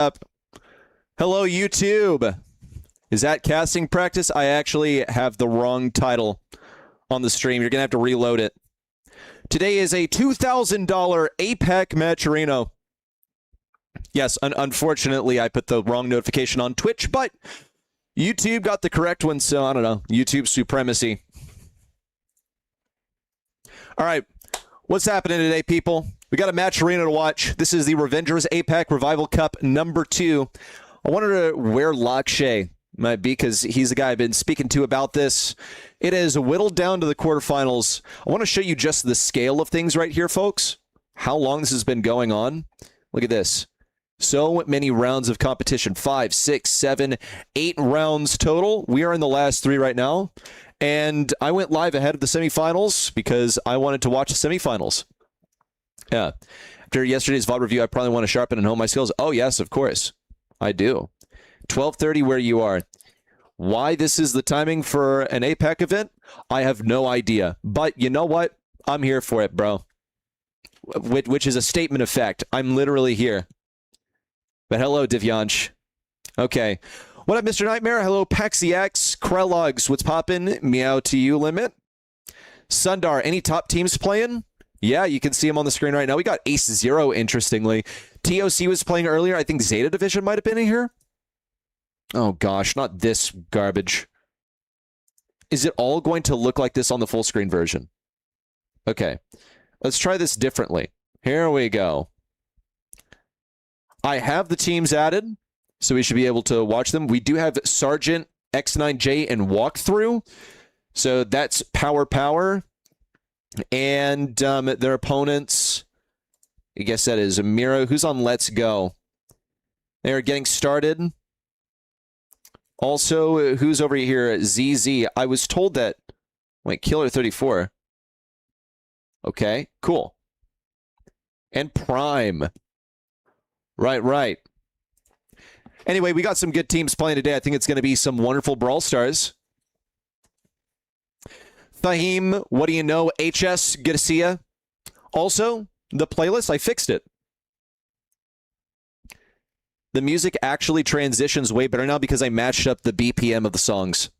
up? Hello, YouTube. Is that casting practice? I actually have the wrong title on the stream. You're going to have to reload it. Today is a $2,000 APAC Matcherino. Yes, unfortunately, I put the wrong notification on Twitch, but YouTube got the correct one, so I don't know. YouTube supremacy. All right. What's happening today, people? We got a Matcherino to watch. This is the Revengers APAC Revival Cup #2. I wanted to wear Lakshay, might be because he's the guy I've been speaking to about this. It is whittled down to the quarterfinals. I want to show you just the scale of things right here, folks. How long this has been going on. Look at this. So many rounds of competition. 5, 6, 7, 8 rounds total. We are in the last 3 right now. And I went live ahead of the semifinals because I wanted to watch the semifinals. Yeah. After yesterday's VOD review, I probably want to sharpen and hone my skills. Oh, yes, of course. I do. 12:30 where you are. Why this is the timing for an APAC event? I have no idea. But you know what? I'm here for it, bro. Which is a statement of fact. I'm literally here. But hello, Divyansh. Okay. What up, Mr. Nightmare? Hello, Paxiax. Krelogs, what's poppin'? Meow to you, Limit. Sundar, any top teams playing? Yeah, you can see him on the screen right now. We got Ace Zero, interestingly. TOC was playing earlier. I think Zeta Division might have been in here. Oh, gosh, not this garbage. Is it all going to look like this on the full screen version? Okay, let's try this differently. Here we go. I have the teams added, so we should be able to watch them. We do have Sergeant, X9J, and Walkthrough. So that's Power. And their opponents, I guess that is Miro. Who's on Let's Go? They're getting started. Also, who's over here? ZZ. I was told that... Wait, Killer 34. Okay, cool. And Prime. Right. Anyway, we got some good teams playing today. I think it's going to be some wonderful Brawl Stars. Fahim, what do you know? HS, good to see ya. Also, the playlist, I fixed it. The music actually transitions way better now because I matched up the BPM of the songs.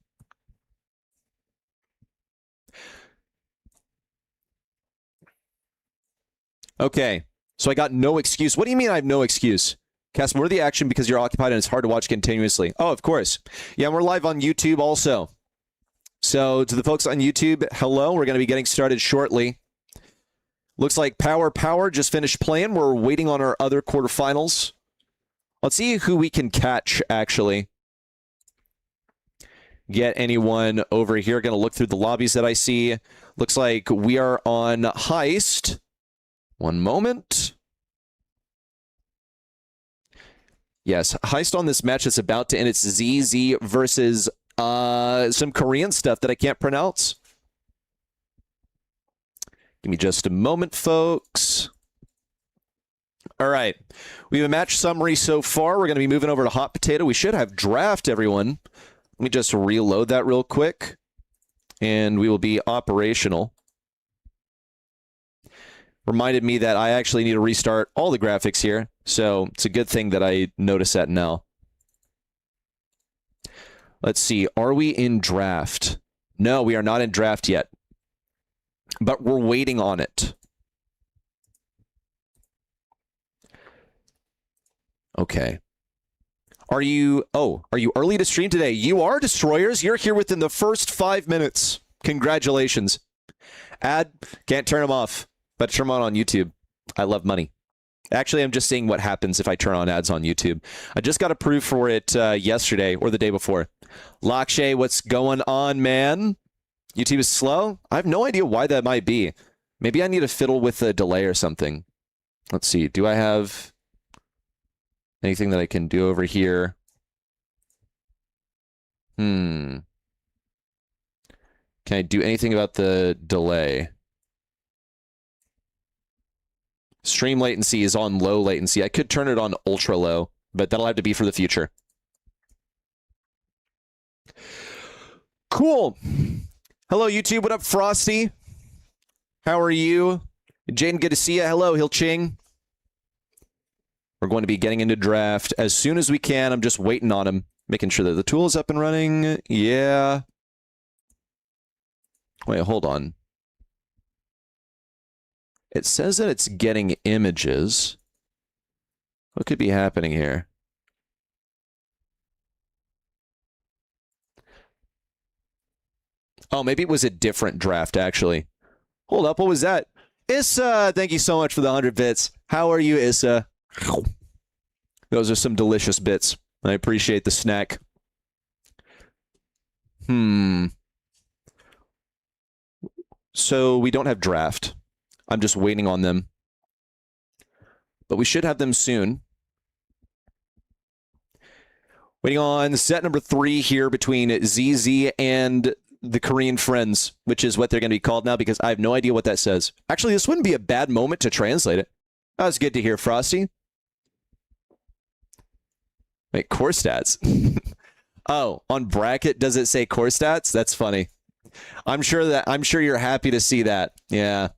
Okay, so I got no excuse. What do you mean I have no excuse? Cast more of the action because you're occupied and it's hard to watch continuously. Oh, of course. Yeah, we're live on YouTube also. So to the folks on YouTube, hello. We're going to be getting started shortly. Looks like Power just finished playing. We're waiting on our other quarterfinals. Let's see who we can catch, actually. Get anyone over here. Going to look through the lobbies that I see. Looks like we are on Heist. One moment. Yes, Heist on this match is about to end. It's ZZ versus some Korean stuff that I can't pronounce. Give me just a moment, folks. All right. We have a match summary so far. We're going to be moving over to Hot Potato. We should have draft, everyone. Let me just reload that real quick. And we will be operational. Reminded me that I actually need to restart all the graphics here. So it's a good thing that I notice that now. Let's see. Are we in draft? No, we are not in draft yet. But we're waiting on it. Okay. Are you early to stream today? You are, Destroyers. You're here within the first 5 minutes. Congratulations. Ad, can't turn them off, but turn them on YouTube. I love money. Actually, I'm just seeing what happens if I turn on ads on YouTube. I just got approved for it yesterday or the day before. Lakshay, what's going on, man? YouTube is slow? I have no idea why that might be. Maybe I need to fiddle with a delay or something. Let's see. Do I have anything that I can do over here? Can I do anything about the delay? Stream latency is on low latency. I could turn it on ultra low, but that'll have to be for the future. Cool. Hello, YouTube. What up, Frosty? How are you? Jane, good to see you. Hello, Hilching. We're going to be getting into draft as soon as we can. I'm just waiting on him, making sure that the tool is up and running. Yeah. Wait, hold on. It says that it's getting images. What could be happening here? Oh, maybe it was a different draft, actually. Hold up, what was that? Issa, thank you so much for the 100 bits. How are you, Issa? Those are some delicious bits. I appreciate the snack. So we don't have draft. I'm just waiting on them. But we should have them soon. Waiting on set number 3 here between ZZ and the Korean Friends, which is what they're going to be called now because I have no idea what that says. Actually, this wouldn't be a bad moment to translate it. That was good to hear, Frosty. Wait, core stats. Oh, on bracket, does it say core stats? That's funny. I'm sure you're happy to see that. Yeah.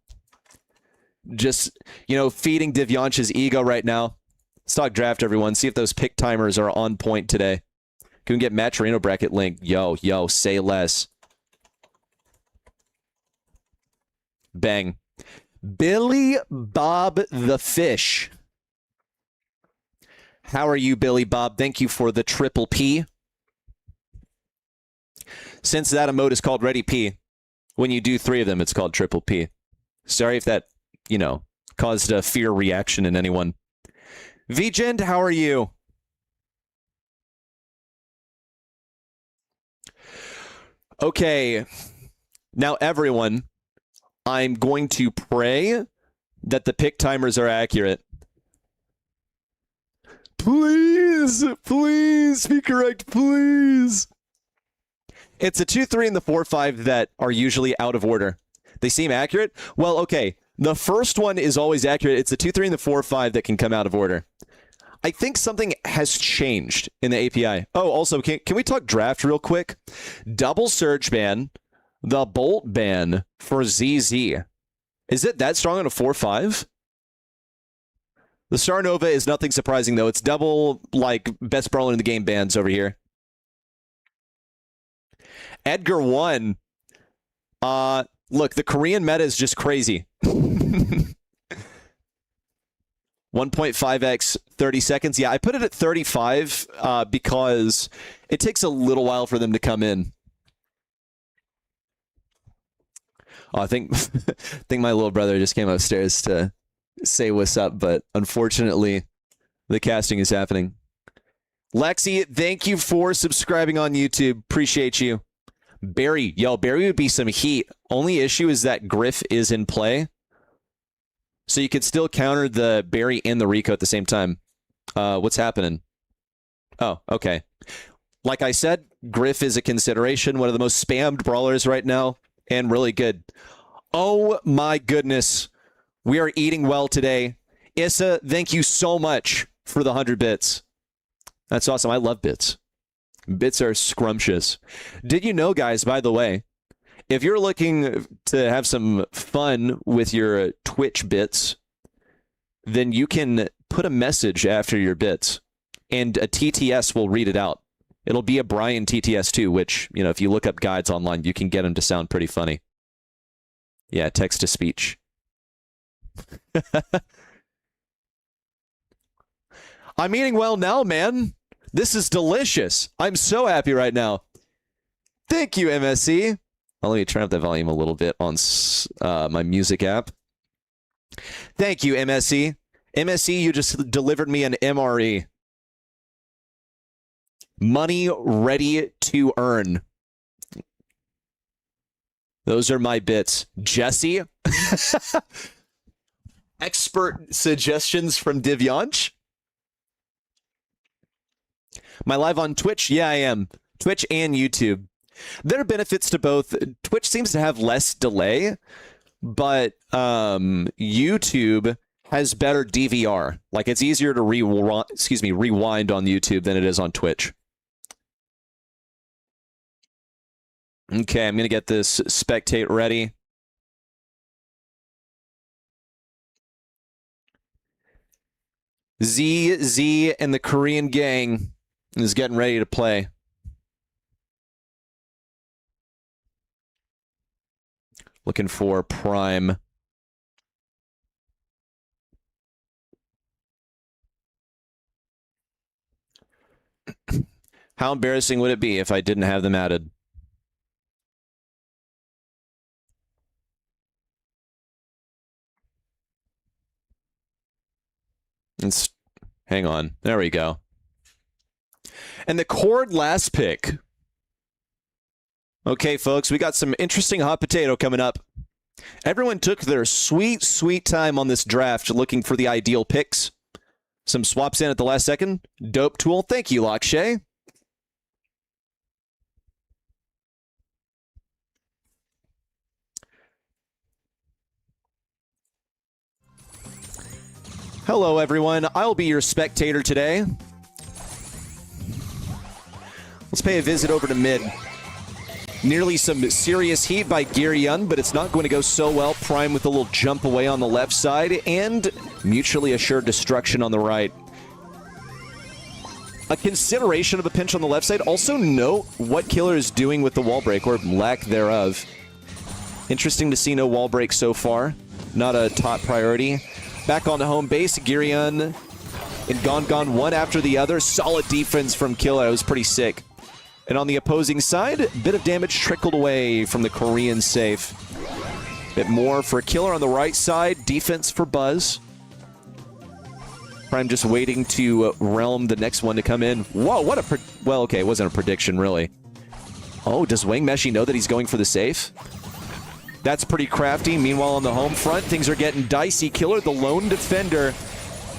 Just, feeding Divyansh's ego right now. Let's talk draft, everyone. See if those pick timers are on point today. Can we get Matcherino bracket link? Yo, say less. Bang. Billy Bob the Fish. How are you, Billy Bob? Thank you for the triple P. Since that emote is called Ready P, when you do 3 of them, it's called triple P. Sorry if that, caused a fear reaction in anyone. Vgend, how are you? Okay. Now, everyone, I'm going to pray that the pick timers are accurate. Please be correct, please. It's a 2, 3, and the 4, 5 that are usually out of order. They seem accurate? Well, okay. The first one is always accurate. It's the 2, 3, and the 4, 5 that can come out of order. I think something has changed in the API. Oh, also, can we talk draft real quick? Double surge ban, the bolt ban for ZZ. Is it that strong on a 4, 5? The Star Nova is nothing surprising, though. It's double, best brawler in the game bans over here. Edgar 1. Look, the Korean meta is just crazy. 1.5x 30 seconds. Yeah, I put it at 35 because it takes a little while for them to come in. Oh, I think my little brother just came upstairs to say what's up, but unfortunately, the casting is happening. Lexi, thank you for subscribing on YouTube. Appreciate you. Barry, Barry would be some heat. Only issue is that Griff is in play. So you could still counter the Barry and the Rico at the same time. What's happening? Oh, okay. Like I said, Griff is a consideration. One of the most spammed brawlers right now. And really good. Oh my goodness. We are eating well today. Issa, thank you so much for the 100 bits. That's awesome. I love bits. Bits are scrumptious. Did you know, guys, by the way, if you're looking to have some fun with your Twitch bits, then you can put a message after your bits, and a TTS will read it out. It'll be a Brian TTS too, which, if you look up guides online, you can get them to sound pretty funny. Yeah, text to speech. I'm eating well now, man. This is delicious. I'm so happy right now. Thank you, MSC. Let me turn up the volume a little bit on my music app. Thank you, MSC. MSC, you just delivered me an MRE. Money ready to earn. Those are my bits. Jesse? Expert suggestions from Divyansh? Am I live on Twitch? Yeah, I am. Twitch and YouTube. There are benefits to both. Twitch seems to have less delay, but YouTube has better DVR. Like, it's easier to rewind on YouTube than it is on Twitch. Okay, I'm going to get this spectate ready. ZZ and the Korean gang is getting ready to play. Looking for Prime. How embarrassing would it be if I didn't have them added? Hang on. There we go. And the Cord last pick. Okay, folks, we got some interesting hot potato coming up. Everyone took their sweet, sweet time on this draft looking for the ideal picks. Some swaps in at the last second. Dope tool. Thank you, Lakshay. Hello, everyone. I'll be your spectator today. Let's pay a visit over to mid. Nearly some serious heat by Giryan, but it's not going to go so well. Prime with a little jump away on the left side, and mutually assured destruction on the right. A consideration of a pinch on the left side. Also note what Killer is doing with the wall break, or lack thereof. Interesting to see no wall break so far. Not a top priority. Back on the home base, Giryan and Gone one after the other. Solid defense from Killer. It was pretty sick. And on the opposing side, a bit of damage trickled away from the Korean safe. Bit more for Killer on the right side. Defense for Buzz. Prime just waiting to realm the next one to come in. Whoa, what a... well, okay, it wasn't a prediction, really. Oh, does Wang Meshi know that he's going for the safe? That's pretty crafty. Meanwhile, on the home front, things are getting dicey. Killer, the lone defender.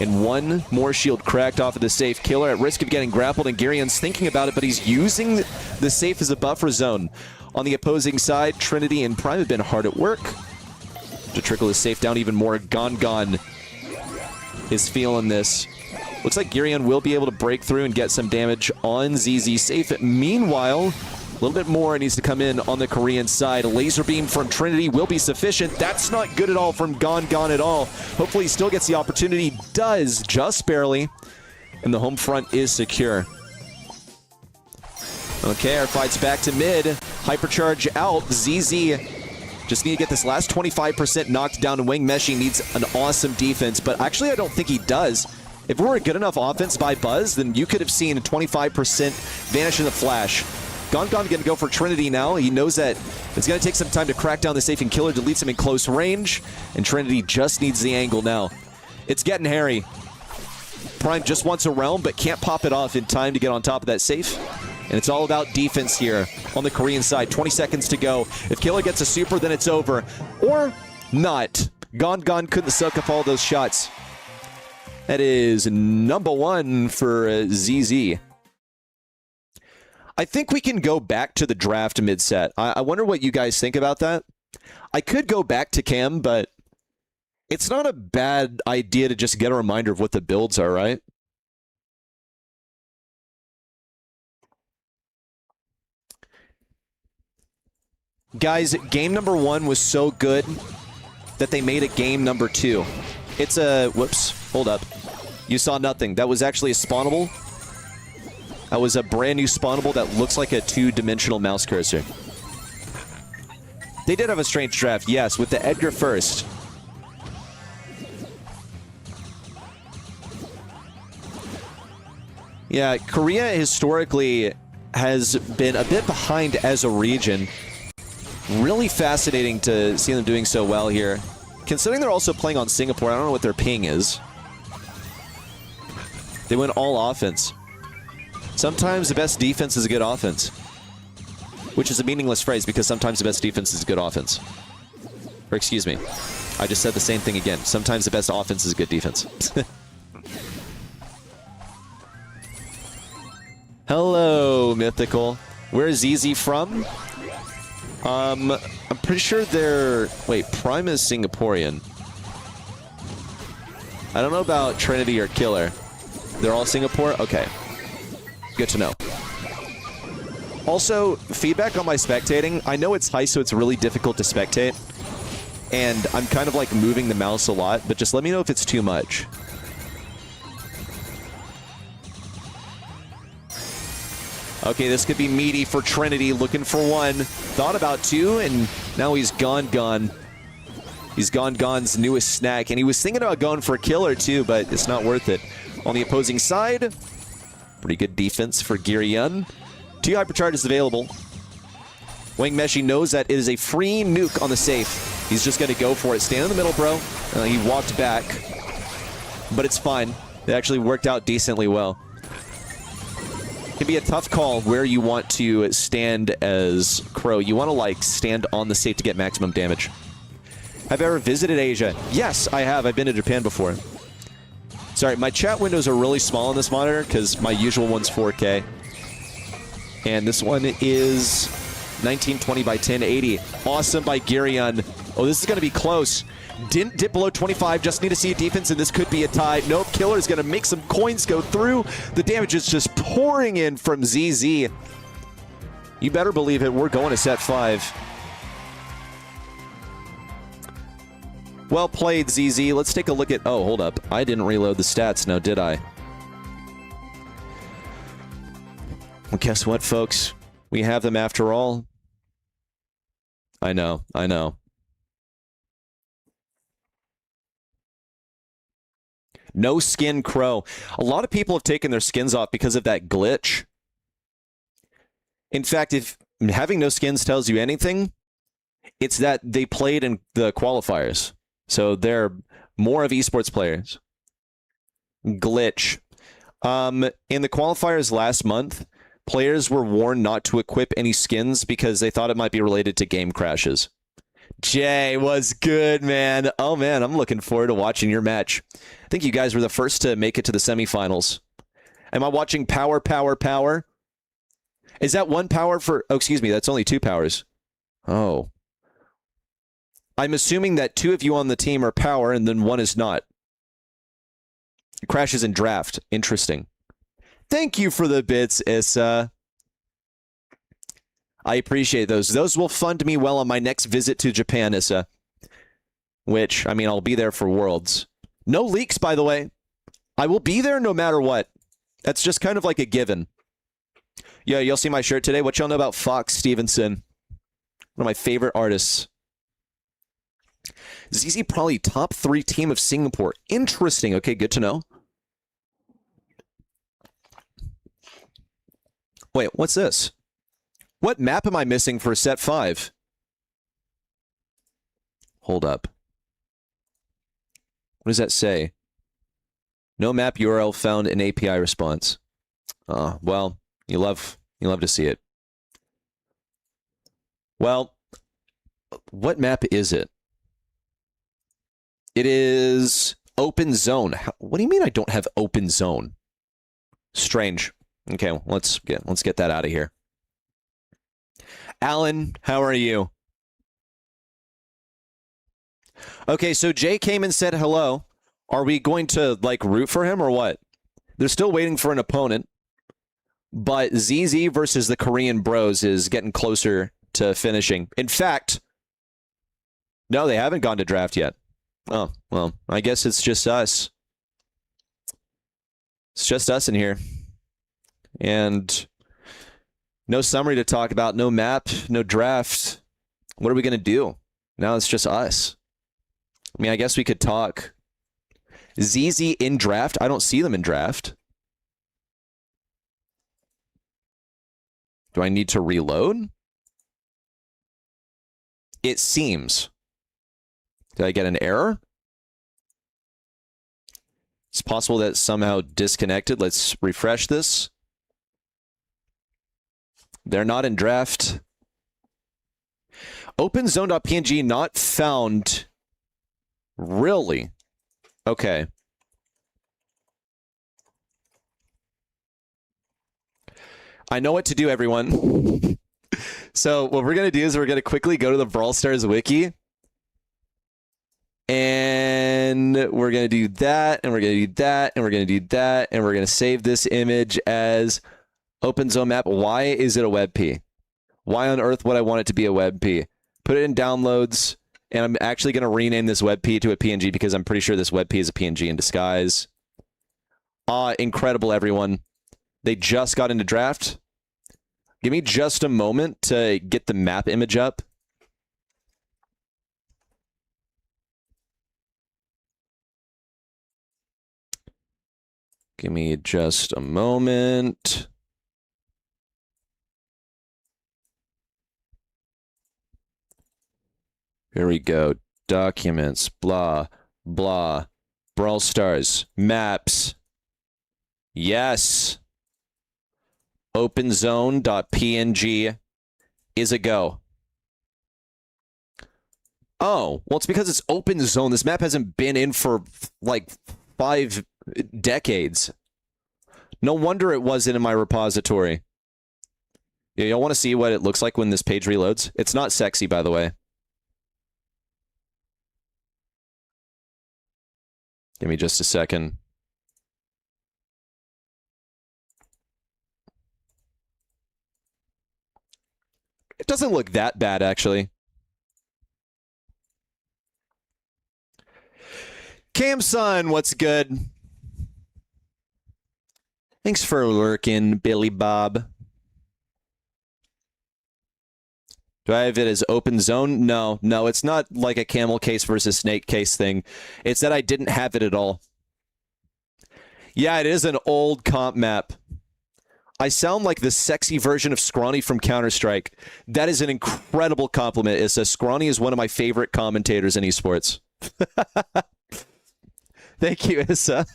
And one more shield cracked off of the safe. Killer at risk of getting grappled, and Giryan's thinking about it, but he's using the safe as a buffer zone. On the opposing side, Trinity and Prime have been hard at work to trickle his safe down even more. Gone is feeling this. Looks like Giryan will be able to break through and get some damage on ZZ safe. Meanwhile, a little bit more needs to come in on the Korean side. A laser beam from Trinity will be sufficient. That's not good at all from Gone at all. Hopefully he still gets the opportunity. Does, just barely. And the home front is secure. Okay, our fight's back to mid. Hypercharge out. ZZ just need to get this last 25% knocked down, and Wang Meshi needs an awesome defense. But actually, I don't think he does. If it were a good enough offense by Buzz, then you could have seen a 25% vanish in the flash. Gone going to go for Trinity now. He knows that it's going to take some time to crack down the safe, and Killer deletes him in close range, and Trinity just needs the angle now. It's getting hairy. Prime just wants a realm, but can't pop it off in time to get on top of that safe. And it's all about defense here on the Korean side. 20 seconds to go. If Killer gets a super, then it's over. Or not. Gone couldn't soak up all those shots. That is number one for ZZ. I think we can go back to the draft mid-set. I wonder what you guys think about that. I could go back to Cam, but it's not a bad idea to just get a reminder of what the builds are, right? Guys, game number 1 was so good that they made a game number 2. It's a... whoops. Hold up. You saw nothing. That was actually a spawnable. That was a brand new spawnable that looks like a 2-dimensional mouse cursor. They did have a strange draft, yes, with the Edgar first. Yeah, Korea historically has been a bit behind as a region. Really fascinating to see them doing so well here. Considering they're also playing on Singapore, I don't know what their ping is. They went all offense. Sometimes the best defense is a good offense. Which is a meaningless phrase because sometimes the best defense is a good offense. Or excuse me, I just said the same thing again. Sometimes the best offense is a good defense. Hello, Mythical. Where is ZZ from? I'm pretty sure they're... wait, Prime is Singaporean. I don't know about Trinity or Killer. They're all Singapore? Okay. Good to know. Also, feedback on my spectating. I know it's high, so it's really difficult to spectate. And I'm kind of like moving the mouse a lot, but just let me know if it's too much. Okay, this could be meaty for Trinity, looking for one. Thought about two, and now he's gone. He's Gon's newest snack, and he was thinking about going for a killer too, but it's not worth it. On the opposing side, pretty good defense for Giryun. 2 hypercharges available. Wang Meshi knows that it is a free nuke on the safe. He's just going to go for it. Stand in the middle, bro. He walked back, but it's fine. It actually worked out decently well. Can be a tough call where you want to stand as Crow. You want to, like, stand on the safe to get maximum damage. Have I ever visited Asia? Yes, I have. I've been to Japan before. Sorry, my chat windows are really small on this monitor because my usual one's 4K. And this one is 1920 by 1080. Awesome by Giryun. Oh, this is going to be close. Didn't dip below 25. Just need to see a defense, and this could be a tie. Nope, Killer's going to make some coins go through. The damage is just pouring in from ZZ. You better believe it. We're going to set 5. Well played, ZZ. Let's take a look at... Oh, hold up. I didn't reload the stats now, did I? Well, guess what, folks? We have them after all. I know. No skin Crow. A lot of people have taken their skins off because of that glitch. In fact, if having no skins tells you anything, it's that they played in the qualifiers. So they're more of esports players. Glitch. In the qualifiers last month, players were warned not to equip any skins because they thought it might be related to game crashes. Jay, was good, man. Oh, man, I'm looking forward to watching your match. I think you guys were the first to make it to the semifinals. Am I watching Power? Is that one power for... Oh, excuse me, that's only 2 powers. Oh. I'm assuming that 2 of you on the team are Power and then 1 is not. It crashes in draft. Interesting. Thank you for the bits, Issa. I appreciate those. Those will fund me well on my next visit to Japan, Issa. Which, I mean, I'll be there for Worlds. No leaks, by the way. I will be there no matter what. That's just kind of like a given. Yeah, you'll see my shirt today. What y'all know about Fox Stevenson? One of my favorite artists. ZZ probably top 3 team of Singapore. Interesting. Okay, good to know. Wait, what's this? What map am I missing for set 5? Hold up. What does that say? No map URL found in API response. Well, you love to see it. Well, what map is it? It is open zone. What do you mean I don't have open zone? Strange. Okay, well, let's get that out of here. Alan, how are you? Okay, so Jay came and said hello. Are we going to, like, root for him or what? They're still waiting for an opponent. But ZZ versus the Korean Bros is getting closer to finishing. In fact, no, they haven't gone to draft yet. Oh, well, I guess it's just us. It's just us in here. And no summary to talk about, no map, no draft. What are we going to do? Now it's just us. I mean, I guess we could talk. ZZ in draft? I don't see them in draft. Do I need to reload? It seems. Did I get an error? It's possible that it's somehow disconnected. Let's refresh this. They're not in draft. OpenZone.png not found. Really? Okay. I know what to do, everyone. So what we're going to do is we're going to quickly go to the Brawl Stars wiki. And we're going to do that, and we're going to do that, and we're going to do that, and we're going to save this image as OpenZone map. Why is it a WebP? Why on earth would I want it to be a WebP? Put it in downloads, and I'm actually going to rename this WebP to a PNG because I'm pretty sure this WebP is a PNG in disguise. Incredible, everyone. They just got into draft. Give me just a moment to get the map image up. Give me just a moment. Here we go. Documents, blah, blah. Brawl Stars, maps. Yes. OpenZone.png is a go. Oh, well, it's because it's OpenZone. This map hasn't been in for like 5 decades. No wonder it wasn't in my repository. Yeah, y'all want to see what it looks like when this page reloads? It's not sexy, by the way. Give me just a second. It doesn't look that bad, actually. Camson, what's good? Thanks for lurking, Billy Bob. Do I have it as open zone? No, it's not like a camel case versus snake case thing. It's that I didn't have it at all. Yeah, it is an old comp map. I sound like the sexy version of Scrawny from Counter-Strike. That is an incredible compliment. Issa. Scrawny is one of my favorite commentators in esports. Thank you, Issa.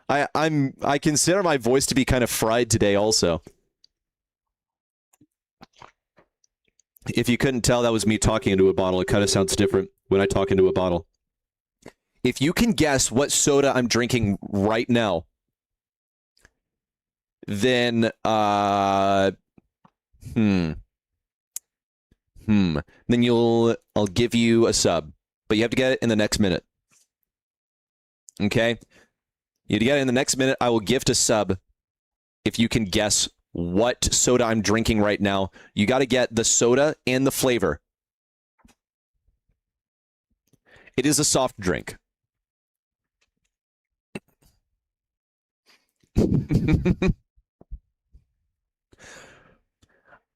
I consider my voice to be kind of fried today also. If you couldn't tell, that was me talking into a bottle. It kind of sounds different when I talk into a bottle. If you can guess what soda I'm drinking right now, then then I'll give you a sub, but you have to get it in the next minute. Okay? You have to get it in the next minute. I will gift a sub if you can guess what soda I'm drinking right now. You got to get the soda and the flavor. It is a soft drink.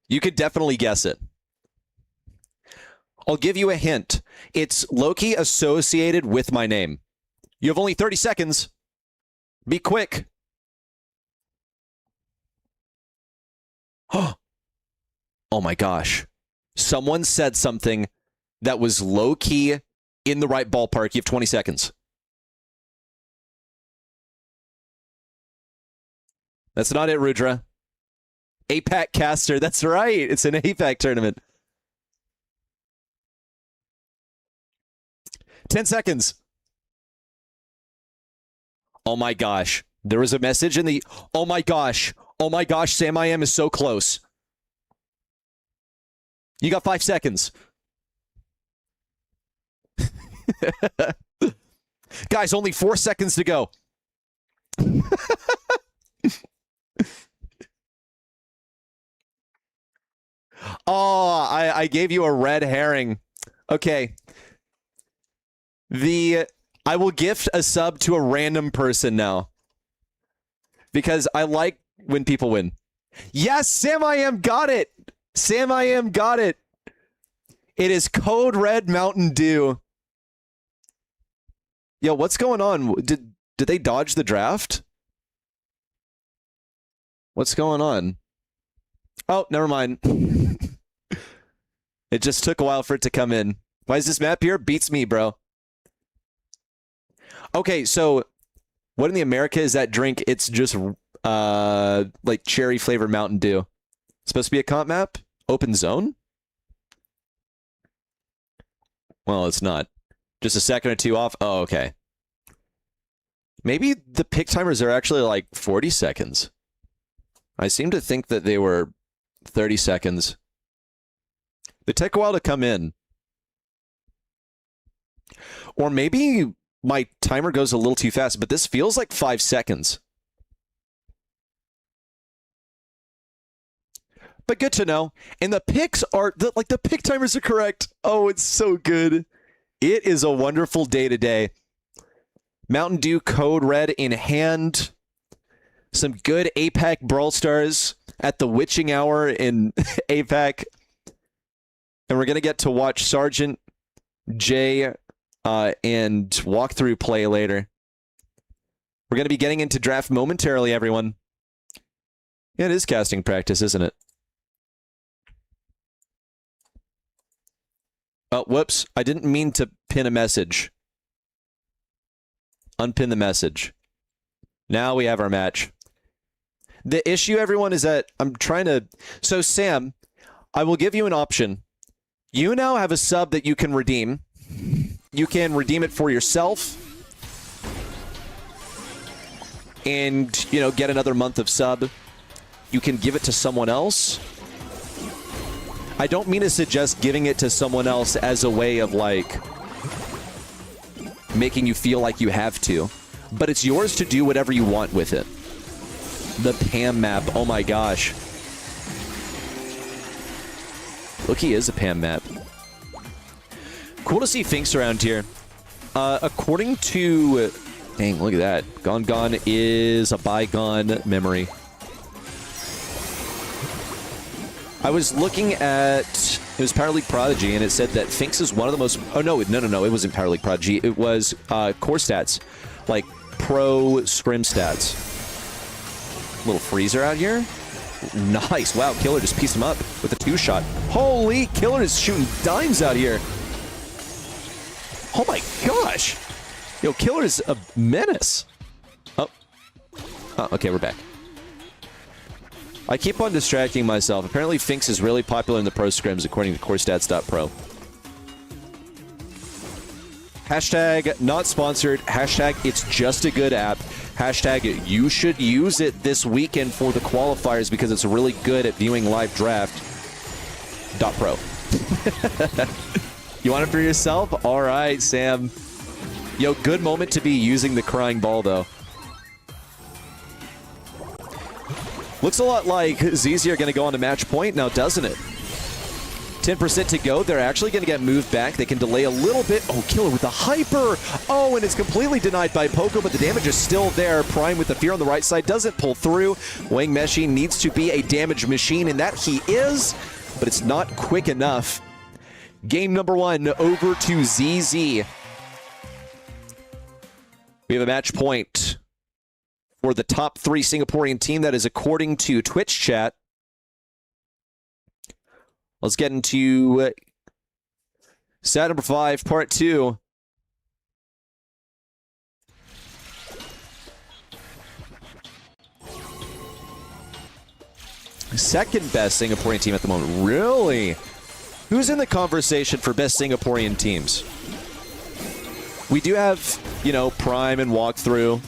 You could definitely guess it. I'll give you a hint. It's low-key associated with my name. You have only 30 seconds. Be quick. Oh my gosh. Someone said something that was low-key in the right ballpark. You have 20 seconds. That's not it, Rudra. APAC caster. That's right. It's an APAC tournament. 10 seconds. Oh my gosh. There was a message in the... Oh my gosh. Oh my gosh. Sam I Am is so close. You got 5 seconds. Guys, only 4 seconds to go. Oh, I gave you a red herring. Okay. I will gift a sub to a random person now. Because I like when people win. Yes, Sam I Am got it. Sam I Am got it. It is Code Red Mountain Dew. Yo, what's going on? Did they dodge the draft? What's going on? Oh, never mind. It just took a while for it to come in. Why is this map here? Beats me, bro. Okay, so what in the America is that drink? It's just like cherry flavored Mountain Dew. Supposed to be a comp map? Open zone? Well, it's not. Just a second or two off? Oh, okay. Maybe the pick timers are actually like 40 seconds. I seem to think that they were 30 seconds. They take a while to come in. Or maybe my timer goes a little too fast, but this feels like 5 seconds. But good to know. And the picks are, the pick timers are correct. Oh, it's so good. It is a wonderful day today. Mountain Dew Code Red in hand. Some good APAC Brawl Stars. at the witching hour in APAC. And we're going to get to watch Sergeant Jay and walkthrough play later. We're going to be getting into draft momentarily, everyone. Yeah, it is casting practice, isn't it? Oh, whoops. I didn't mean to pin a message. Unpin the message. Now we have our match. The issue, everyone, is that I'm trying to... So, Sam, I will give you an option. You now have a sub that you can redeem. You can redeem it for yourself. And, you know, get another month of sub. You can give it to someone else. I don't mean to suggest giving it to someone else as a way of, like, making you feel like you have to. But it's yours to do whatever you want with it. The Pam map. Oh my gosh. Look, he is a Pam map. Cool to see Finks around here. According to... Dang, look at that. Gone Gone is a bygone memory. I was looking at... It was Power League Prodigy, and it said that Finks is one of the most... Oh, no, no. It wasn't Power League Prodigy. It was core stats. Like, pro scrim stats. Little freezer out here. Nice. Wow, Killer just pieced him up with a 2-shot. Holy, Killer is shooting dimes out here. Oh my gosh. Yo, Killer's a menace. Oh. Oh, okay, we're back. I keep on distracting myself. Apparently, Finks is really popular in the pro scrims, according to corestats.pro. Hashtag not sponsored. Hashtag it's just a good app. Hashtag you should use it this weekend for the qualifiers because it's really good at viewing live draft. .pro. You want it for yourself? All right, Sam. Yo, good moment to be using the crying ball, though. Looks a lot like ZZ are going to go on to match point now, doesn't it? 10% to go. They're actually going to get moved back. They can delay a little bit. Oh, Killer with the hyper. Oh, and it's completely denied by Poco, but the damage is still there. Prime with the fear on the right side doesn't pull through. Wang Meshi needs to be a damage machine, and that he is, but it's not quick enough. Game number 1 over to ZZ. We have a match point for the top 3 Singaporean team. That is according to Twitch chat. Let's get into set number 5, part 2. Second best Singaporean team at the moment. Really? Who's in the conversation for best Singaporean teams? We do have, you know, Prime and Walkthrough.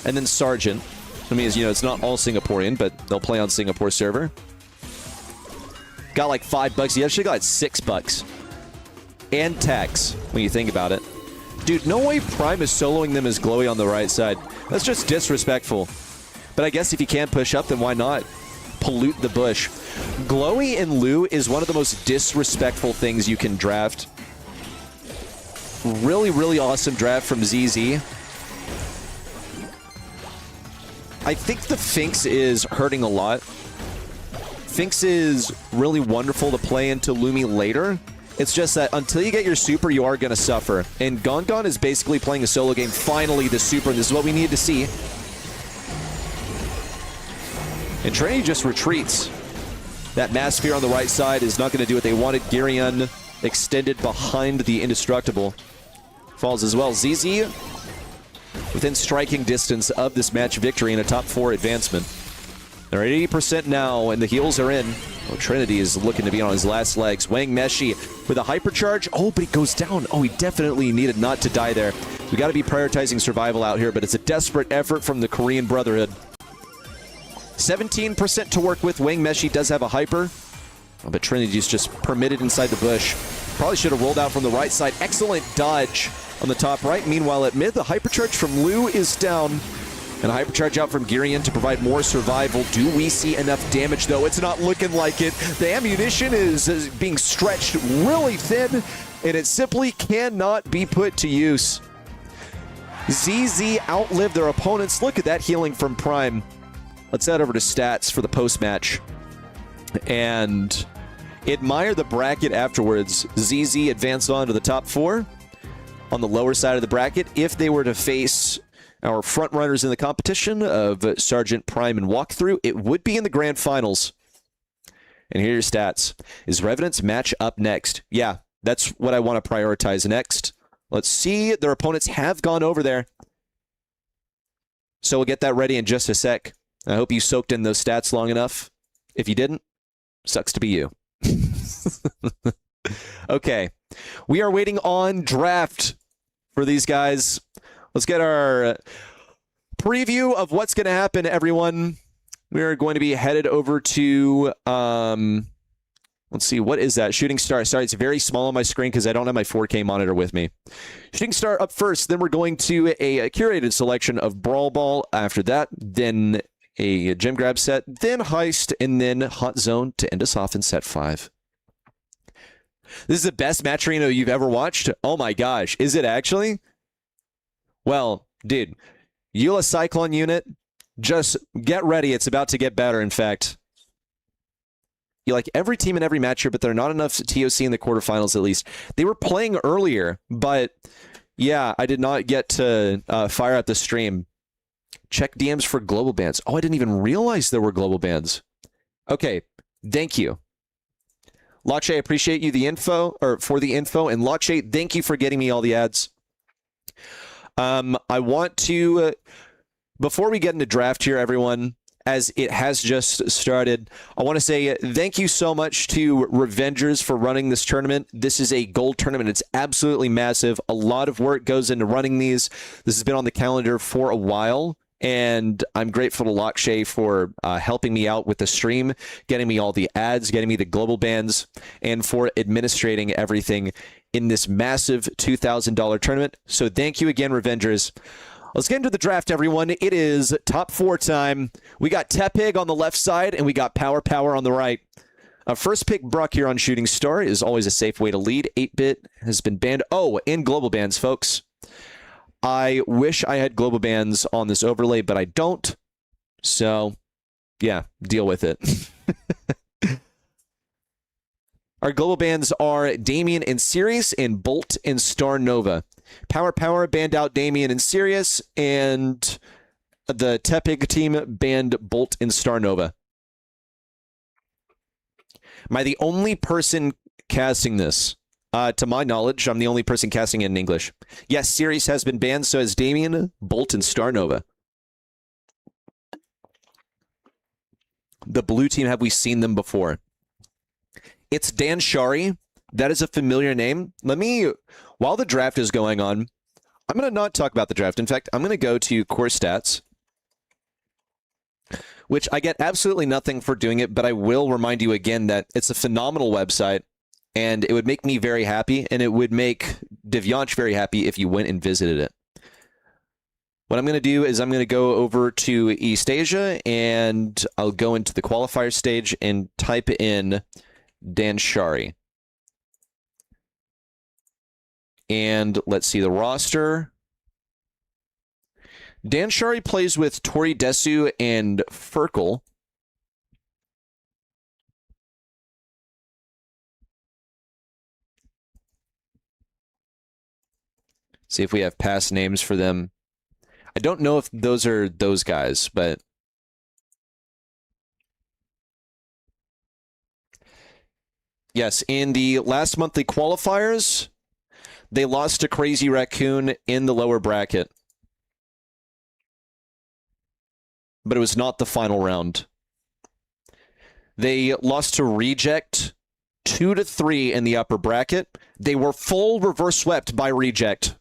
And then Sergeant. I mean, you know, it's not all Singaporean, but they'll play on Singapore server. Got like $5. He actually got $6. And tax, when you think about it. Dude, no way Prime is soloing them as Glowy on the right side. That's just disrespectful. But I guess if you can't push up, then why not? Pollute the bush. Glowy and Lu is one of the most disrespectful things you can draft. Really, really awesome draft from ZZ. I think the Finks is hurting a lot. Finks is really wonderful to play into Lumi later. It's just that until you get your super, you are going to suffer. And Gone Gone is basically playing a solo game. Finally, the super, and this is what we needed to see. And Trinity just retreats. That Mass Sphere on the right side is not going to do what they wanted. Girion extended behind the Indestructible. Falls as well. ZZ within striking distance of this match victory and a top 4 advancement. They're at 80% now, and the heals are in. Oh, Trinity is looking to be on his last legs. Wang Meshi with a hypercharge. Oh, but he goes down. Oh, he definitely needed not to die there. We got to be prioritizing survival out here, but it's a desperate effort from the Korean Brotherhood. 17% to work with. Wang Meshi does have a hyper. Oh, but Trinity's just permitted inside the bush. Probably should have rolled out from the right side. Excellent dodge on the top right. Meanwhile, at mid, the hypercharge from Lu is down. And a hypercharge out from Girion to provide more survival. Do we see enough damage, though? It's not looking like it. The ammunition is being stretched really thin, and it simply cannot be put to use. ZZ outlived their opponents. Look at that healing from Prime. let's head over to stats for the post-match and admire the bracket afterwards. ZZ advanced on to the top 4 on the lower side of the bracket. If they were to face our front runners in the competition of Sergeant, Prime, and Walkthrough, it would be in the grand finals. And here are your stats. Is Revenant's match up next? Yeah, that's what I want to prioritize next. Let's see. Their opponents have gone over there. So we'll get that ready in just a sec. I hope you soaked in those stats long enough. If you didn't, sucks to be you. Okay. We are waiting on draft for these guys. Let's get our preview of what's going to happen, everyone. We are going to be headed over to, let's see, what is that? Shooting Star. Sorry, it's very small on my screen because I don't have my 4K monitor with me. Shooting Star up first. Then we're going to a curated selection of Brawl Ball after that. Then a gem grab set. Then Heist. And then Hot Zone to end us off in set 5. This is the best Matcherino you've ever watched? Oh my gosh. Is it actually? Well, dude, Eula Cyclone unit, just get ready. It's about to get better, in fact. You like every team in every match here, but they're not enough TOC in the quarterfinals, at least. They were playing earlier, but yeah, I did not get to fire up the stream. Check DMs for global bans. Oh, I didn't even realize there were global bans. Okay, thank you. Lache, I appreciate you for the info, and Lache, thank you for getting me all the ads. I want to, before we get into draft here, everyone, as it has just started, I want to say thank you so much to Revengers for running this tournament. This is a gold tournament. It's absolutely massive. A lot of work goes into running these. This has been on the calendar for a while, and I'm grateful to Lakshay for helping me out with the stream, getting me all the ads, getting me the global bans, and for administrating everything in this massive $2,000 tournament. So thank you again, Revengers. Let's get into the draft, everyone. It is top 4 time. We got Tepig on the left side, and we got Power on the right. First pick, Bruck here on Shooting Star is always a safe way to lead. 8-bit has been banned. Oh, and global bans, folks. I wish I had global bans on this overlay, but I don't. So, yeah, deal with it. Our global bans are Damien and Sirius, and Bolt and Star Nova. Power banned out Damien and Sirius, and the Tepig team banned Bolt and Star Nova. Am I the only person casting this? To my knowledge, I'm the only person casting it in English. Yes, Sirius has been banned, so has Damien, Bolt, and Star Nova. The blue team, have we seen them before? It's Dan Shari. That is a familiar name. While the draft is going on, I'm going to not talk about the draft. In fact, I'm going to go to core stats, which I get absolutely nothing for doing it, but I will remind you again that it's a phenomenal website, and it would make me very happy, and it would make Divyansh very happy if you went and visited it. What I'm going to do is I'm going to go over to East Asia, and I'll go into the qualifier stage and type in Dan Shari. And let's see the roster. Dan Shari plays with Tori Desu and Ferkel. See if we have past names for them. I don't know if those are those guys, but yes, in the last monthly qualifiers, they lost to Crazy Raccoon in the lower bracket. But it was not the final round. They lost to Reject 2-3 in the upper bracket. They were full reverse swept by Reject.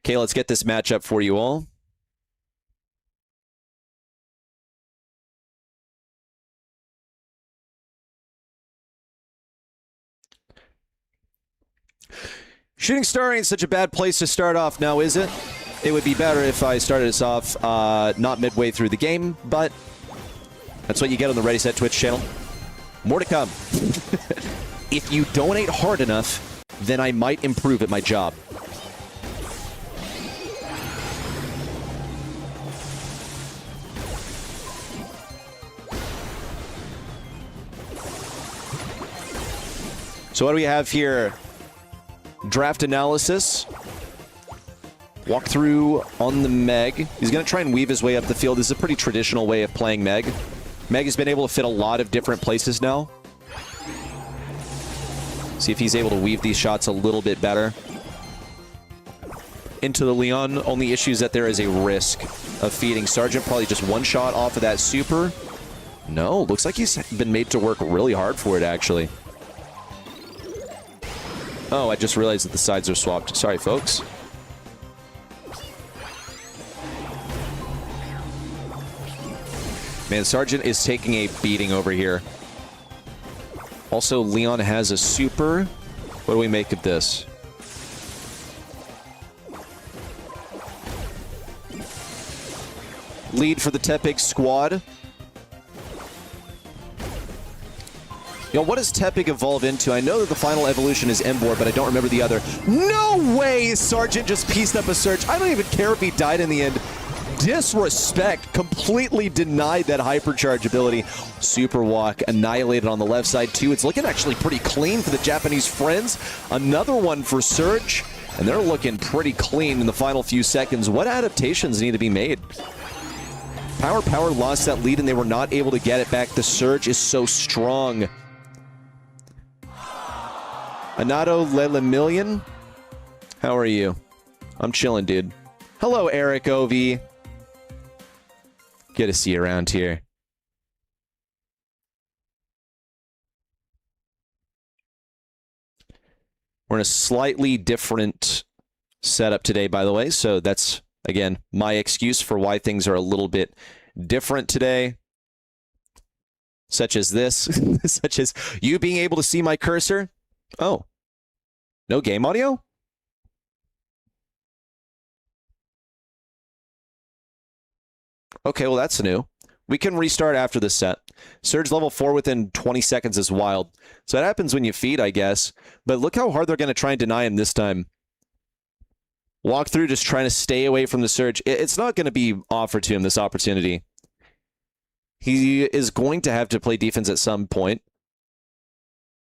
Okay, let's get this matchup for you all. Shooting Star ain't such a bad place to start off now, is it? It would be better if I started us off not midway through the game, but that's what you get on the Ready Set Twitch channel. More to come. If you donate hard enough, then I might improve at my job. So what do we have here? Draft analysis. Walk through on the Meg. He's going to try and weave his way up the field. This is a pretty traditional way of playing Meg. Meg has been able to fit a lot of different places now. See if he's able to weave these shots a little bit better. Into the Leon. Only issue is that there is a risk of feeding. Sergeant probably just one shot off of that super. No, looks like he's been made to work really hard for it, actually. Oh, I just realized that the sides are swapped. Sorry, folks. Man, Sergeant is taking a beating over here. Also, Leon has a super. What do we make of this? Lead for the Tepig squad. Yo, what does Tepig evolve into? I know that the final evolution is Embor, but I don't remember the other. No way! Sergeant just pieced up a Surge. I don't even care if he died in the end. Disrespect. Completely denied that hypercharge ability. Super walk annihilated on the left side too. It's looking actually pretty clean for the Japanese friends. Another one for Surge, and they're looking pretty clean in the final few seconds. What adaptations need to be made? Power lost that lead and they were not able to get it back. The Surge is so strong. Anato Lelemillion, how are you? I'm chilling, dude. Hello, Eric Ovi. Good to see you around here. We're in a slightly different setup today, by the way, so that's, again, my excuse for why things are a little bit different today. Such as this, such as you being able to see my cursor. Oh, no game audio? Okay, well, that's new. We can restart after this set. Surge level 4 within 20 seconds is wild. So that happens when you feed, I guess. But look how hard they're going to try and deny him this time. Walk through just trying to stay away from the Surge. It's not going to be offered to him, this opportunity. He is going to have to play defense at some point.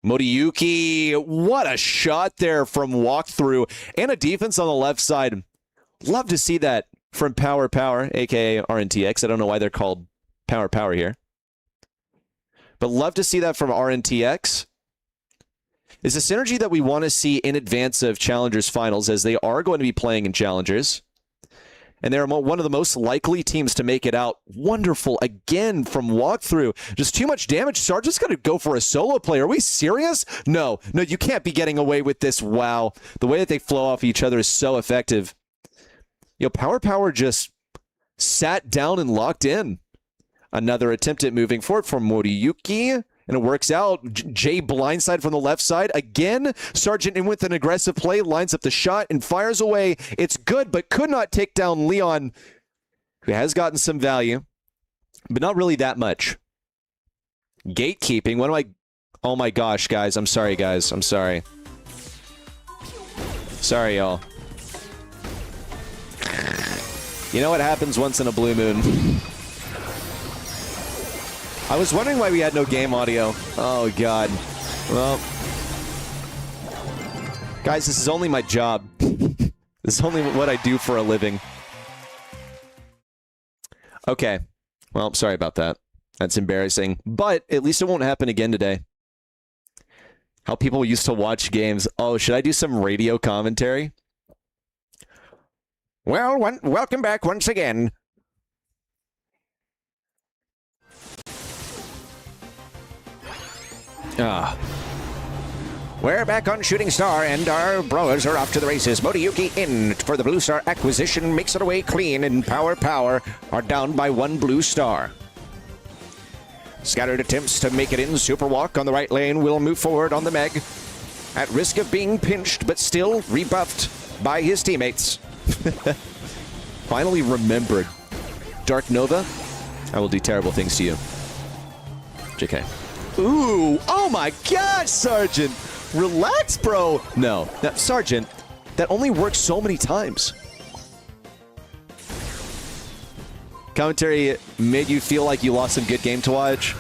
Moriyuki, what a shot there from walkthrough and a defense on the left side. Love to see that from Power, aka RNTX. I don't know why they're called Power here. But love to see that from RNTX. It's a synergy that we want to see in advance of Challengers Finals, as they are going to be playing in Challengers. And they're one of the most likely teams to make it out. Wonderful, again, from walkthrough. Just too much damage. Sergeant's got to go for a solo play. Are we serious? No, you can't be getting away with this. Wow. The way that they flow off each other is so effective. You know, Power just sat down and locked in. Another attempt at moving forward from Moriyuki, and it works out. Jay blindside from the left side. Again, Sergeant in with an aggressive play, lines up the shot and fires away. It's good, but could not take down Leon, who has gotten some value, but not really that much. Gatekeeping. What am I... Oh my gosh, guys. I'm sorry, guys. I'm sorry. Sorry, y'all. You know what happens once in a blue moon? I was wondering why we had no game audio. Oh, God. Well, guys, this is only my job. This is only what I do for a living. Okay. Well, sorry about that. That's embarrassing. But at least it won't happen again today. How people used to watch games. Oh, should I do some radio commentary? Well, welcome back once again. We're back on Shooting Star, and our brawlers are off to the races. Moriyuki in for the Blue Star acquisition, makes it away clean, and Power are down by 1 Blue Star. Scattered attempts to make it in. Super Walk on the right lane will move forward on the Meg. At risk of being pinched, but still rebuffed by his teammates. Finally remembered. Dark Nova, I will do terrible things to you. JK. Ooh, oh my gosh, Sergeant! Relax, bro! No, Sergeant, that only works so many times. Commentary made you feel like you lost some good game to watch.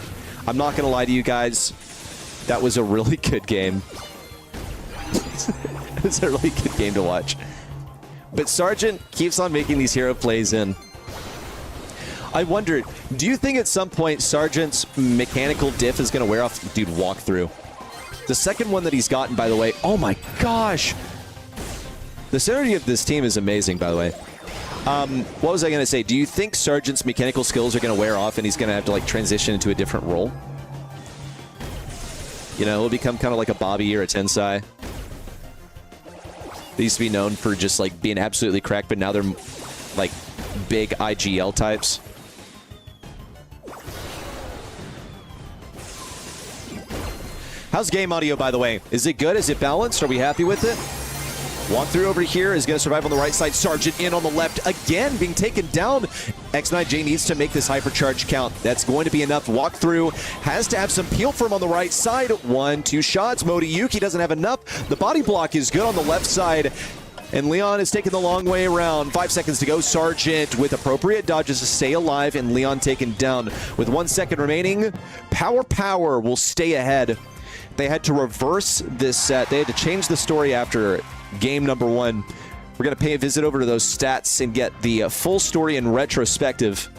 I'm not gonna lie to you guys. That was a really good game. It's a really good game to watch. But Sargent keeps on making these hero plays in. I wondered, do you think at some point Sargent's mechanical diff is going to wear off? Dude, walk through. The second one that he's gotten, by the way, oh my gosh! The synergy of this team is amazing, by the way. What was I going to say? Do you think Sargent's mechanical skills are going to wear off and he's going to have to like transition into a different role? You know, he'll become kind of like a Bobby or a Tensai. They used to be known for just like being absolutely cracked, but now they're like big IGL types. How's game audio, by the way? Is it good? Is it balanced? Are we happy with it? Walk through over here is going to survive on the right side. Sargent in on the left again, being taken down. X9J needs to make this hypercharge count. That's going to be enough. Walk through has to have some peel for him on the right side. 1, 2 shots. Modiyuki doesn't have enough. The body block is good on the left side. And Leon is taking the long way around. 5 seconds to go. Sargent with appropriate dodges to stay alive, and Leon taken down. With 1 second remaining, Power will stay ahead. They had to reverse this set. They had to change the story after game number 1. We're going to pay a visit over to those stats and get the full story in retrospective.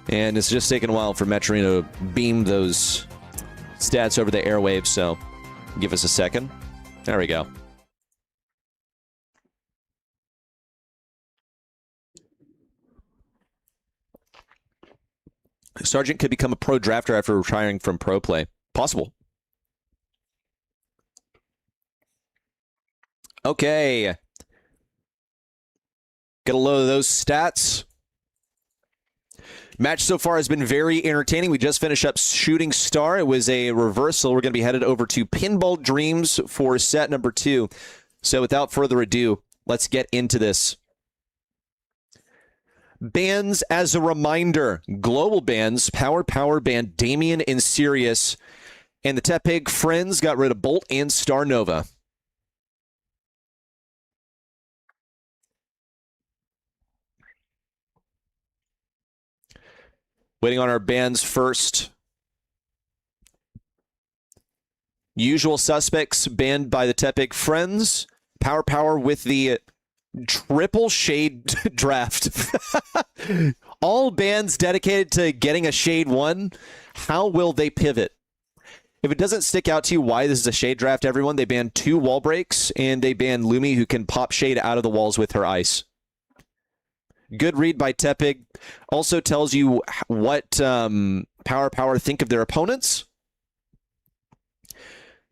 And it's just taken a while for Matcherino to beam those stats over the airwaves, so give us a second. There we go. Sargent could become a pro drafter after retiring from pro play. Possible. Okay. Get a load of those stats. Match so far has been very entertaining. We just finished up Shooting Star. It was a reversal. We're going to be headed over to Pinball Dreams for set number 2. So without further ado, let's get into this. Bans as a reminder. Global bans. Power banned Damien and Sirius. And the Tepig Friends got rid of Bolt and Star Nova. Waiting on our bans first. Usual Suspects banned by the Tepig Friends. Power with the triple shade draft. All bans dedicated to getting a shade 1. How will they pivot? If it doesn't stick out to you why this is a shade draft, everyone, they banned 2 wall breaks, and they banned Lumi, who can pop shade out of the walls with her ice. Good read by Tepig. Also tells you what Power think of their opponents,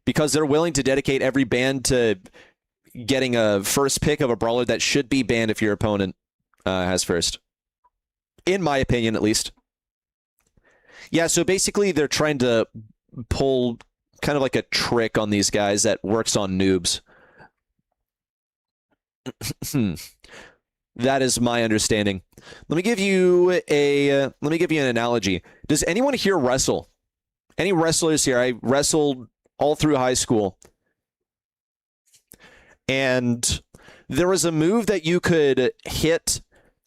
because they're willing to dedicate every ban to getting a first pick of a brawler that should be banned if your opponent has first. In my opinion, at least. Yeah, so basically they're trying to pull kind of like a trick on these guys that works on noobs. That is my understanding. Let me give you an analogy. Does anyone here wrestle? Any wrestlers here? I wrestled all through high school. And there was a move that you could hit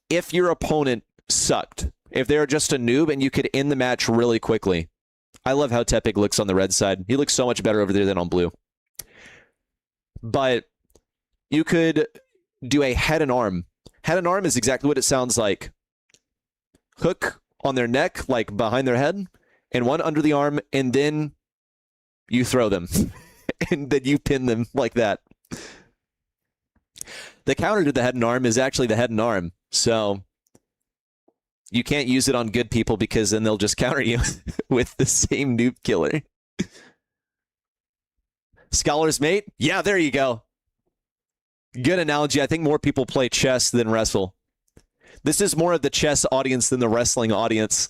if your opponent sucked. If they were just a noob, and you could end the match really quickly. I love how Tepig looks on the red side. He looks so much better over there than on blue. But you could do a head and arm. Head and arm is exactly what it sounds like. Hook on their neck, like behind their head, and one under the arm, and then you throw them. And then you pin them like that. The counter to the head and arm is actually the head and arm. So you can't use it on good people because then they'll just counter you with the same noob killer. Scholar's mate? Yeah, there you go. Good analogy. I think more people play chess than wrestle. This is more of the chess audience than the wrestling audience.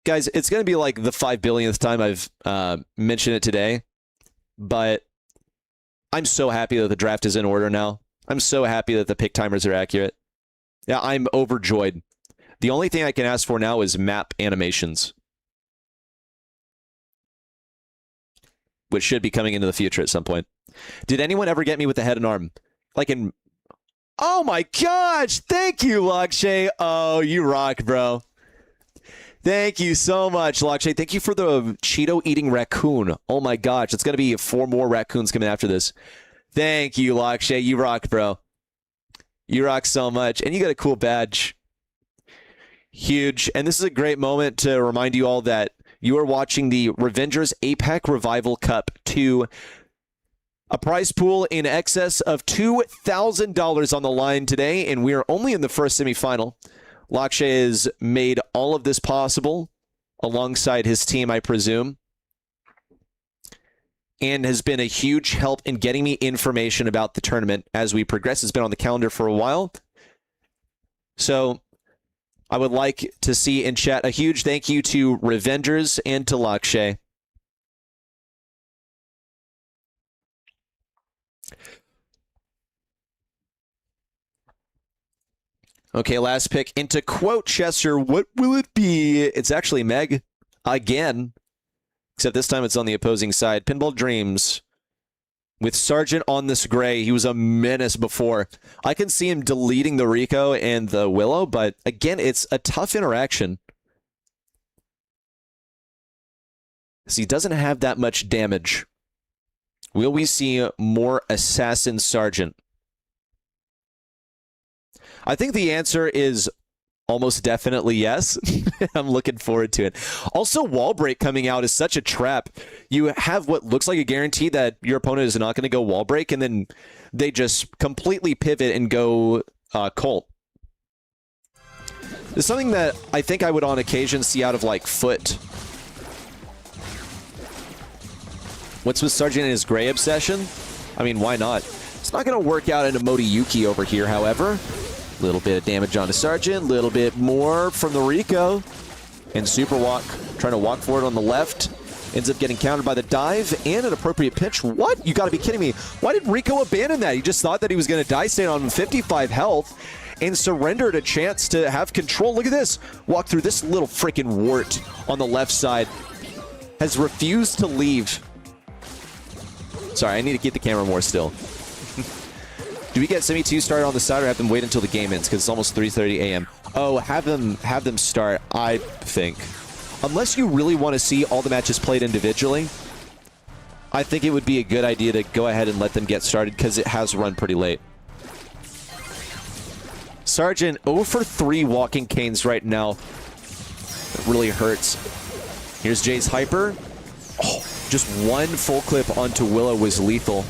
Guys, it's going to be like the 5 billionth time I've mentioned it today, but I'm so happy that the draft is in order now. I'm so happy that the pick timers are accurate. Yeah, I'm overjoyed. The only thing I can ask for now is map animations, which should be coming into the future at some point. Did anyone ever get me with the head and arm? Like in Oh my gosh. Thank you, Lakshay. Oh, you rock, bro. Thank you so much, Lakshay. Thank you for the Cheeto-eating raccoon. Oh my gosh. It's going to be 4 more raccoons coming after this. Thank you, Lakshay. You rock, bro. You rock so much. And you got a cool badge. Huge. And this is a great moment to remind you all that you are watching the Revengers APAC Revival Cup 2. A prize pool in excess of $2,000 on the line today, and we are only in the first semifinal. Lakshay has made all of this possible alongside his team, I presume, and has been a huge help in getting me information about the tournament as we progress. It's been on the calendar for a while. So I would like to see in chat a huge thank you to Revengers and to Lakshay. Okay, last pick. And to quote Chester, what will it be? It's actually Meg again, except this time it's on the opposing side. Pinball Dreams with Sargent on this gray. He was a menace before. I can see him deleting the Rico and the Willow, but again, it's a tough interaction. So he doesn't have that much damage. Will we see more Assassin Sargent? I think the answer is almost definitely yes. I'm looking forward to it. Also, wall break coming out is such a trap. You have what looks like a guarantee that your opponent is not going to go wall break, and then they just completely pivot and go Colt. It's something that I think I would on occasion see out of like Foot. What's with Sargent and his gray obsession? I mean, why not? It's not going to work out into Modiyuki over here, however. Little bit of damage onto Sargent, little bit more from the Rico. And Super Walk trying to walk forward on the left. Ends up getting countered by the dive and an appropriate pitch. What? You got to be kidding me. Why did Rico abandon that? He just thought that he was going to die stand on 55 health and surrendered a chance to have control. Look at this. Walk through this little freaking wart on the left side. Has refused to leave. Sorry, I need to keep the camera more still. Do we get Semi 2 started on the side or have them wait until the game ends? Because it's almost 3:30 a.m. Oh, have them start, I think. Unless you really want to see all the matches played individually, I think it would be a good idea to go ahead and let them get started because it has run pretty late. Sargent 0 for 3 walking canes right now. It really hurts. Here's Jay's hyper. Oh, just one full clip onto Willow was lethal.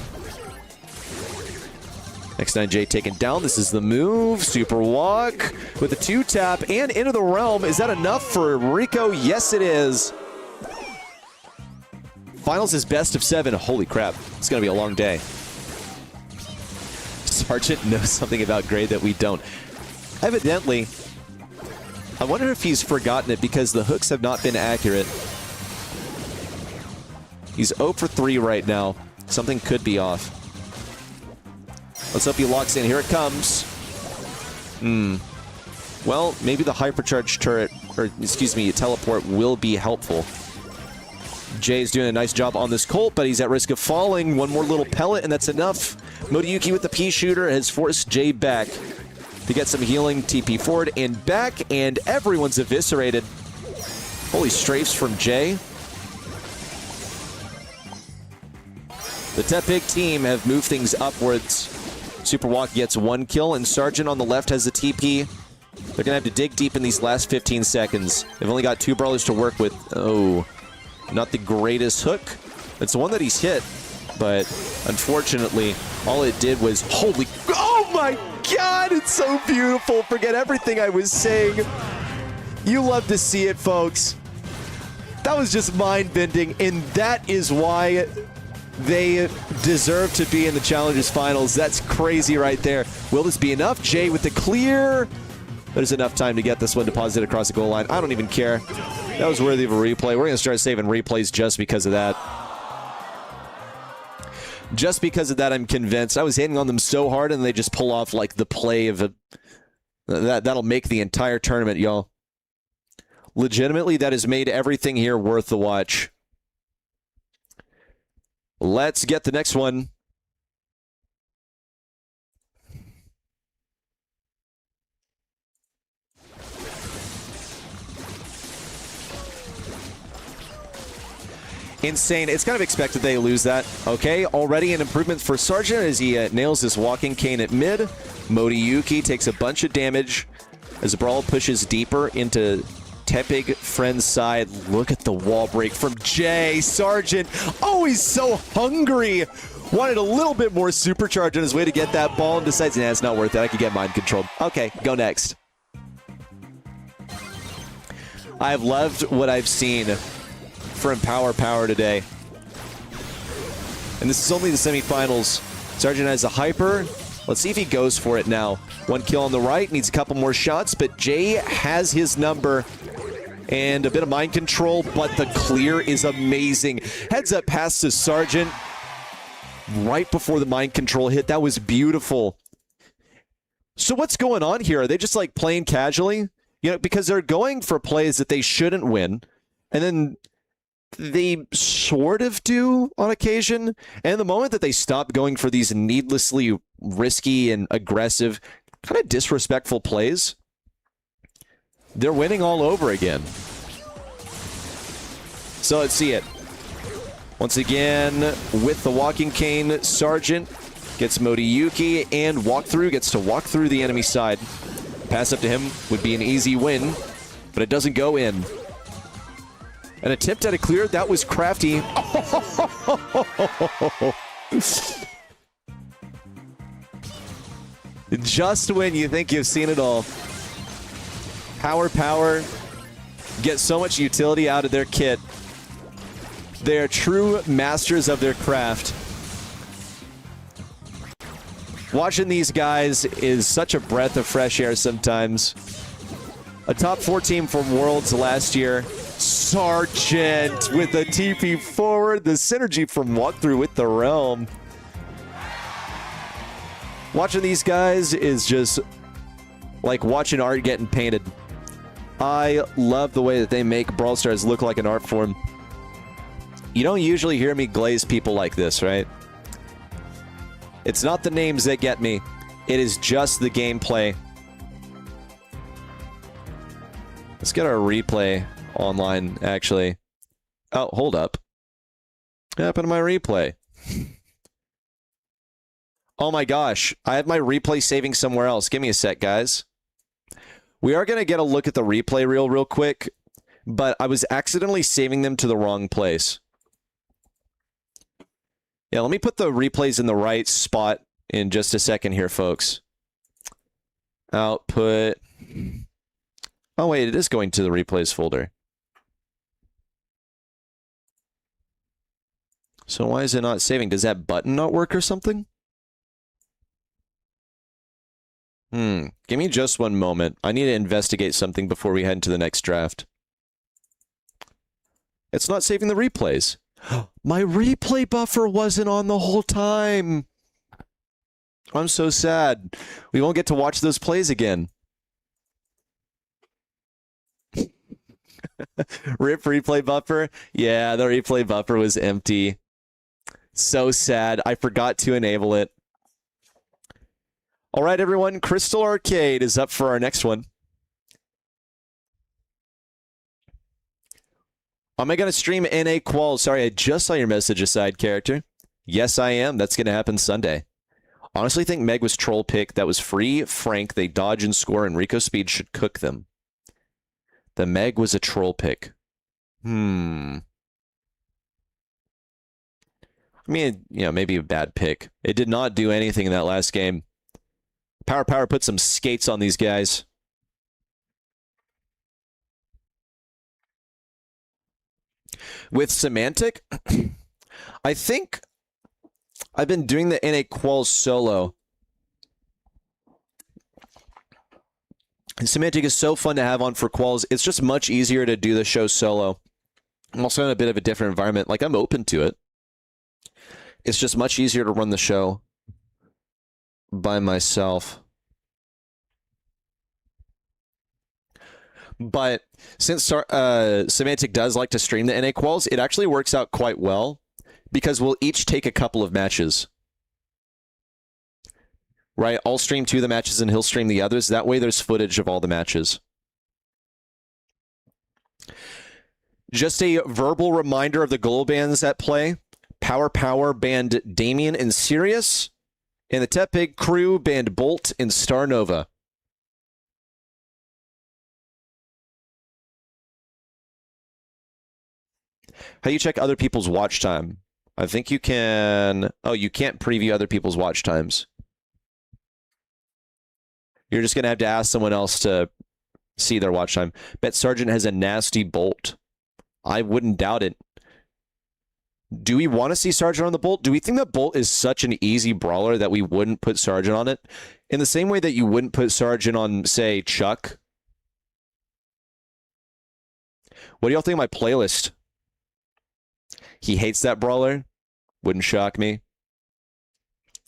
Next time, Jay taken down. This is the move. Super walk with a 2-tap and into the realm. Is that enough for Rico? Yes, it is. Finals is best of 7. Holy crap. It's going to be a long day. Sargent knows something about Gray that we don't. Evidently, I wonder if he's forgotten it because the hooks have not been accurate. He's 0 for 3 right now. Something could be off. Let's hope he locks in. Here it comes. Well, maybe the hypercharge turret, or excuse me, teleport will be helpful. Jay's doing a nice job on this Colt, but he's at risk of falling. One more little pellet, and that's enough. Modiyuki with the P shooter has forced Jay back to get some healing. TP forward and back, and everyone's eviscerated. Holy strafes from Jay. The Tepig team have moved things upwards. Super Walk gets 1 kill, and Sargent on the left has the TP. They're going to have to dig deep in these last 15 seconds. They've only got 2 brawlers to work with. Oh, not the greatest hook. It's the one that he's hit, but unfortunately, all it did was, holy, oh my God, it's so beautiful. Forget everything I was saying. You love to see it, folks. That was just mind-bending, and that is why they deserve to be in the Challengers Finals. That's crazy right there. Will this be enough? Jay with the clear. There's enough time to get this one deposited across the goal line. I don't even care. That was worthy of a replay. We're going to start saving replays just because of that. Just because of that, I'm convinced. I was hitting on them so hard, and they just pull off like the play of a... That'll make the entire tournament, y'all. Legitimately, that has made everything here worth the watch. Let's get the next one. Insane. It's kind of expected they lose that. Okay, already an improvement for Sergeant as he nails his walking cane at mid. Moriyuki takes a bunch of damage as Brawl pushes deeper into Tepig friend's side. Look at the wall break from Jay. Sergeant, oh, he's so hungry. Wanted a little bit more supercharge on his way to get that ball and decides, nah, it's not worth it. I could get mind controlled. Okay, go next. I've loved what I've seen from Power today. And this is only the semifinals. Sergeant has a hyper. Let's see if he goes for it now. One kill on the right, needs a couple more shots, but Jay has his number. And a bit of mind control, but the clear is amazing. Heads up pass to Sergeant right before the mind control hit. That was beautiful. So what's going on here? Are they just like playing casually? You know, because they're going for plays that they shouldn't win. And then they sort of do on occasion. And the moment that they stop going for these needlessly risky and aggressive, kind of disrespectful plays, they're winning all over again. So let's see it. Once again, with the walking cane, Sergeant gets Moriyuki and gets to walk through the enemy side. Pass up to him would be an easy win, but it doesn't go in. An attempt at a clear, that was crafty. Just when you think you've seen it all. Power get so much utility out of their kit. They are true masters of their craft. Watching these guys is such a breath of fresh air sometimes. A top 4 team from Worlds last year. Sergeant with a TP forward. The synergy from walkthrough with the Realm. Watching these guys is just like watching art getting painted. I love the way that they make Brawl Stars look like an art form. You don't usually hear me glaze people like this, right? It's not the names that get me. It is just the gameplay. Let's get our replay online, actually. Oh, hold up. What happened to my replay? Oh my gosh. I have my replay saving somewhere else. Give me a sec, guys. We are going to get a look at the replay reel real quick, but I was accidentally saving them to the wrong place. Yeah, let me put the replays in the right spot in just a second here, folks. Output. Oh, wait, it is going to the replays folder. So why is it not saving? Does that button not work or something? Give me just one moment. I need to investigate something before we head into the next draft. It's not saving the replays. My replay buffer wasn't on the whole time. I'm so sad. We won't get to watch those plays again. RIP replay buffer. Yeah, the replay buffer was empty. So sad. I forgot to enable it. All right, everyone. Crystal Arcade is up for our next one. Am I going to stream NA Qual? Sorry, I just saw your message aside, character. Yes, I am. That's going to happen Sunday. Honestly, think Meg was troll pick. That was free. Frank, they dodge and score, and Rico Speed should cook them. The Meg was a troll pick. I mean, you know, maybe a bad pick. It did not do anything in that last game. Power put some skates on these guys. With Semantic, I think I've been doing the NA Quals solo. Semantic is so fun to have on for Quals. It's just much easier to do the show solo. I'm also in a bit of a different environment. Like, I'm open to it. It's just much easier to run the show by myself. But since Semantic does like to stream the NA Quals, it actually works out quite well because we'll each take a couple of matches. Right? I'll stream 2 of the matches and he'll stream the others. That way there's footage of all the matches. Just a verbal reminder of the global bans at play. Power Power banned Damien and Sirius, and the Tepig crew banned Bolt and Star Nova. How do you check other people's watch time? I think you can... Oh, you can't preview other people's watch times. You're just going to have to ask someone else to see their watch time. Bet Sergeant has a nasty Bolt. I wouldn't doubt it. Do we want to see Sergeant on the Bolt? Do we think that Bolt is such an easy brawler that we wouldn't put Sergeant on it? In the same way that you wouldn't put Sergeant on, say, Chuck? What do y'all think of my playlist? He hates that brawler. Wouldn't shock me.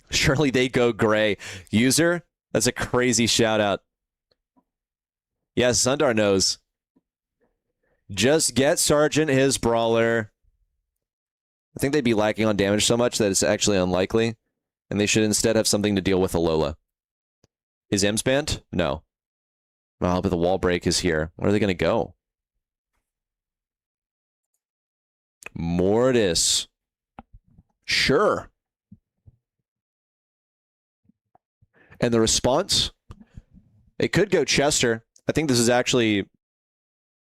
Surely they go gray. User? That's a crazy shout out. Yes, Sundar knows. Just get Sergeant his brawler. I think they'd be lacking on damage so much that it's actually unlikely. And they should instead have something to deal with Alola. Is M's banned? No. Oh, but the wall break is here. Where are they going to go? Mortis. Sure. And the response? It could go Chester. I think this is actually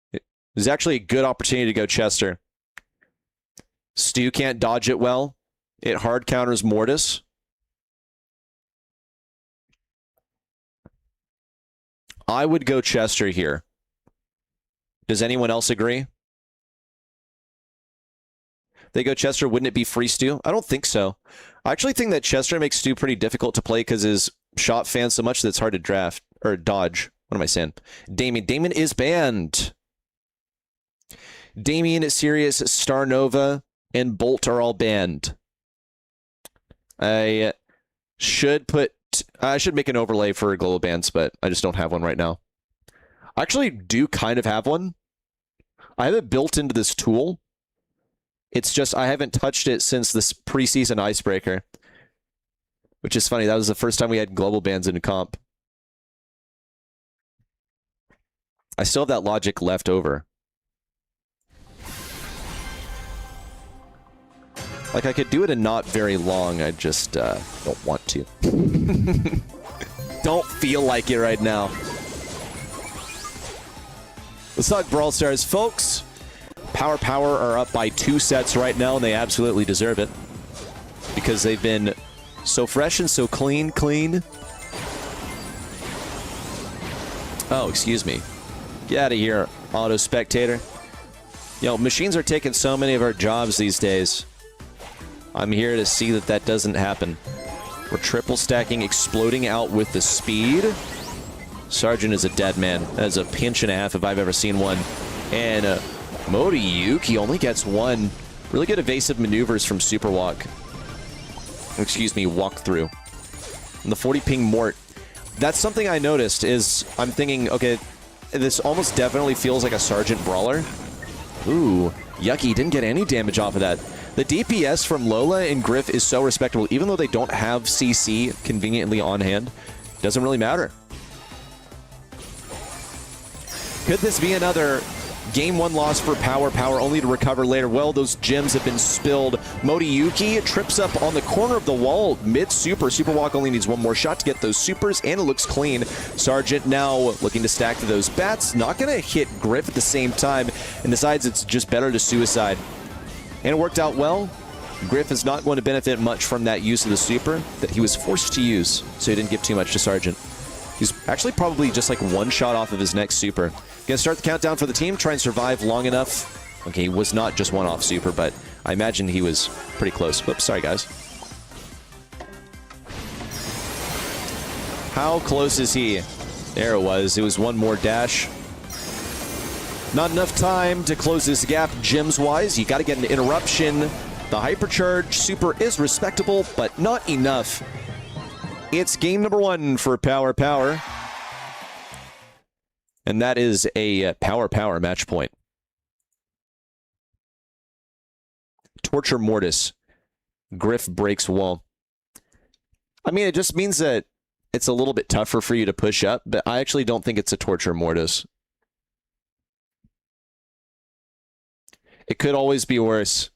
a good opportunity to go Chester. Stu can't dodge it well. It hard counters Mortis. I would go Chester here. Does anyone else agree? They go Chester, wouldn't it be free Stu? I don't think so. I actually think that Chester makes Stu pretty difficult to play because his shot fans so much that it's hard to draft or dodge. What am I saying? Damien. Damien is banned. Damien, Sirius, Star Nova, and Bolt are all banned. I should make an overlay for global bans, but I just don't have one right now. I actually do kind of have one. I have it built into this tool. It's just I haven't touched it since this preseason icebreaker. Which is funny. That was the first time we had global bans in comp. I still have that logic left over. Like, I could do it in not very long. I just don't want to. Don't feel like it right now. Let's talk Brawl Stars, folks. Power are up by 2 sets right now, and they absolutely deserve it. Because they've been so fresh and so clean. Oh, excuse me. Get out of here, auto spectator. You know, machines are taking so many of our jobs these days. I'm here to see that that doesn't happen. We're triple stacking, exploding out with the speed. Sergeant is a dead man. That is a pinch and a half if I've ever seen one. And Moriyuki only gets 1. Really good evasive maneuvers from Super Walk. Excuse me, walk through. And the 40 ping Mort. That's something I noticed is I'm thinking, okay, this almost definitely feels like a Sergeant Brawler. Ooh, yucky, didn't get any damage off of that. The DPS from Lola and Griff is so respectable, even though they don't have CC conveniently on hand. Doesn't really matter. Could this be another Game 1 loss for Power only to recover later? Well, those gems have been spilled. Moriyuki trips up on the corner of the wall mid-super. Super Walk only needs 1 more shot to get those supers, and it looks clean. Sergeant now looking to stack to those bats. Not going to hit Griff at the same time, and decides it's just better to suicide. And it worked out well. Griff is not going to benefit much from that use of the super that he was forced to use, so he didn't give too much to Sergeant. He's actually probably just like 1 shot off of his next super. Gonna start the countdown for the team, try and survive long enough. Okay, he was not just 1 off super, but I imagine he was pretty close. Whoops, sorry guys. How close is he? There it was. It was 1 more dash. Not enough time to close this gap gems-wise. You got to get an interruption. The hypercharge super is respectable, but not enough. It's game number 1 for Power. And that is a Power match point. Torture Mortis. Griff breaks wall. I mean, it just means that it's a little bit tougher for you to push up, but I actually don't think it's a Torture Mortis. It could always be worse.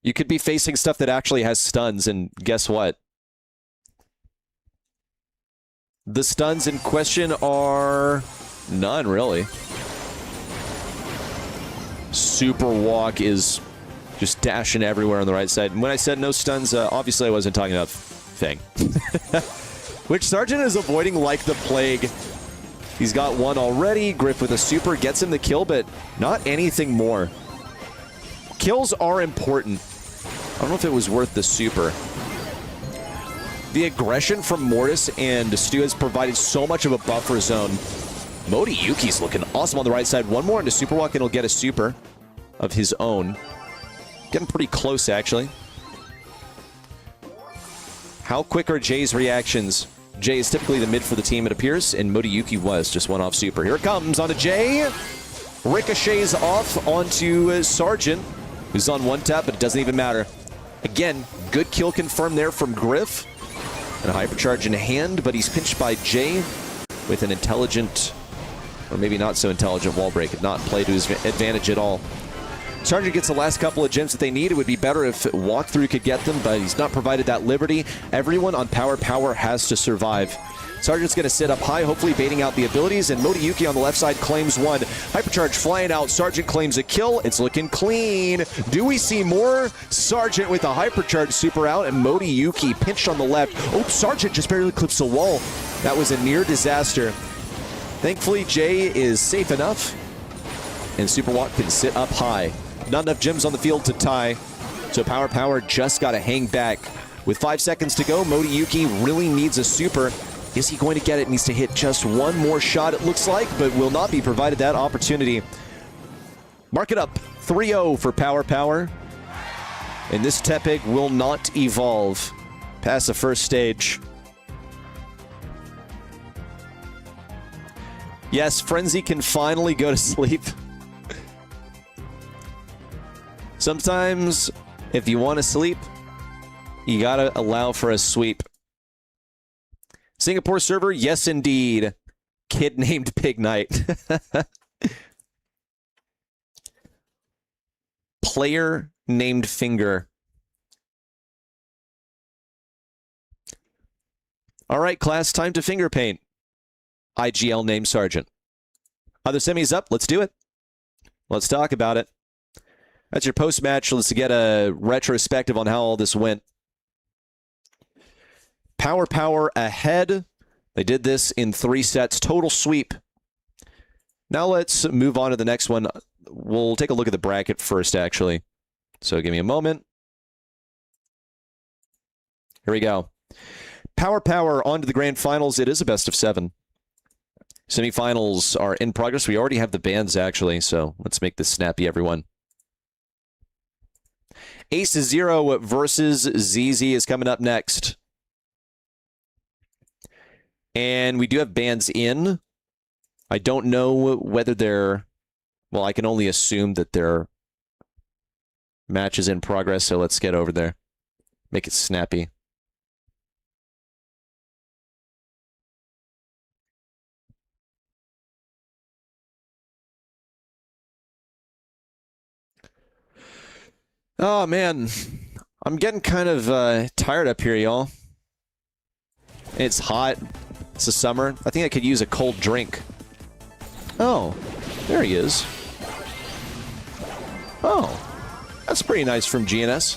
You could be facing stuff that actually has stuns, and guess what? The stuns in question are none, really. Super Walk is just dashing everywhere on the right side. And when I said no stuns, obviously I wasn't talking about Fang. Which Sargent is avoiding like the plague. He's got one already. Griff with a super gets him the kill, but not anything more. Kills are important. I don't know if it was worth the super. The aggression from Mortis and Stu has provided so much of a buffer zone. Modi Yuki's looking awesome on the right side. One more into Super Walk and he'll get a super of his own. Getting pretty close, actually. How quick are Jay's reactions? Jay is typically the mid for the team, it appears, and Modi Yuki was just one off super. Here it comes onto Jay. Ricochets off onto Sargent, who's on one tap, but it doesn't even matter. Again, good kill confirmed there from Griff. And a hypercharge in hand, but he's pinched by Jay with an intelligent, or maybe not so intelligent wall break. If not play to his advantage at all. Sargent gets the last couple of gems that they need. It would be better if Walkthrough could get them, but he's not provided that liberty. Everyone on Power has to survive. Sargent's going to sit up high, hopefully baiting out the abilities, and Modi Yuki on the left side claims one. Hypercharge flying out. Sargent claims a kill. It's looking clean. Do we see more? Sargent with a hypercharge super out, and Modi Yuki pinched on the left. Oh, Sargent just barely clips the wall. That was a near disaster. Thankfully, Jay is safe enough, and Super Walk can sit up high. Not enough gems on the field to tie, so Power just got to hang back. With 5 seconds to go, Modi Yuki really needs a super. Is he going to get it? Needs to hit just one more shot, it looks like, but will not be provided that opportunity. Mark it up. 3-0 for Power. And this Tepig will not evolve past the first stage. Yes, Frenzy can finally go to sleep. Sometimes, if you want to sleep, you gotta allow for a sweep. Singapore server, yes indeed. Kid named Pig Knight. Player named Finger. All right, class, time to finger paint. IGL named Sargent. Other semis up, let's do it. Let's talk about it. That's your post-match. Let's get a retrospective on how all this went. Power ahead. They did this in 3 sets. Total sweep. Now let's move on to the next one. We'll take a look at the bracket first, actually. So give me a moment. Here we go. Power on to the grand finals. It is a best of 7. Semifinals are in progress. We already have the bands, actually, so let's make this snappy, everyone. Ace Zero versus ZZ is coming up next. And we do have bands in. I don't know whether they're... Well, I can only assume that they're matches in progress, so let's get over there. Make it snappy. Oh, man. I'm getting kind of tired up here, y'all. It's hot. It's the summer. I think I could use a cold drink. Oh, there he is. Oh, that's pretty nice from GNS.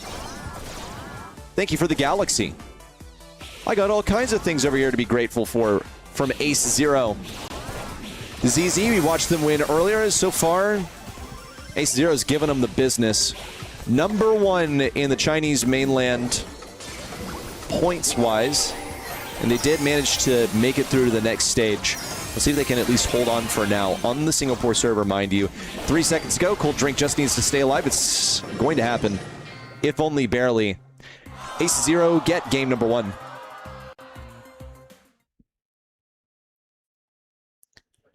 Thank you for the galaxy. I got all kinds of things over here to be grateful for from Ace Zero. ZZ, we watched them win earlier. So far, Ace Zero's given them the business. Number 1 in the Chinese mainland points-wise. And they did manage to make it through to the next stage. Let's see if they can at least hold on for now. On the Singapore server, mind you. 3 seconds to go. Cold Drink just needs to stay alive. It's going to happen. If only barely. Ace Zero get game number 1.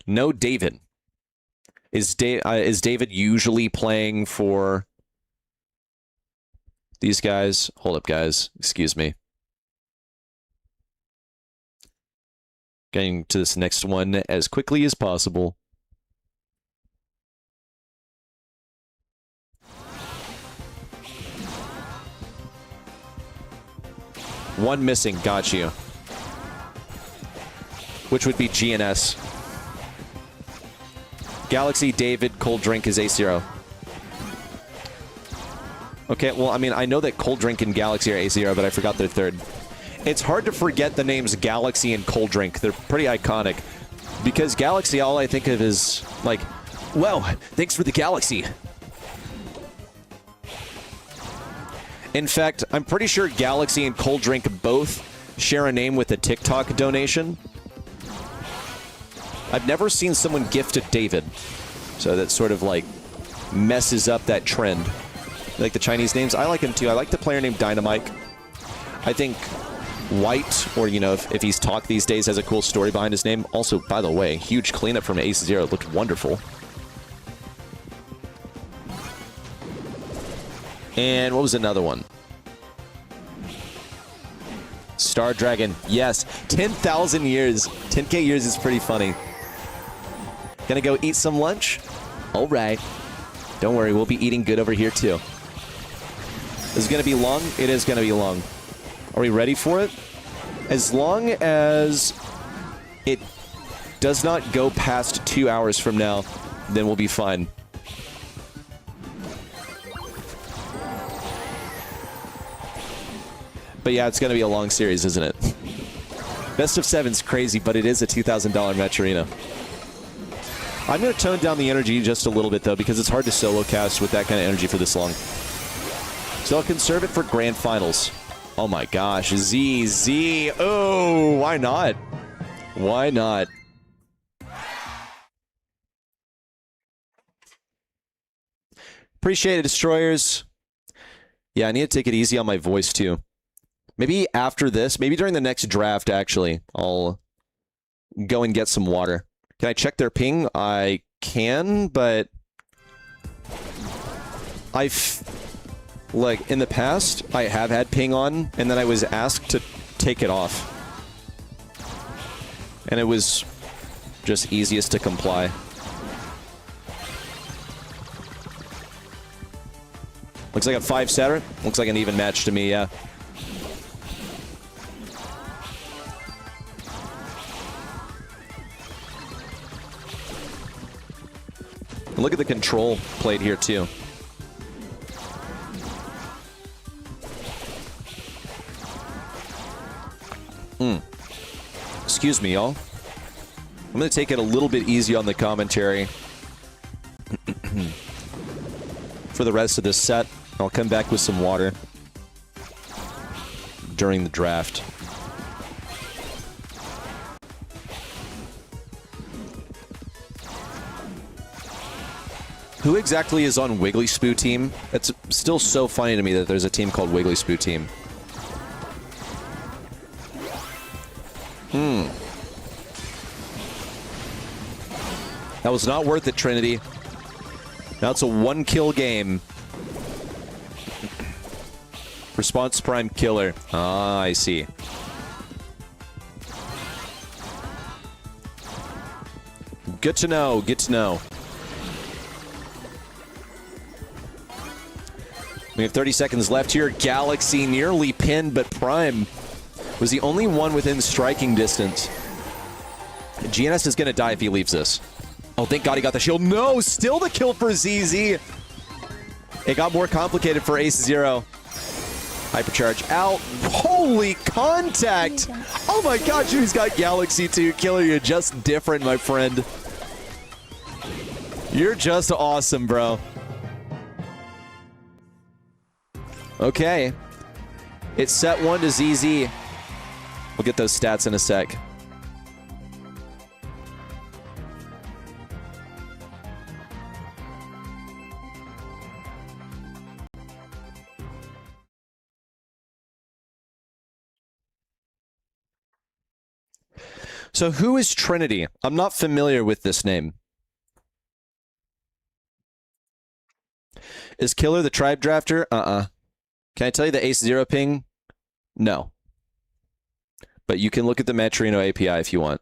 No David. Is David usually playing for these guys? Hold up, guys. Excuse me. Getting to this next one as quickly as possible. One missing. Got you. Which would be GNS. Galaxy, David, Cold Drink is A0. Okay, well, I mean, I know that Cold Drink and Galaxy are A0, but I forgot their third. It's hard to forget the names Galaxy and Cold Drink. They're pretty iconic. Because Galaxy, all I think of is, like, wow, thanks for the Galaxy. In fact, I'm pretty sure Galaxy and Cold Drink both share a name with a TikTok donation. I've never seen someone gift a David. So that sort of, like, messes up that trend. Like the Chinese names, I like them too. I like the player named Dynamite. I think White, or, you know, if he's talked these days, has a cool story behind his name. Also, by the way, huge cleanup from Ace Zero. It looked wonderful. And what was another one? Star Dragon. Yes. 10,000 years. 10K years is pretty funny. Gonna go eat some lunch? All right. Don't worry, we'll be eating good over here too. Is it gonna be long? It is gonna be long. Are we ready for it? As long as it does not go past 2 hours from now, then we'll be fine. But yeah, it's going to be a long series, isn't it? Best of 7's crazy, but it is a $2,000 Matcherino. I'm going to tone down the energy just a little bit, though, because it's hard to solo cast with that kind of energy for this long. So I'll conserve it for Grand Finals. Oh my gosh, Z. Oh, why not? Why not? Appreciate it, Destroyers. Yeah, I need to take it easy on my voice, too. Maybe after this, maybe during the next draft, actually, I'll go and get some water. Can I check their ping? I can, but like, in the past, I have had ping on, and then I was asked to take it off. And it was just easiest to comply. Looks like a 5-setter. Looks like an even match to me, yeah. And look at the control plate here, too. Excuse me, y'all. I'm going to take it a little bit easy on the commentary for the rest of this set. I'll come back with some water during the draft. Who exactly is on Wiggly Spoo team? It's still so funny to me that there's a team called Wiggly Spoo team. That was not worth it, Trinity. Now it's a 1-kill game. Response Prime Killer. Ah, I see. Good to know, good to know. We have 30 seconds left here. Galaxy nearly pinned, but Prime was the only one within striking distance. GNS is going to die if he leaves this. Oh, thank God he got the shield. No, still the kill for ZZ. It got more complicated for Ace Zero. Hypercharge out. Holy contact. Oh my God, he's got Galaxy too. Killer, you're just different, my friend. You're just awesome, bro. Okay. It's set 1 to ZZ. We'll get those stats in a sec. So who is Trinity? I'm not familiar with this name. Is Killer the tribe drafter? Can I tell you the Ace Zero ping? No. But you can look at the Matcherino API if you want.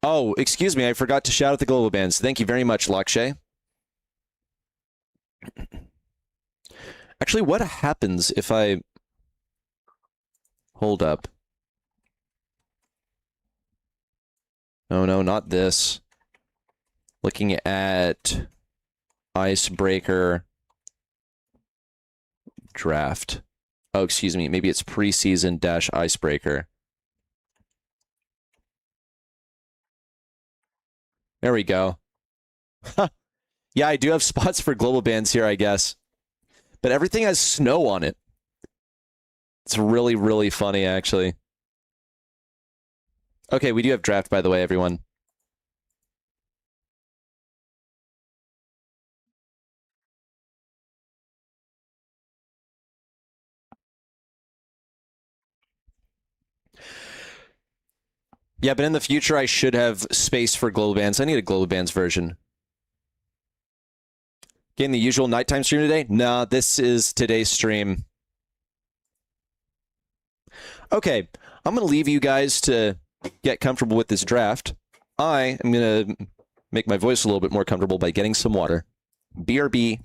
Oh, excuse me. I forgot to shout out the global bands. Thank you very much, Lakshay. Actually, what happens if I... Hold up. Oh, no, not this. Looking at Icebreaker Draft. Oh, excuse me. Maybe it's preseason dash Icebreaker. There we go. Yeah, I do have spots for global bans here, I guess. But everything has snow on it. It's really, really funny, actually. Okay, we do have draft, by the way, everyone. Yeah, but in the future, I should have space for global bans. I need a global bans version. Getting the usual nighttime stream today? No, this is today's stream. Okay, I'm going to leave you guys to get comfortable with this draft. I am going to make my voice a little bit more comfortable by getting some water. BRB.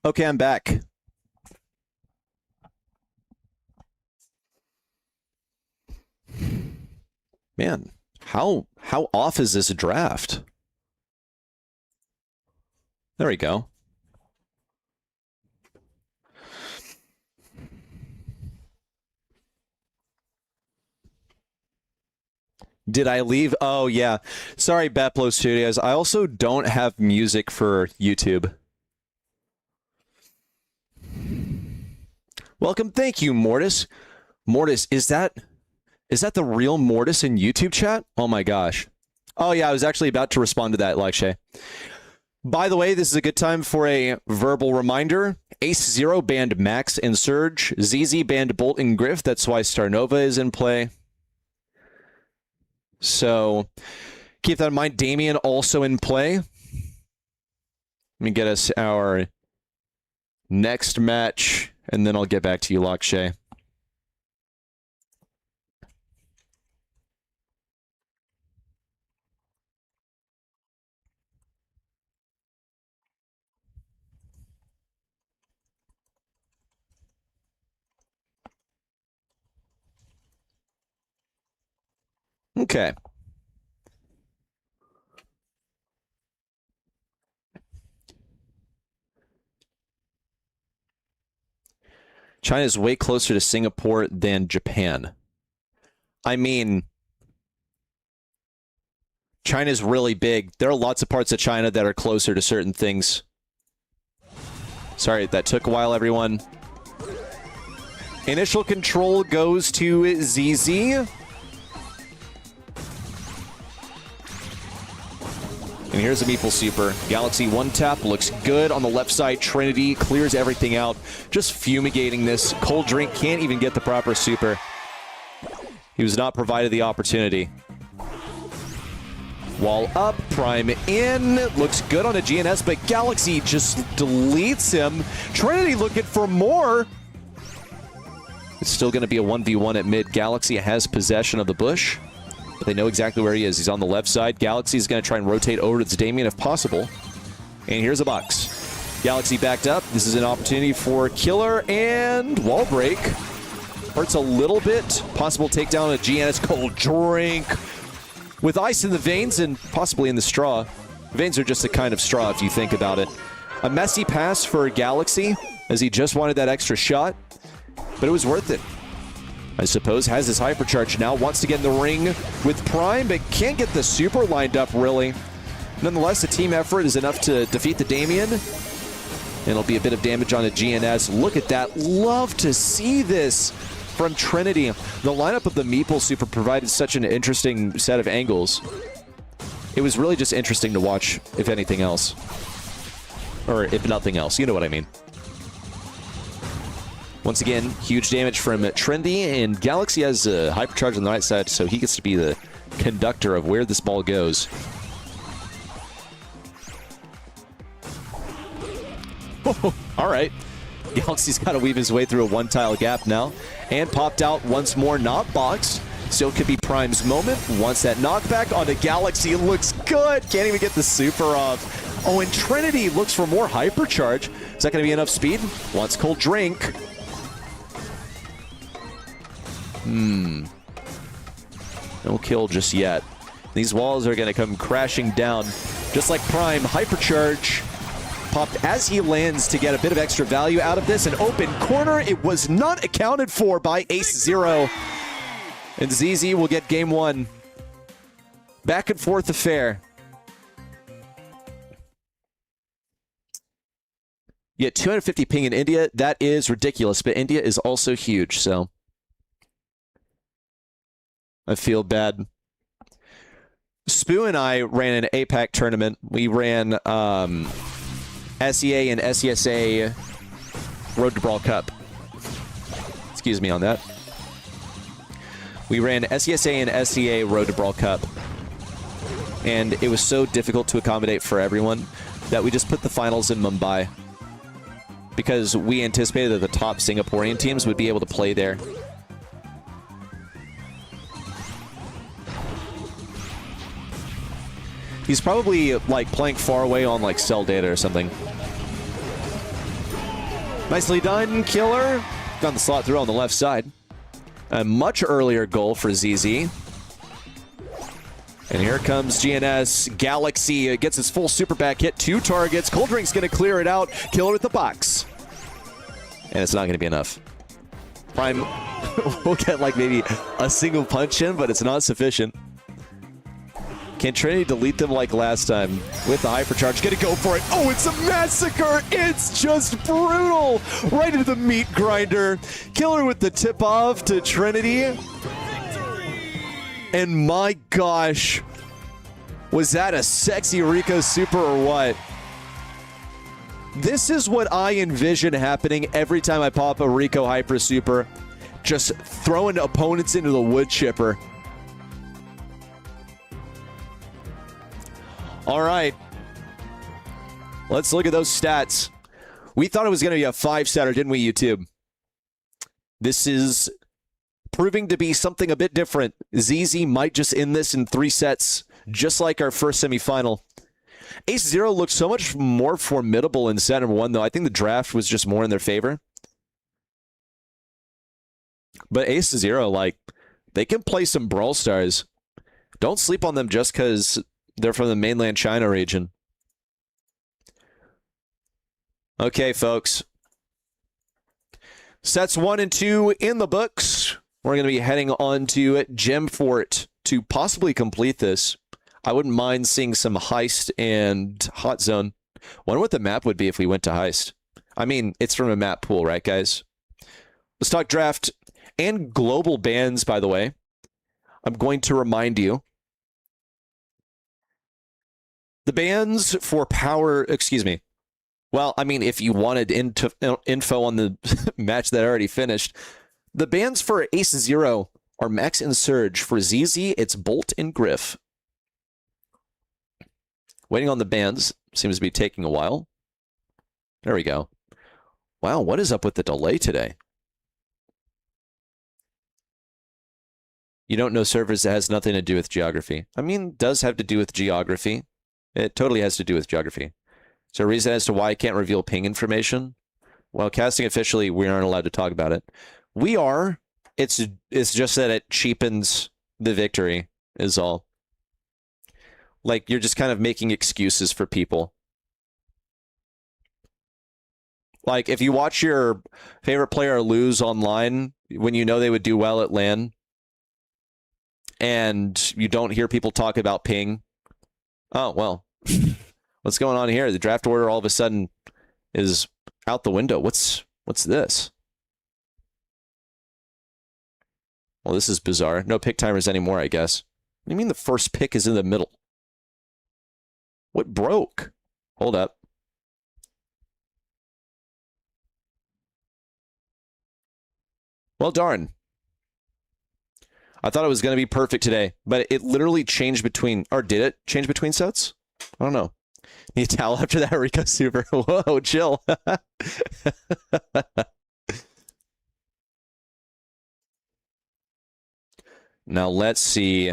Okay, I'm back. Man, how off is this draft? There we go. Did I leave? Oh, yeah. Sorry, Beplo Studios. I also don't have music for YouTube. Welcome. Thank you, Mortis. Mortis, is that the real Mortis in YouTube chat? Oh, my gosh. Oh, yeah. I was actually about to respond to that, Lakshay. By the way, this is a good time for a verbal reminder. Ace Zero banned Max and Surge. ZZ banned Bolt and Griff. That's why Starnova is in play. So keep that in mind. Damien also in play. Let me get us our next match, and then I'll get back to you, Lakshay. Okay. China is way closer to Singapore than Japan. I mean, China's really big. There are lots of parts of China that are closer to certain things. Sorry, that took a while, everyone. Initial control goes to ZZ. And here's a Meeple Super. Galaxy one tap looks good on the left side. Trinity clears everything out. Just fumigating this. Cold Drink can't even get the proper super. He was not provided the opportunity. Wall up, Prime in. Looks good on a GNS, but Galaxy just deletes him. Trinity looking for more. It's still going to be a 1v1 at mid. Galaxy has possession of the bush. But they know exactly where he is. He's on the left side. Galaxy is going to try and rotate over to Damien if possible. And here's a box. Galaxy backed up. This is an opportunity for Killer and wall break. Hurts a little bit. Possible takedown of GNS. Cold Drink. With ice in the veins and possibly in the straw. Veins are just a kind of straw if you think about it. A messy pass for Galaxy as he just wanted that extra shot. But it was worth it. I suppose, has his hypercharge now, wants to get in the ring with Prime, but can't get the super lined up, really. Nonetheless, the team effort is enough to defeat the Damien. And it'll be a bit of damage on the GNS. Look at that. Love to see this from Trinity. The lineup of the Meeple Super provided such an interesting set of angles. It was really just interesting to watch, if anything else. Or if nothing else, you know what I mean. Once again, huge damage from Trendy, and Galaxy has a hypercharge on the right side, so he gets to be the conductor of where this ball goes. Oh, all right. Galaxy's got to weave his way through a one-tile gap now, and popped out once more, not box. Still could be Prime's moment. Wants that knockback onto Galaxy. It looks good. Can't even get the super off. Oh, and Trinity looks for more hypercharge. Is that going to be enough speed? Wants Cold Drink. No kill just yet. These walls are going to come crashing down. Just like Prime, hypercharge popped as he lands to get a bit of extra value out of this. An open corner. It was not accounted for by Ace Zero. And ZZ will get game one. Back and forth affair. You get 250 ping in India. That is ridiculous, but India is also huge, so I feel bad. Spoo and I ran an APAC tournament. We ran SEA and SESA Road to Brawl Cup. Excuse me on that. We ran SESA and SEA Road to Brawl Cup. And it was so difficult to accommodate for everyone that we just put the finals in Mumbai. Because we anticipated that the top Singaporean teams would be able to play there. He's probably, like, playing far away on, like, cell data or something. Nicely done, Killer. Got the slot through on the left side. A much earlier goal for ZZ. And here comes GNS. Galaxy gets his full super back hit. 2 targets. Cold Drink's going to clear it out. Killer with the box. And it's not going to be enough. Prime will get, like, maybe a single punch in, but it's not sufficient. Can Trinity delete them like last time with the hypercharge? Gonna go for it. Oh, it's a massacre. It's just brutal. Right into the meat grinder. Killer with the tip off to Trinity. And my gosh, was that a sexy Rico super or what? This is what I envision happening every time I pop a Rico Hyper Super. Just throwing opponents into the wood chipper. All right. Let's look at those stats. We thought it was going to be a 5-setter, didn't we, YouTube? This is proving to be something a bit different. ZZ might just end this in 3 sets, just like our first semifinal. Ace Zero looked so much more formidable in set number 1, though. I think the draft was just more in their favor. But Ace Zero, like, they can play some Brawl Stars. Don't sleep on them just because they're from the mainland China region. Okay, folks. Sets 1 and 2 in the books. We're going to be heading on to Gem Fort to possibly complete this. I wouldn't mind seeing some Heist and Hot Zone. Wonder what the map would be if we went to Heist. I mean, it's from a map pool, right, guys? Let's talk draft and global bans, by the way. I'm going to remind you. The bans for power, excuse me. Well, I mean, if you wanted info on the match that already finished, the bans for Ace Zero are Max and Surge. For ZZ, it's Bolt and Griff. Waiting on the bans. Seems to be taking a while. There we go. Wow, what is up with the delay today? You don't know servers that has nothing to do with geography. I mean, it does have to do with geography. It totally has to do with geography. Is there a reason as to why I can't reveal ping information? Well, casting officially, we aren't allowed to talk about it. We are. It's just that it cheapens the victory, is all. Like, you're just kind of making excuses for people. Like, if you watch your favorite player lose online when you know they would do well at LAN, and you don't hear people talk about ping, oh, well, what's going on here? The draft order all of a sudden is out the window. What's this? Well, this is bizarre. No pick timers anymore, I guess. What do you mean the first pick is in the middle? What broke? Hold up. Well, darn. I thought it was going to be perfect today, but it literally changed between, or did it change between sets? I don't know. Need a towel after that, Rico Super. Whoa, chill. Now let's see.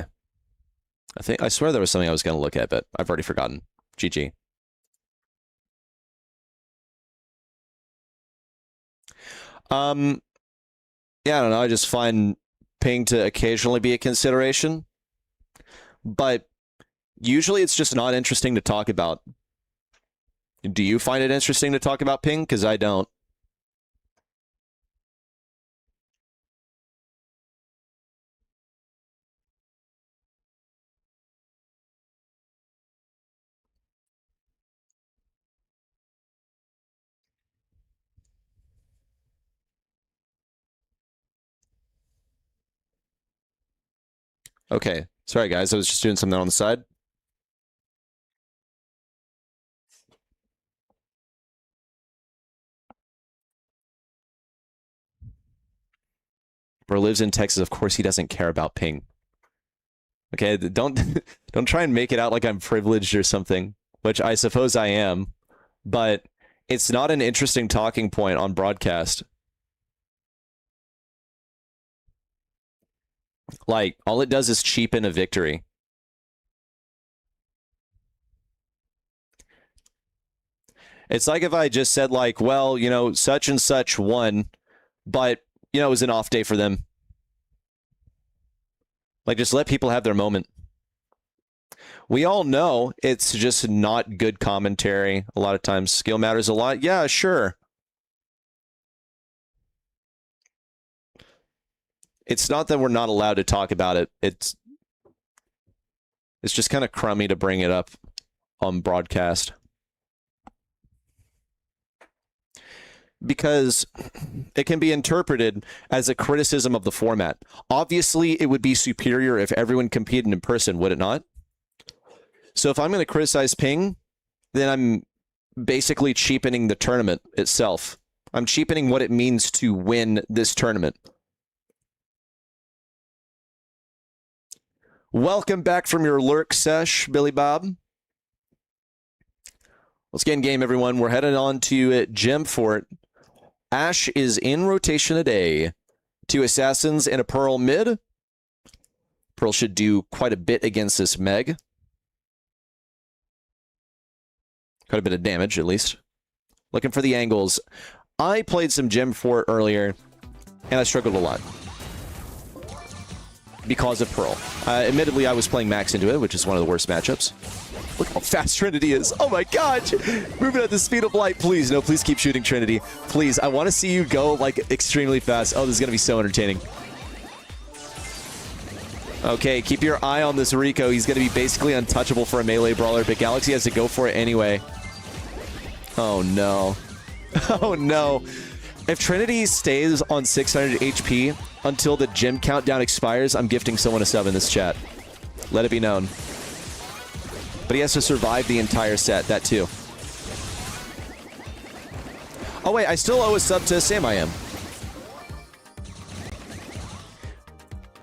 I swear there was something I was going to look at, but I've already forgotten. GG. Yeah, I don't know. I just find ping to occasionally be a consideration, but usually it's just not interesting to talk about. Do you find it interesting to talk about ping? Because I don't. Okay. Sorry, guys. I was just doing something on the side. Bro lives in Texas. Of course he doesn't care about ping. Okay, don't try and make it out like I'm privileged or something, which I suppose I am, but it's not an interesting talking point on broadcast. Like, all it does is cheapen a victory. It's like if I just said, like, well, you know, such and such won, but, you know, it was an off day for them. Like, just let people have their moment. We all know it's just not good commentary. A lot of times, skill matters a lot. Yeah, sure. It's not that we're not allowed to talk about it. It's just kind of crummy to bring it up on broadcast. Because it can be interpreted as a criticism of the format. Obviously, it would be superior if everyone competed in person, would it not? So if I'm going to criticize ping, then I'm basically cheapening the tournament itself. I'm cheapening what it means to win this tournament. Welcome back from your lurk sesh, Billy Bob. Let's get in game, everyone. We're headed on to Gem Fort. Ash is in rotation today. 2 assassins and a Pearl mid. Pearl should do quite a bit against this Meg. Quite a bit of damage, at least. Looking for the angles. I played some Gem Fort earlier, and I struggled a lot. Because of Pearl. Admittedly, I was playing Max into it, which is one of the worst matchups. Look how fast Trinity is. Oh my god. Moving at the speed of light. Please, no, please keep shooting Trinity. Please, I want to see you go, like, extremely fast. Oh, this is going to be so entertaining. Okay, keep your eye on this Rico. He's going to be basically untouchable for a melee brawler, but Galaxy has to go for it anyway. Oh, no. Oh, no. If Trinity stays on 600 HP until the gym countdown expires, I'm gifting someone a sub in this chat. Let it be known. But he has to survive the entire set, that too. Oh, wait, I still owe a sub to Sam I Am.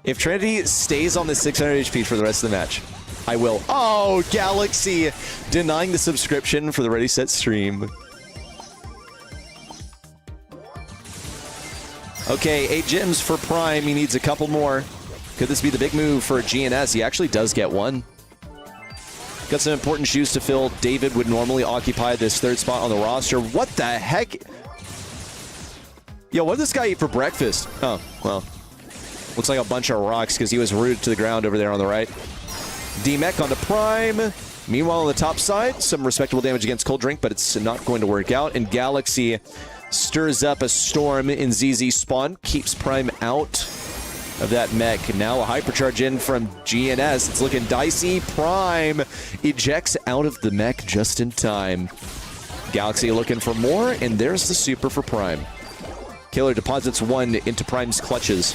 If Trinity stays on the 600 HP for the rest of the match, I will. Oh, Galaxy denying the subscription for the Ready Set stream. Okay, 8 gems for Prime. He needs a couple more. Could this be the big move for GNS? He actually does get one. Got some important shoes to fill. David would normally occupy this 3rd spot on the roster. What the heck? Yo, what did this guy eat for breakfast? Oh, well. Looks like a bunch of rocks because he was rooted to the ground over there on the right. D-Mech onto Prime. Meanwhile, on the top side, some respectable damage against Cold Drink, but it's not going to work out. And Galaxy stirs up a storm in ZZ spawn, keeps Prime out of that mech. Now a hypercharge in from GNS. It's looking dicey. Prime ejects out of the mech just in time. Galaxy looking for more, and there's the super for Prime. Killer deposits one into Prime's clutches.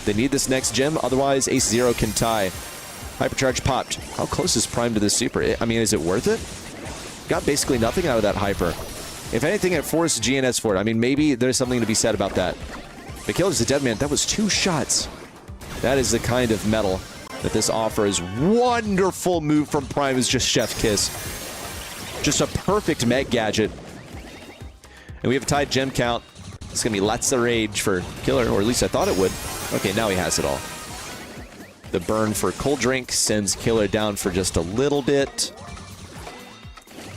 They need this next gem, otherwise Ace Zero can tie. Hypercharge popped. How close is Prime to the super? I mean, is it worth it? Got basically nothing out of that hyper. If anything, it forced GNS for it. I mean, maybe there's something to be said about that. But Killer's a dead man. That was 2 shots. That is the kind of metal that this offers. Wonderful move from Prime is just Chef Kiss. Just a perfect Meg gadget. And we have a tied gem count. It's going to be lots of rage for Killer, or at least I thought it would. Okay, now he has it all. The burn for Cold Drink sends Killer down for just a little bit.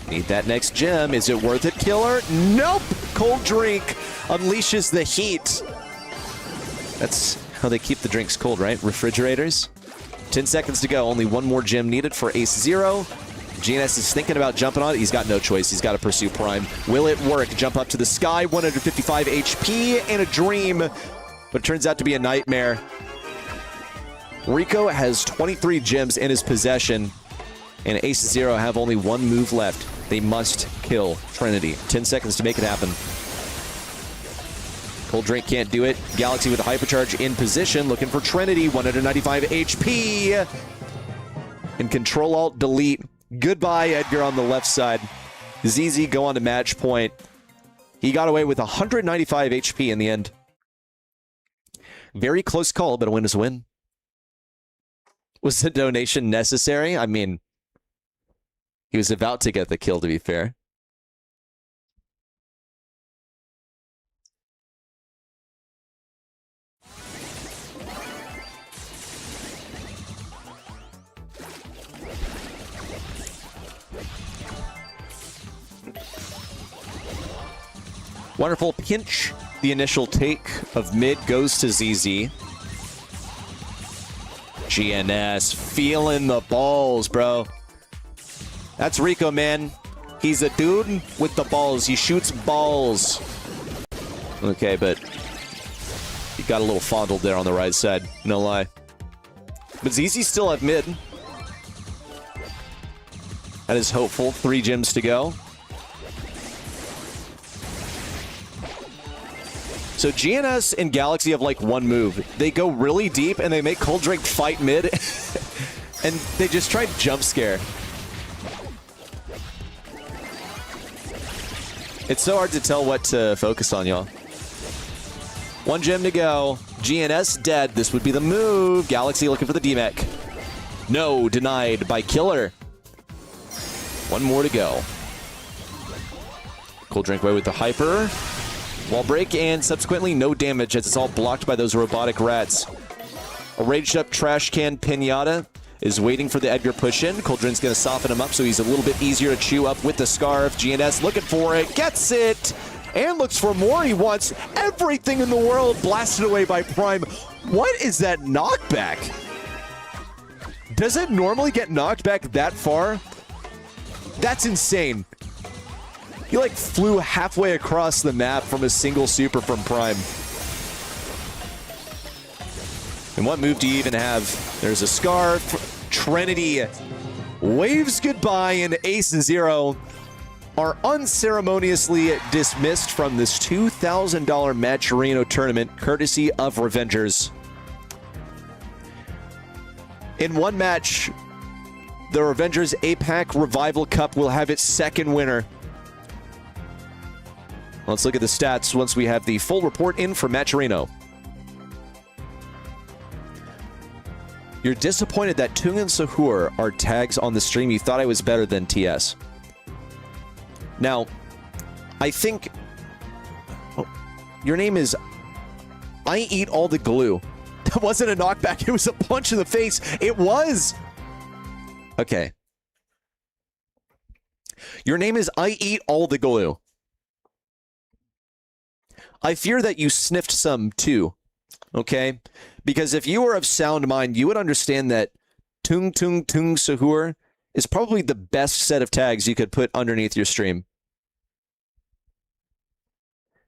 Need that next gem. Is it worth it, Killer? Nope! Cold Drink unleashes the heat. That's how they keep the drinks cold, right? Refrigerators. 10 seconds to go. Only one more gem needed for Ace Zero. GNS is thinking about jumping on it. He's got no choice. He's got to pursue Prime. Will it work? Jump up to the sky. 155 HP and a dream. But it turns out to be a nightmare. Rico has 23 gems in his possession. And Ace Zero have only one move left. They must kill Trinity. 10 seconds to make it happen. Cold Drink can't do it. Galaxy with a hypercharge in position, looking for Trinity. 195 HP. And Control-Alt-Delete. Goodbye, Edgar on the left side. ZZ go on to match point. He got away with 195 HP in the end. Very close call, but a win is a win. Was the donation necessary? I mean, he was about to get the kill, to be fair. Wonderful pinch. The initial take of mid goes to ZZ. GNS feeling the balls, bro. That's Rico, man. He's a dude with the balls. He shoots balls. Okay, but he got a little fondled there on the right side. No lie. But ZZ still at mid. That is hopeful. 3 gems to go. So GNS and Galaxy have like one move. They go really deep and they make Cold Drink fight mid. And they just try jump scare. It's so hard to tell what to focus on, y'all. 1 gem to go. GNS dead. This would be the move. Galaxy looking for the D-Mech. No, denied by Killer. 1 more to go. Cold Drink away with the hyper. Wall break, and subsequently no damage as it's all blocked by those robotic rats. A raged up trash can Pinata is waiting for the Edgar push in. Cold Drink's going to soften him up so he's a little bit easier to chew up with the scarf. GNS looking for it, gets it, and looks for more. He wants everything in the world blasted away by Prime. What is that knockback? Does it normally get knocked back that far? That's insane. He like flew halfway across the map from a single super from Prime. And what move do you even have? There's a Scarf. Trinity waves goodbye, and Ace and Zero are unceremoniously dismissed from this $2,000 Matcherino tournament, courtesy of Revengers. In one match, the Revengers APAC Revival Cup will have its second winner. Let's look at the stats once we have the full report in from Matcherino. You're disappointed that Tung and Sahur are tags on the stream. You thought I was better than TS. Now, I think your name is I Eat All the Glue. That wasn't a knockback. It was a punch in the face. It was. Okay. Your name is I Eat All the Glue. I fear that you sniffed some too. Okay? Because if you were of sound mind, you would understand that Tung Tung Tung Sahur is probably the best set of tags you could put underneath your stream.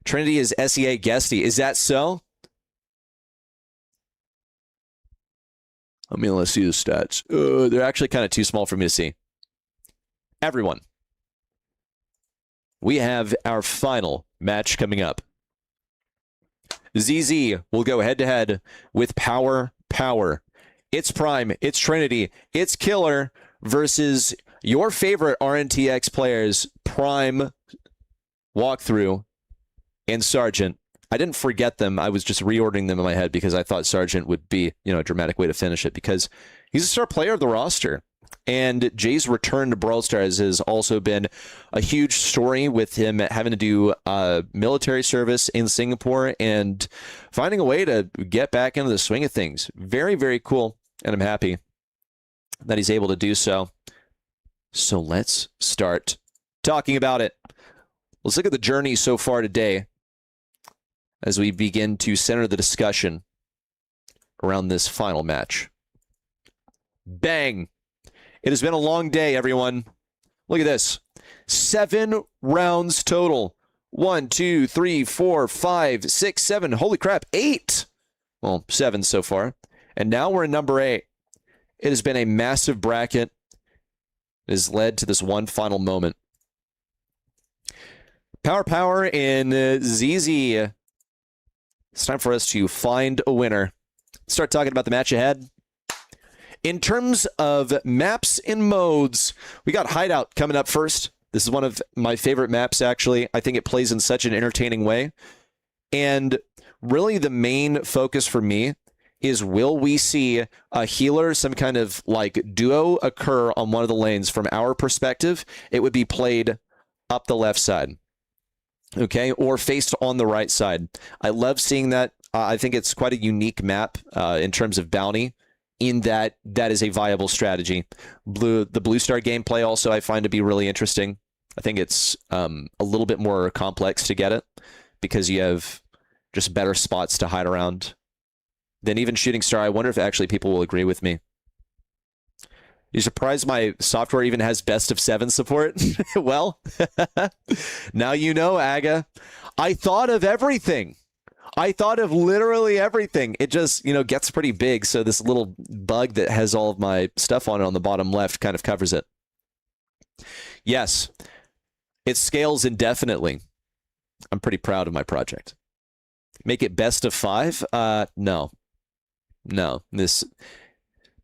Trinity is SEA Guesty. Is that so? I mean, let's see the stats. They're actually kind of too small for me to see. Everyone, we have our final match coming up. ZZ will go head-to-head with Power. It's Prime, it's Trinity, it's Killer versus your favorite RNTX players, Prime, Walkthrough, and Sergeant. I didn't forget them. I was just reordering them in my head because I thought Sergeant would be, a dramatic way to finish it because he's a star player of the roster. And Jay's return to Brawl Stars has also been a huge story with him having to do military service in Singapore and finding a way to get back into the swing of things. Very, very cool. And I'm happy that he's able to do so. So let's start talking about it. Let's look at the journey so far today as we begin to center the discussion around this final match. Bang! It has been a long day, everyone. Look at this. 7 rounds total. 1, 2, 3, 4, 5, 6, 7. Holy crap, 8. Well, 7 so far. And now we're in number 8. It has been a massive bracket. It has led to this one final moment. Power in ZZ. It's time for us to find a winner. Let's start talking about the match ahead. In terms of maps and modes, we got Hideout coming up first. This is one of my favorite maps, actually. I think it plays in such an entertaining way. And really the main focus for me is, will we see a healer, some kind of like duo occur on one of the lanes? From our perspective, it would be played up the left side, okay, or faced on the right side. I love seeing that. I think it's quite a unique map in terms of bounty, in that is a viable strategy. The Blue Star gameplay also I find to be really interesting. I think it's a little bit more complex to get it because you have just better spots to hide around than even Shooting Star. I wonder if actually people will agree with me. You're surprised my software even has best of 7 support? Well, now you know, Aga. I thought of everything. I thought of literally everything. It just, gets pretty big. So this little bug that has all of my stuff on it on the bottom left kind of covers it. Yes, it scales indefinitely. I'm pretty proud of my project. Make it best of 5? No. This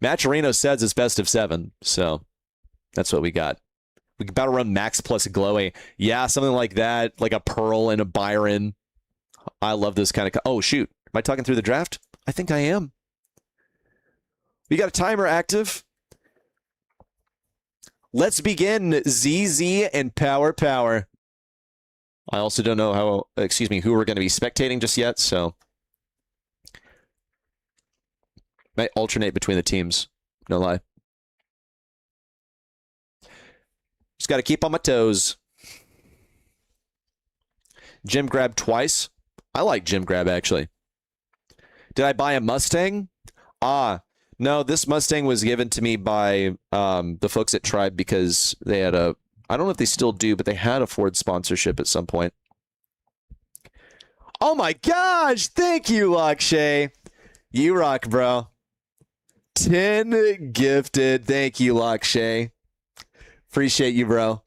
Matcherino says it's best of 7. So that's what we got. We about to run Max plus Glowy. Yeah, something like that. Like a Pearl and a Byron. I love this kind of... Oh, shoot. Am I talking through the draft? I think I am. We got a timer active. Let's begin. ZZ and Power. I also don't know who we're going to be spectating just yet, so... Might alternate between the teams. No lie. Just got to keep on my toes. Gym grab twice. I like Gym grab, actually. Did I buy a Mustang? No, this Mustang was given to me by the folks at Tribe because they had a... I don't know if they still do, but they had a Ford sponsorship at some point. Oh my gosh! Thank you, Lakshay! You rock, bro. 10 gifted. Thank you, Lakshay. Appreciate you, bro.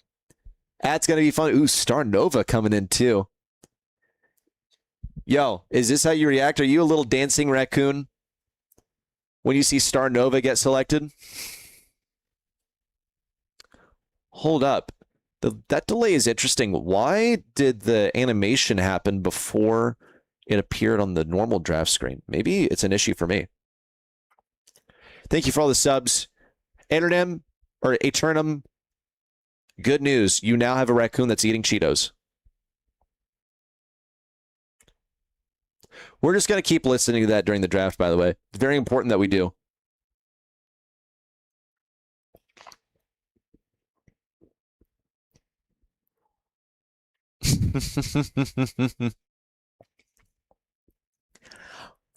That's going to be fun. Ooh, Star Nova coming in, too. Yo, is this how you react? Are you a little dancing raccoon when you see Star Nova get selected? Hold up. That delay is interesting. Why did the animation happen before it appeared on the normal draft screen? Maybe it's an issue for me. Thank you for all the subs. Eternum, or Eternum, good news. You now have a raccoon that's eating Cheetos. We're just going to keep listening to that during the draft, by the way. It's very important that we do.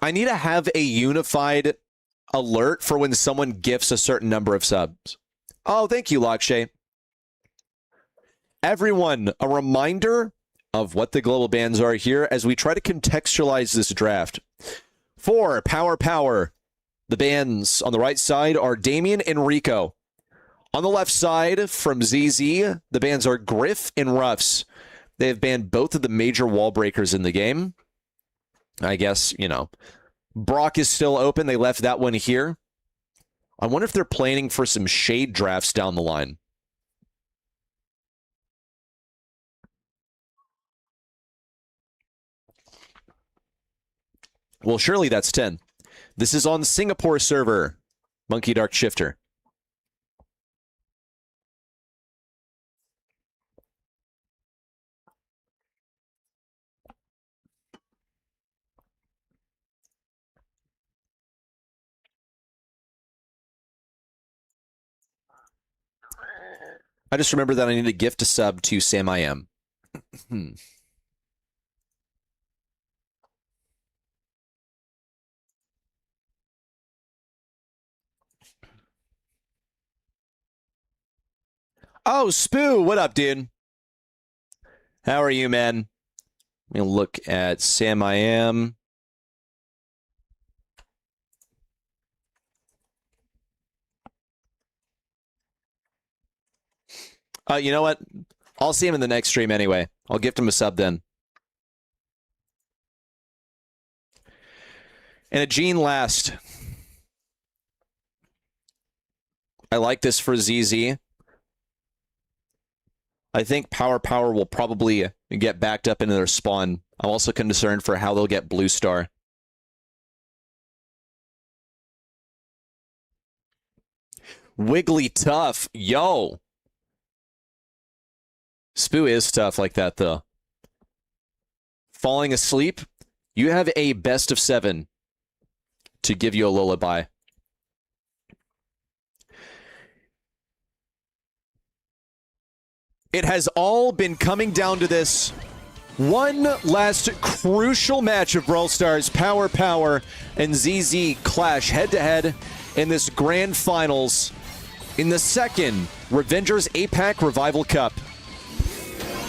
I need to have a unified alert for when someone gifts a certain number of subs. Oh, thank you, Lakshay. Everyone, a reminder of what the global bans are here as we try to contextualize this draft. For Power, the bans on the right side are Damien and Rico. On the left side, from ZZ, the bans are Griff and Ruffs. They have banned both of the major wall breakers in the game. I guess, you know, Brock is still open. They left that one here. I wonder if they're planning for some shade drafts down the line. Well, surely that's 10. This is on the Singapore server, Monkey Dark Shifter. I just remember that I need to gift a sub to Sam I Am. Oh, Spoo, what up, dude? How are you, man? Let me look at Sam I Am. You know what? I'll see him in the next stream anyway. I'll gift him a sub then. And a Gene last. I like this for ZZ. I think Power will probably get backed up into their spawn. I'm also concerned for how they'll get Blue Star. Wiggly tough. Yo. Spoo is tough like that, though. Falling asleep. You have a best of 7 to give you a lullaby. It has all been coming down to this one last crucial match of Brawl Stars. Power and ZZ clash head-to-head in this grand finals in the second Revengers APAC Revival Cup.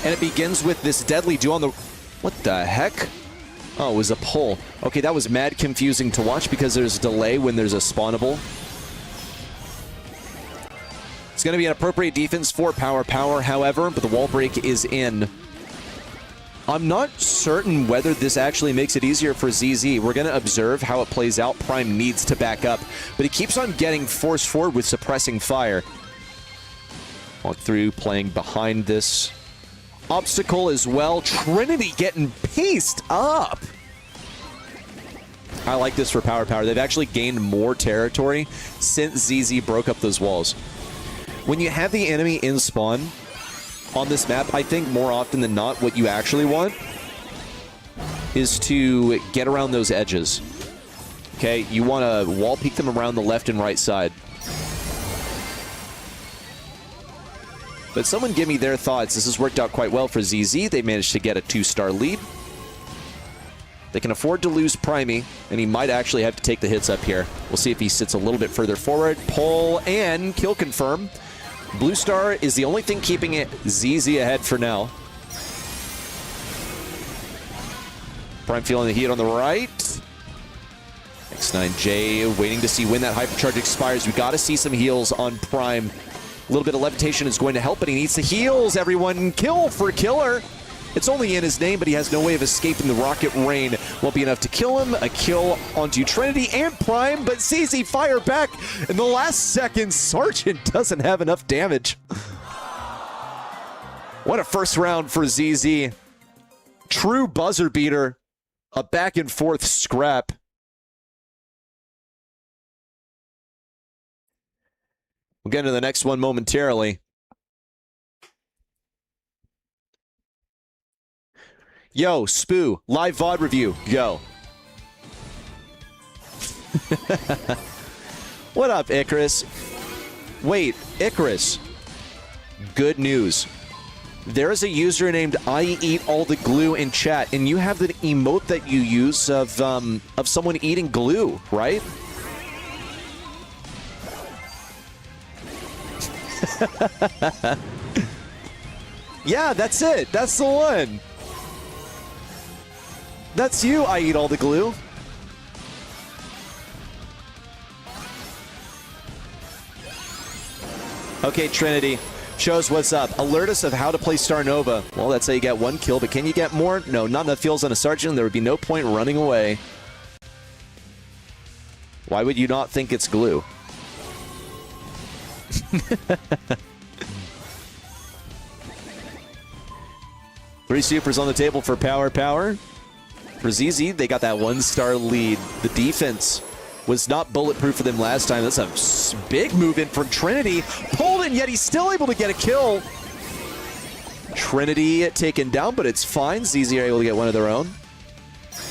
And it begins with this deadly duo on the... What the heck? Oh, it was a pull. Okay, that was mad confusing to watch because there's a delay when there's a spawnable. It's going to be an appropriate defense for Power, however, but the wall break is in. I'm not certain whether this actually makes it easier for ZZ. We're going to observe how it plays out. Prime needs to back up, but he keeps on getting forced forward with suppressing fire. Walk through, playing behind this obstacle as well. Trinity getting paced up. I like this for Power. They've actually gained more territory since ZZ broke up those walls. When you have the enemy in spawn on this map, I think more often than not what you actually want is to get around those edges. Okay, you want to wall peek them around the left and right side. But someone give me their thoughts. This has worked out quite well for ZZ. They managed to get a 2-star lead. They can afford to lose Primey, and he might actually have to take the hits up here. We'll see if he sits a little bit further forward. Pull and kill confirm. Blue Star is the only thing keeping it ZZ ahead for now. Prime feeling the heat on the right. X9J waiting to see when that hypercharge expires. We got to see some heals on Prime. A little bit of levitation is going to help, but he needs the heals. Everyone, kill for Killer. It's only in his name, but he has no way of escaping the rocket rain. Won't be enough to kill him. A kill onto Trinity and Prime, but ZZ fire back in the last second. Sergeant doesn't have enough damage. What a first round for ZZ. True buzzer beater. A back and forth scrap. We'll get into the next one momentarily. Yo, Spoo, live VOD review, go. What up, Icarus? Wait, Icarus. Good news. There is a user named I Eat All the Glue in chat, and you have the emote that you use of someone eating glue, right? Yeah, that's it. That's the one. That's you, I Eat All the Glue. Okay, Trinity. Show us what's up. Alert us of how to play Star Nova. Well, that's how you get one kill, but can you get more? No, not enough kills on a Sergeant. There would be no point running away. Why would you not think it's glue? Three supers on the table for Power. For ZZ, they got that one-star lead. The defense was not bulletproof for them last time. That's a big move in from Trinity. Pulled in, yet he's still able to get a kill. Trinity taken down, but it's fine. ZZ are able to get one of their own.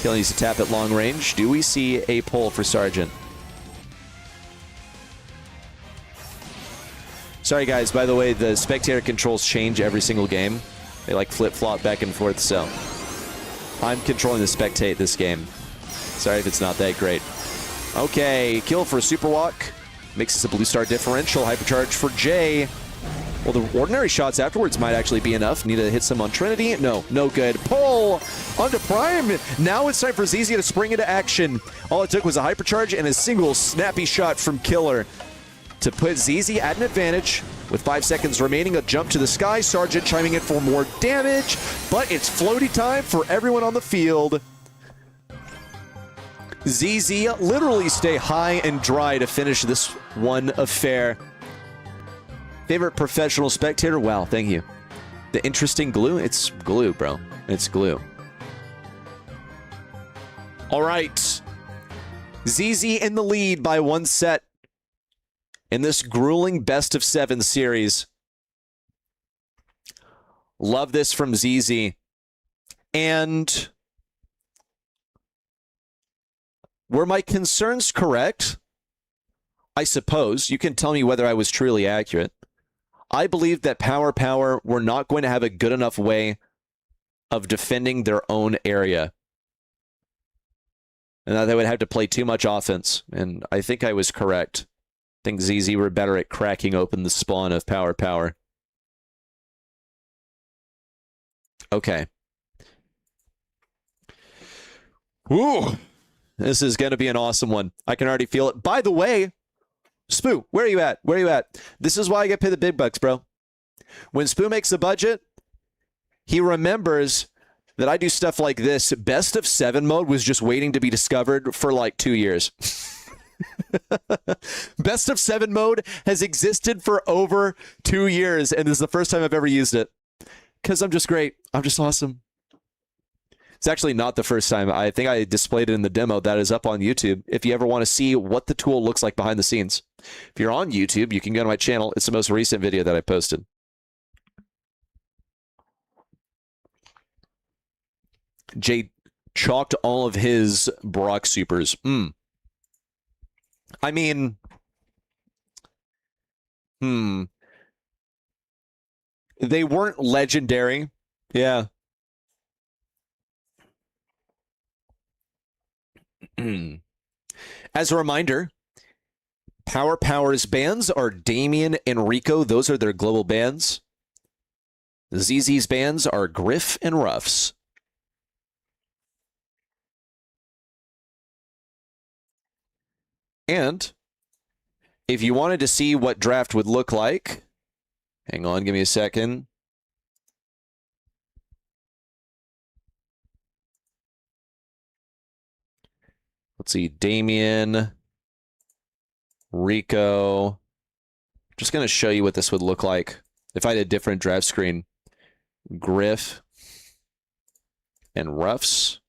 Kill needs to tap at long range. Do we see a pull for Sergeant? Sorry, guys. By the way, the spectator controls change every single game. They like flip-flop back and forth, so I'm controlling the spectate this game. Sorry if it's not that great. Okay, kill for Super Walk. Makes us a blue star differential. Hypercharge for Jay. Well, the ordinary shots afterwards might actually be enough. Need to hit some on Trinity. No, no good. Pull onto Prime. Now it's time for ZZ to spring into action. All it took was a hypercharge and a single snappy shot from Killer to put ZZ at an advantage. With 5 seconds remaining, a jump to the sky. Sergeant chiming in for more damage, but it's floaty time for everyone on the field. ZZ literally stay high and dry to finish this one affair. Favorite professional spectator? Wow, thank you. The interesting glue? It's glue, bro. It's glue. All right. ZZ in the lead by 1 set in this grueling best of 7 series. Love this from ZZ. And were my concerns correct? I suppose. You can tell me whether I was truly accurate. I believe that Power were not going to have a good enough way of defending their own area. And that they would have to play too much offense. And I think I was correct. I think ZZ were better at cracking open the spawn of Power. Okay. Ooh. This is going to be an awesome one. I can already feel it. By the way, Spoo, where are you at? Where are you at? This is why I get paid the big bucks, bro. When Spoo makes a budget, he remembers that I do stuff like this. Best of 7 mode was just waiting to be discovered for like 2 years. Best of 7 mode has existed for over 2 years, and this is the first time I've ever used it. Because I'm just great. I'm just awesome. It's actually not the first time. I think I displayed it in the demo that is up on YouTube. If you ever want to see what the tool looks like behind the scenes. If you're on YouTube, you can go to my channel. It's the most recent video that I posted. Jay chalked all of his Brock supers. I mean, they weren't legendary. Yeah. As a reminder, Power's bans are Damien and Rico. Those are their global bans. ZZ's bans are Griff and Ruffs. And if you wanted to see what draft would look like, hang on, give me a second. Let's see, Damien, Rico. Just going to show you what this would look like if I had a different draft screen. Griff and Ruffs.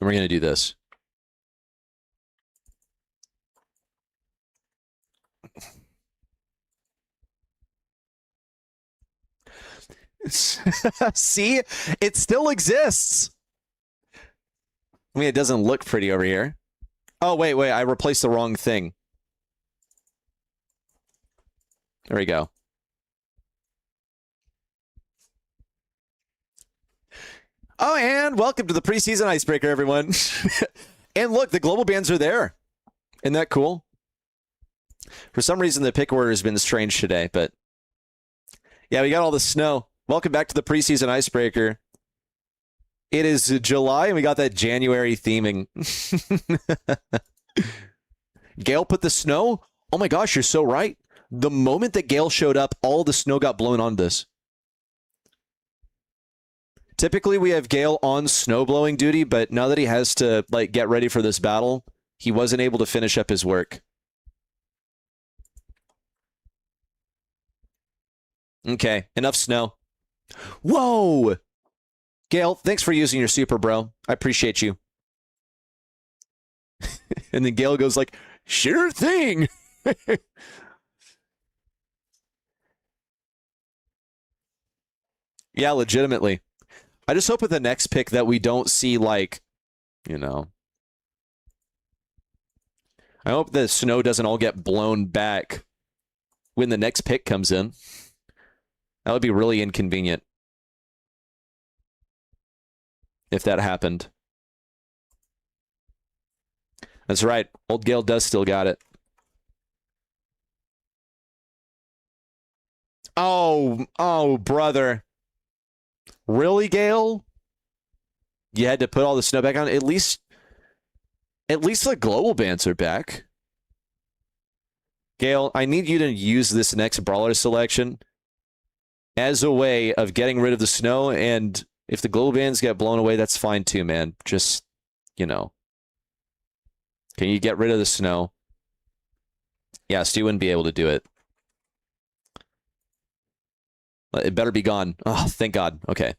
And we're going to do this. See? It still exists. I mean, it doesn't look pretty over here. Oh, wait. I replaced the wrong thing. There we go. Oh, and welcome to the preseason icebreaker, everyone. And look, the global bans are there. Isn't that cool? For some reason, the pick order has been strange today, but yeah, we got all the snow. Welcome back to the preseason icebreaker. It is July, and we got that January theming. Gale put the snow? Oh my gosh, you're so right. The moment that Gale showed up, all the snow got blown on this. Typically, we have Gale on snowblowing duty, but now that he has to like get ready for this battle, he wasn't able to finish up his work. Okay, enough snow. Whoa! Gale, thanks for using your super, bro. I appreciate you. And then Gale goes like, sure thing! Yeah, legitimately. I just hope with the next pick that we don't see, like, you know. I hope the snow doesn't all get blown back when the next pick comes in. That would be really inconvenient if that happened. That's right. Old Gale does still got it. Oh, brother. Really, Gale? You had to put all the snow back on? At least the global bans are back. Gale, I need you to use this next brawler selection as a way of getting rid of the snow, and if the global bans get blown away, that's fine too, man. Just, you know. Can you get rid of the snow? Yeah, Stu wouldn't be able to do it. It better be gone. Oh, thank God. Okay.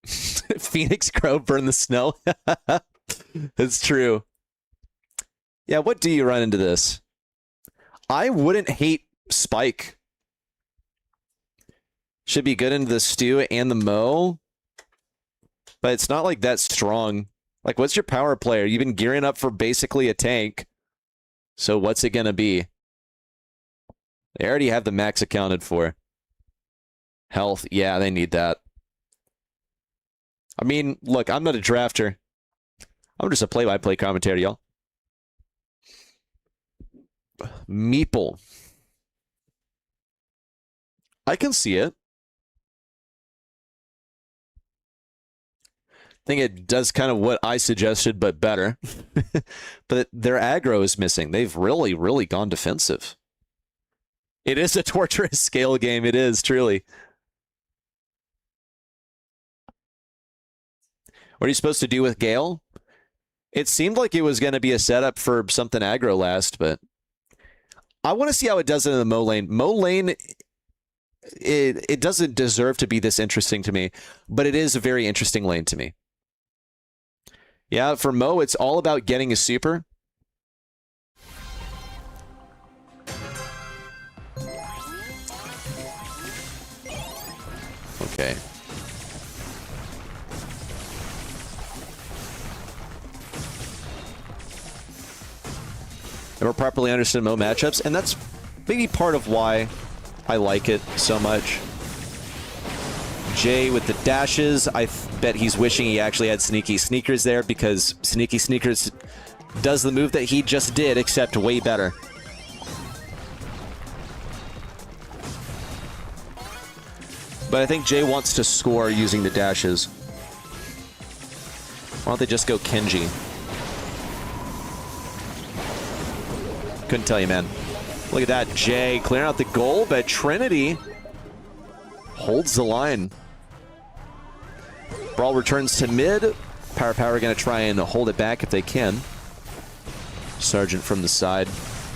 Phoenix Crow burn the snow. That's true. Yeah, what do you run into this? I wouldn't hate Spike. Should be good into the Stew and the Mo. But it's not like that strong. Like, what's your power player? You've been gearing up for basically a tank. So what's it going to be? They already have the max accounted for. Health, yeah, they need that. I mean, look, I'm not a drafter. I'm just a play-by-play commentator, y'all. Meeple. I can see it. I think it does kind of what I suggested, but better. But their aggro is missing. They've really, really gone defensive. It is a torturous scale game. It is, truly. What are you supposed to do with Gale? It seemed like it was going to be a setup for something aggro last, but I want to see how it does it in the Mo lane. Mo lane, it doesn't deserve to be this interesting to me, but it is a very interesting lane to me. Yeah, for Mo, it's all about getting a super. Okay. Never properly understood Mo matchups, and that's maybe part of why I like it so much. Jay with the dashes, I bet he's wishing he actually had Sneaky Sneakers there, because Sneaky Sneakers does the move that he just did, except way better. But I think Jay wants to score using the dashes. Why don't they just go Kenji? Couldn't tell you, man. Look at that, Jay clearing out the goal, but Trinity holds the line. Brawl returns to mid. Power going to try and hold it back if they can. Sargent from the side.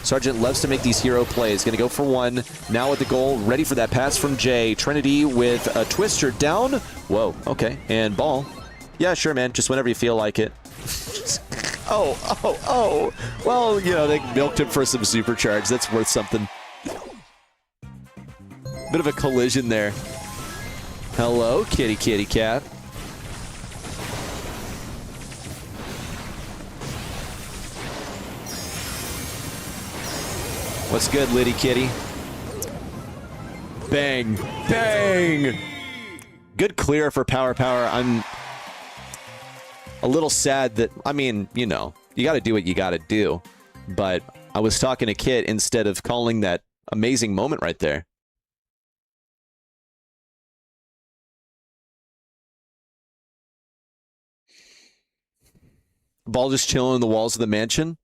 Sargent loves to make these hero plays. Going to go for one. Now with the goal, ready for that pass from Jay. Trinity with a twister down. Whoa, okay. And ball. Yeah, sure, man. Just whenever you feel like it. Oh. Well, you know, they milked him for some supercharge. That's worth something. Bit of a collision there. Hello, kitty cat. What's good, Liddy Kitty? Bang. Bang! Good clear for Power. I'm a little sad that, I mean, you know, you got to do what you got to do. But I was talking to Kit instead of calling that amazing moment right there. Ball just chilling in the walls of the mansion.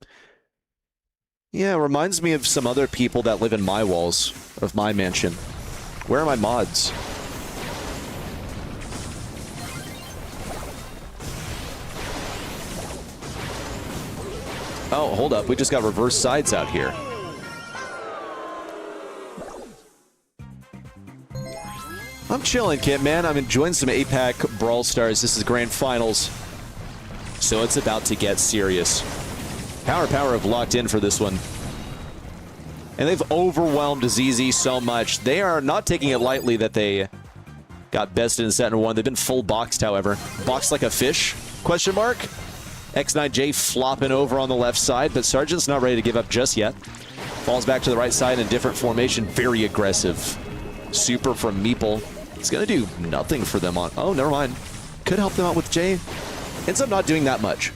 Yeah, it reminds me of some other people that live in my walls of my mansion. Where are my mods? Oh, hold up. We just got reverse sides out here. I'm chilling, Kit, man. I'm enjoying some APAC Brawl Stars. This is Grand Finals. So it's about to get serious. Power have locked in for this one. And they've overwhelmed ZZ so much. They are not taking it lightly that they got bested in set one. They've been full boxed, however. Boxed like a fish? Question mark? X9J flopping over on the left side, but Sargent's not ready to give up just yet. Falls back to the right side in a different formation. Very aggressive. Super from Meeple. It's going to do nothing for them on... Oh, never mind. Could help them out with Jay. Ends up not doing that much.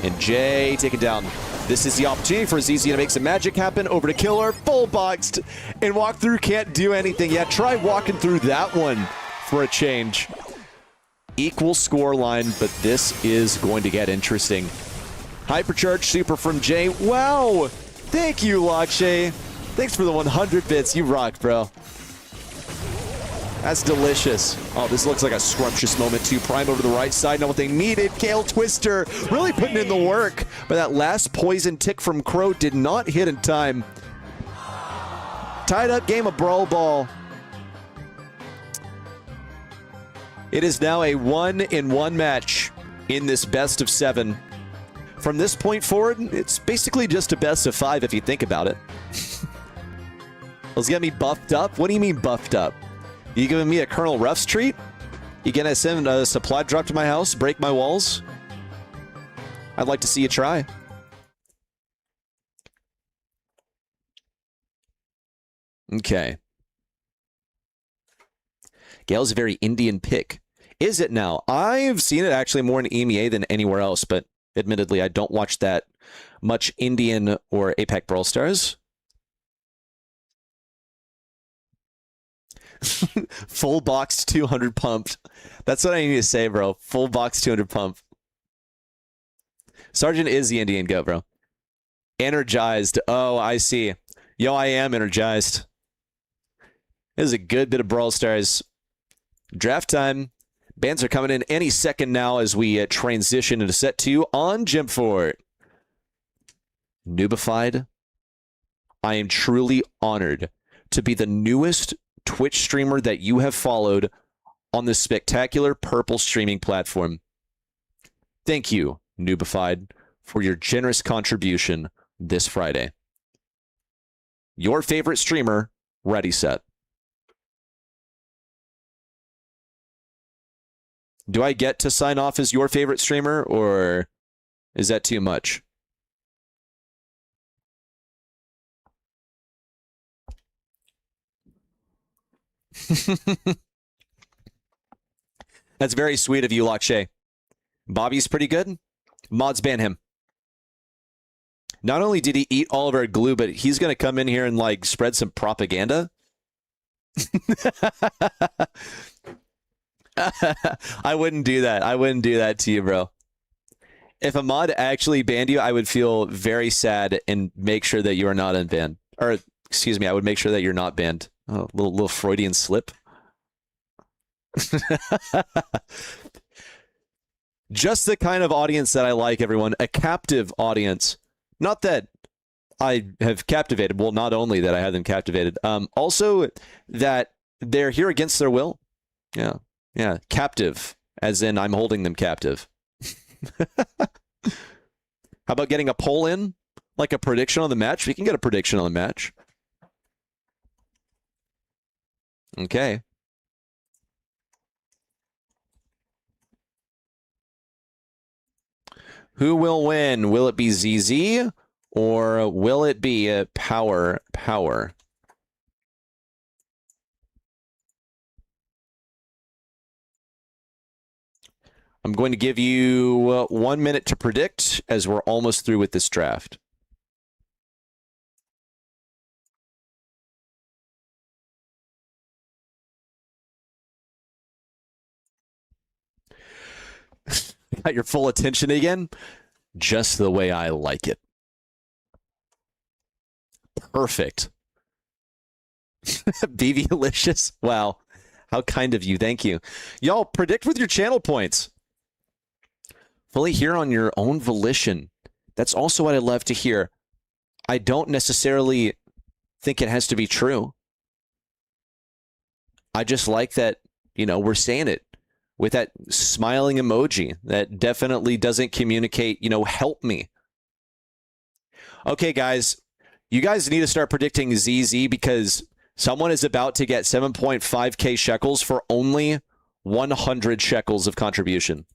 And Jay taken down. This is the opportunity for ZZ to make some magic happen. Over to Killer, full boxed, and walk through can't do anything yet. Try walking through that one for a change. Equal score line, but this is going to get interesting. Hypercharge super from Jay. Wow! Thank you, Lakshay. Thanks for the 100 bits. You rock, bro. That's delicious. Oh, this looks like a scrumptious moment too. Prime over to the right side. Know what they needed. Kale Twister really putting in the work. But that last poison tick from Crow did not hit in time. Tied up game of Brawl Ball. It is now a 1-in-1 match in this best of 7. From this point forward, it's basically just a best of 5 if you think about it. Let's get me buffed up. What do you mean buffed up? You giving me a Colonel Ruff's treat? You gonna send a supply drop to my house, break my walls? I'd like to see you try. Okay. Gale's a very Indian pick. Is it now? I've seen it actually more in EMEA than anywhere else, but admittedly, I don't watch that much Indian or APAC Brawl Stars. Full box 200 pumped. That's what I need to say, bro. Full box 200 pump. Sargent is the Indian goat, bro. Energized. Oh, I see. Yo, I am energized. This is a good bit of Brawl Stars. Draft time. Bans are coming in any second now as we transition into set 2 on Gym Fort. Noobified. I am truly honored to be the newest Twitch streamer that you have followed on this spectacular purple streaming platform. Thank you, Noobified, for your generous contribution this Friday. Your favorite streamer, ready, set. Do I get to sign off as your favorite streamer, or is that too much? That's very sweet of you, Lakshay. Bobby's pretty good. Mods ban him. Not only did he eat all of our glue, but he's going to come in here and, like, spread some propaganda. I wouldn't do that. I wouldn't do that to you, bro. If a mod actually banned you, I would feel very sad and make sure that you are not unbanned. Or, excuse me, I would make sure that you're not banned. Oh, little Freudian slip. Just the kind of audience that I like, everyone. A captive audience. Not that I have captivated. Well, not only that I have them captivated. Also that they're here against their will. Yeah. Yeah. Captive. As in I'm holding them captive. How about getting a poll in? Like a prediction on the match? We can get a prediction on the match. Okay. Who will win? Will it be ZZ or will it be Power? I'm going to give you 1 minute to predict as we're almost through with this draft. Got your full attention again? Just the way I like it. Perfect. BB-licious. Wow. How kind of you. Thank you. Y'all, predict with your channel points. Fully here on your own volition. That's also what I love to hear. I don't necessarily think it has to be true. I just like that, you know, we're saying it with that smiling emoji that definitely doesn't communicate, you know, help me. Okay, guys, you guys need to start predicting ZZ because someone is about to get 7.5k shekels for only 100 shekels of contribution.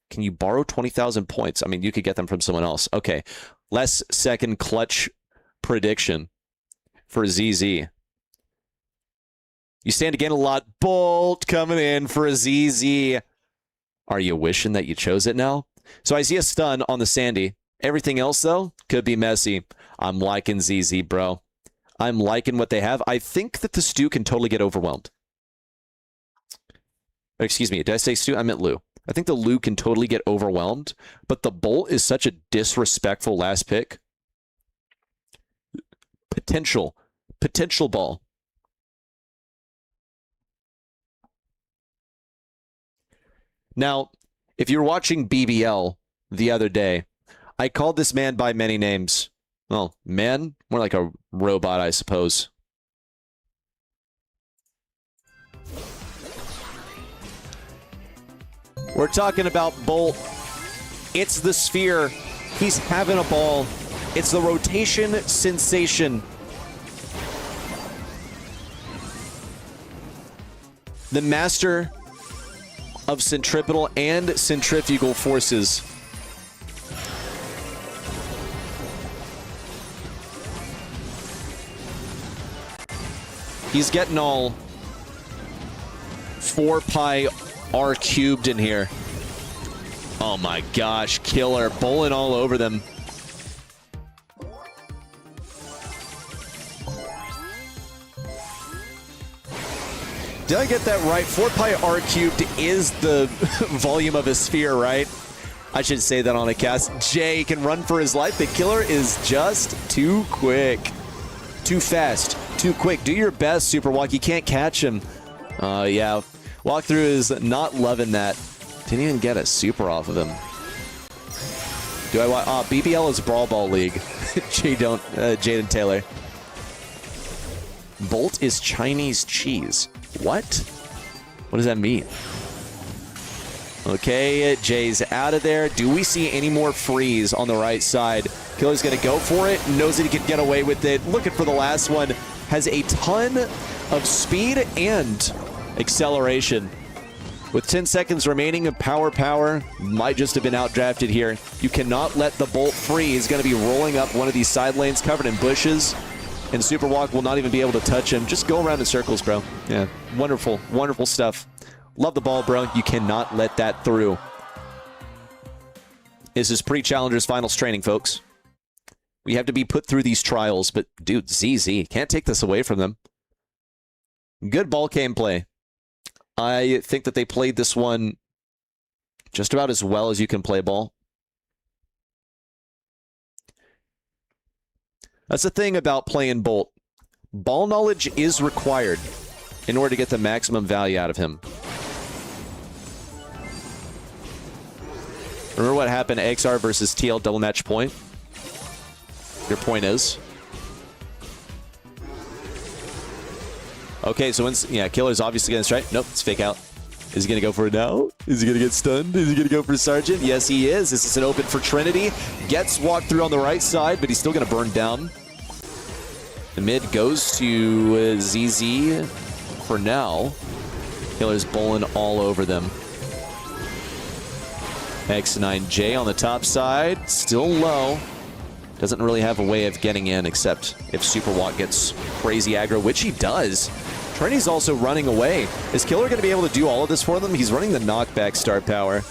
Can you borrow 20,000 points? I mean, you could get them from someone else. Okay, less second clutch prediction for ZZ. You stand again a lot. Bolt coming in for a ZZ. Are you wishing that you chose it now? So I see a stun on the Sandy. Everything else, though, could be messy. I'm liking ZZ, bro. I'm liking what they have. I think that the Stu can totally get overwhelmed. Excuse me, did I say Stu? I meant Lou. I think the Lou can totally get overwhelmed, but the Bolt is such a disrespectful last pick. Potential ball. Now, if you're watching BBL the other day, I called this man by many names. Well, man, more like a robot, I suppose. We're talking about Bolt. It's the sphere. He's having a ball. It's the rotation sensation. The master of centripetal and centrifugal forces. He's getting all 4 pi r cubed in here. Oh my gosh, killer. Bowling all over them. Did I get that right? 4 pi r cubed is the volume of a sphere, right? I should say that on a cast. Jay can run for his life. The killer is just too quick. Too fast. Too quick. Do your best, Super Walk. You can't catch him. Yeah. Walkthrough is not loving that. Didn't even get a super off of him. Do I want... BBL is Brawl Ball League. Jaden Taylor. Bolt is Chinese cheese. What? What does that mean? Okay, Jay's out of there. Do we see any more freeze on the right side? Killer's going to go for it. Knows that he can get away with it. Looking for the last one. Has a ton of speed and acceleration. With 10 seconds remaining of power, might just have been outdrafted here. You cannot let the Bolt free. He's going to be rolling up one of these side lanes covered in bushes. And Super Walk will not even be able to touch him. Just go around in circles, bro. Yeah, wonderful, wonderful stuff. Love the ball, bro. You cannot let that through. This is pre-Challengers Finals training, folks. We have to be put through these trials, but dude, ZZ, can't take this away from them. Good ball game play. I think that they played this one just about as well as you can play ball. That's the thing about playing Bolt. Ball knowledge is required in order to get the maximum value out of him. Remember what happened to XR versus TL double match point? Your point is? Okay, so yeah, Killer's obviously going to strike. Nope, it's fake out. Is he going to go for it now? Is he going to get stunned? Is he going to go for Sergeant? Yes, he is. This is an open for Trinity. Gets walked through on the right side, but he's still going to burn down. The mid goes to ZZ for now. Killer's bowling all over them. X9J on the top side, still low. Doesn't really have a way of getting in except if Super Walk gets crazy aggro, which he does. Trinity's also running away. Is Killer going to be able to do all of this for them? He's running the knockback star power.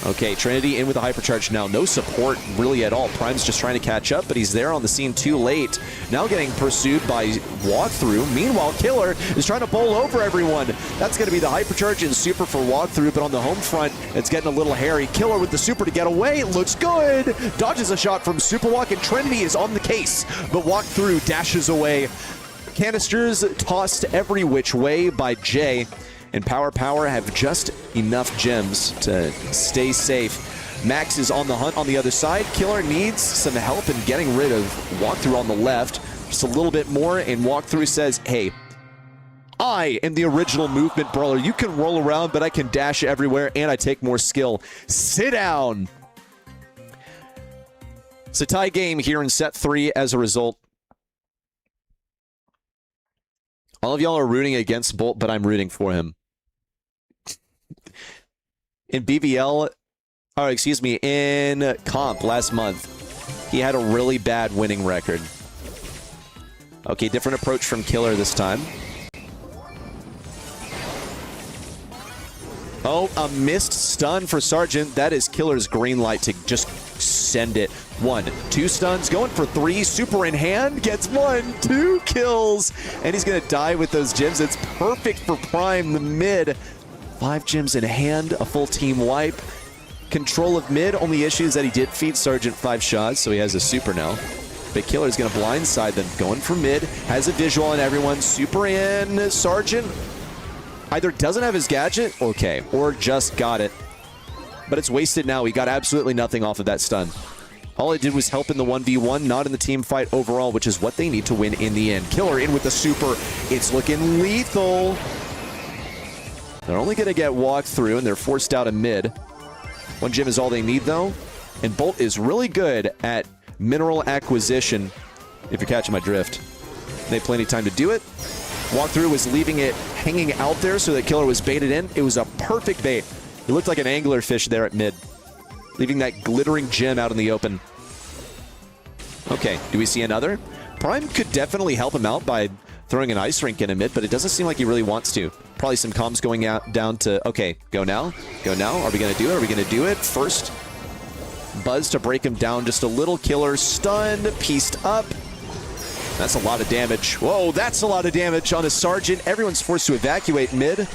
Okay, Trinity in with a hypercharge now. No support really at all. Prime's just trying to catch up, but he's there on the scene too late. Now getting pursued by Walkthrough. Meanwhile, Killer is trying to bowl over everyone. That's going to be the hypercharge and super for Walkthrough, but on the home front, it's getting a little hairy. Killer with the super to get away. It looks good. Dodges a shot from Super Walk, and Trinity is on the case, but Walkthrough dashes away. Canisters tossed every which way by Jay. And Power have just enough gems to stay safe. Max is on the hunt on the other side. Killer needs some help in getting rid of Walkthrough on the left. Just a little bit more, and Walkthrough says, hey, I am the original movement brawler. You can roll around, but I can dash everywhere, and I take more skill. Sit down. It's a tie game here in set 3 as a result. All of y'all are rooting against Bolt, but I'm rooting for him. In BBL, or excuse me, in comp last month, he had a really bad winning record. Okay, different approach from Killer this time. Oh, a missed stun for Sergeant. That is Killer's green light to just send it. 1, 2 stuns, going for 3. Super in hand, gets 1, 2 kills. And he's going to die with those gems. It's perfect for Prime, the mid. 5 gems in hand, a full team wipe. Control of mid, only issue is that he did feed Sergeant 5 shots, so he has a super now. But Killer's going to blindside them, going for mid, has a visual on everyone. Super in, Sergeant either doesn't have his gadget, okay, or just got it. But it's wasted now. He got absolutely nothing off of that stun. All it did was help in the 1v1, not in the team fight overall, which is what they need to win in the end. Killer in with the super. It's looking lethal. They're only going to get walked through, and they're forced out of mid. 1 gem is all they need, though. And Bolt is really good at mineral acquisition, if you're catching my drift. They have plenty of time to do it. Walkthrough was leaving it hanging out there so that Killer was baited in. It was a perfect bait. It looked like an anglerfish there at mid, leaving that glittering gem out in the open. Okay, do we see another? Prime could definitely help him out by throwing an ice rink in a mid, but it doesn't seem like he really wants to. Probably some comms going out down to, okay, go now, go now. Are we going to do it? Are we going to do it? First, Buzz to break him down just a little. Killer stunned, pieced up. That's a lot of damage. Whoa, that's a lot of damage on a Sergeant. Everyone's forced to evacuate mid.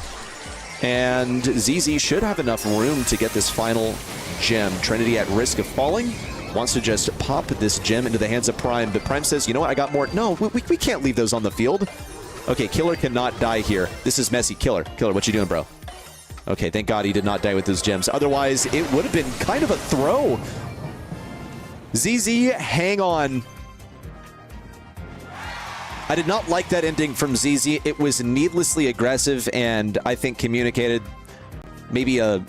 And ZZ should have enough room to get this final gem. Trinity at risk of falling. Wants to just pop this gem into the hands of Prime, but Prime says, you know what, I got more. No, we can't leave those on the field. Okay, Killer cannot die here. This is messy. Killer, what you doing, bro? Okay, thank God he did not die with those gems. Otherwise, it would have been kind of a throw. ZZ, hang on. I did not like that ending from ZZ. It was needlessly aggressive, and I think communicated maybe a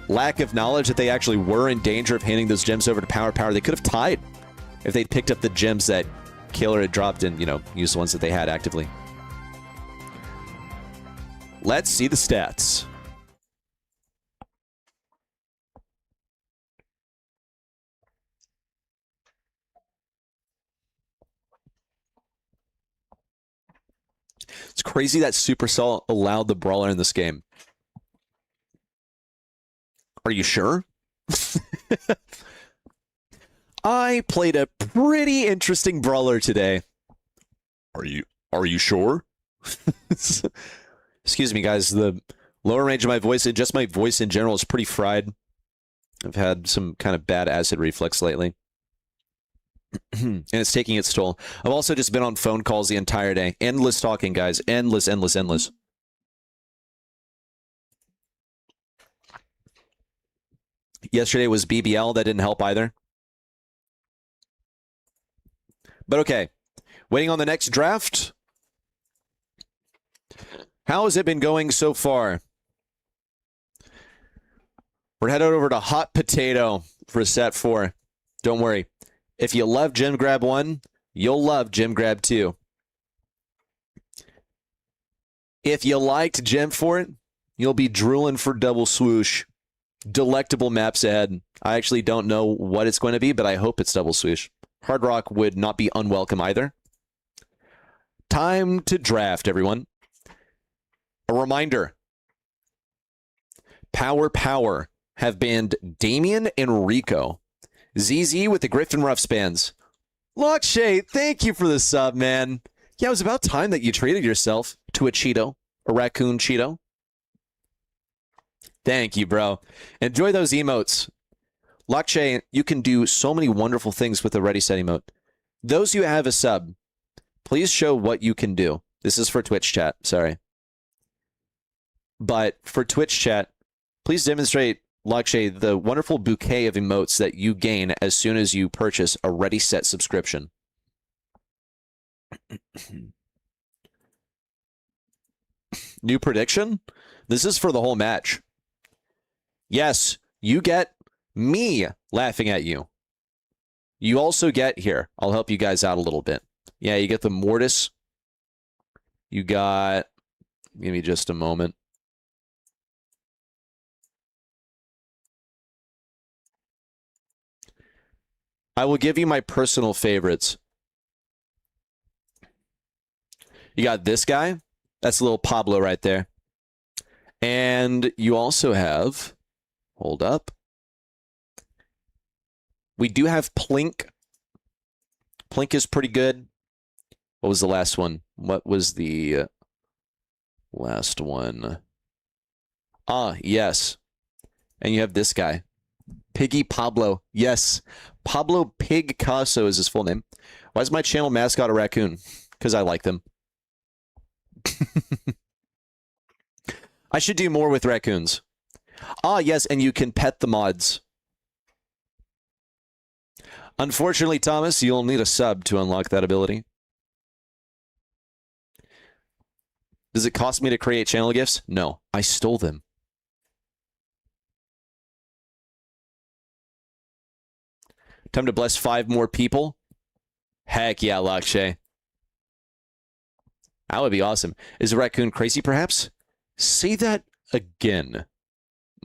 lack of knowledge that they actually were in danger of handing those gems over to Power. They could have tied if they'd picked up the gems that Killer had dropped and, you know, used the ones that they had actively. Let's see the stats. It's crazy that Supercell allowed the brawler in this game. Are you sure? I played a pretty interesting brawler today. Are you sure? Excuse me, guys. The lower range of my voice and just my voice in general is pretty fried. I've had some kind of bad acid reflux lately. And it's taking its toll. I've also just been on phone calls the entire day. Endless talking, guys. Endless, endless, endless. Yesterday was BBL. That didn't help either. But okay. Waiting on the next draft. How has it been going so far? We're headed over to Hot Potato for set 4. Don't worry. If you love Gem Grab 1, you'll love Gem Grab 2. If you liked Gem Fort, you'll be drooling for Double Swoosh. Delectable maps ahead. I actually don't know what it's going to be, but I hope it's Double Swoosh. Hard Rock would not be unwelcome either. Time to draft, everyone. A reminder. Power have banned Damien and Rico. ZZ with the Griffin Rough spans. Lockshay, thank you for the sub, man. Yeah, it was about time that you treated yourself to a Cheeto. A raccoon Cheeto. Thank you, bro. Enjoy those emotes. Lockshay, you can do so many wonderful things with the Ready Set emote. Those who have a sub, please show what you can do. This is for Twitch chat, sorry. But for Twitch chat, please demonstrate, Lockshay, the wonderful bouquet of emotes that you gain as soon as you purchase a Ready Set subscription. New prediction? This is for the whole match. Yes, you get me laughing at you. You also get here. I'll help you guys out a little bit. Yeah, you get the Mortis. You got... Give me just a moment. I will give you my personal favorites. You got this guy. That's a little Pablo right there. And you also have... Hold up. We do have Plink. Plink is pretty good. What was the last one? What was the last one? Ah, yes. And you have this guy. Piggy Pablo. Yes. Pablo Pig Caso is his full name. Why is my channel mascot a raccoon? Because I like them. I should do more with raccoons. Ah, yes, and you can pet the mods. Unfortunately, Thomas, you'll need a sub to unlock that ability. Does it cost me to create channel gifts? No, I stole them. Time to bless 5 more people? Heck yeah, Lakshay. That would be awesome. Is a raccoon crazy, perhaps? Say that again,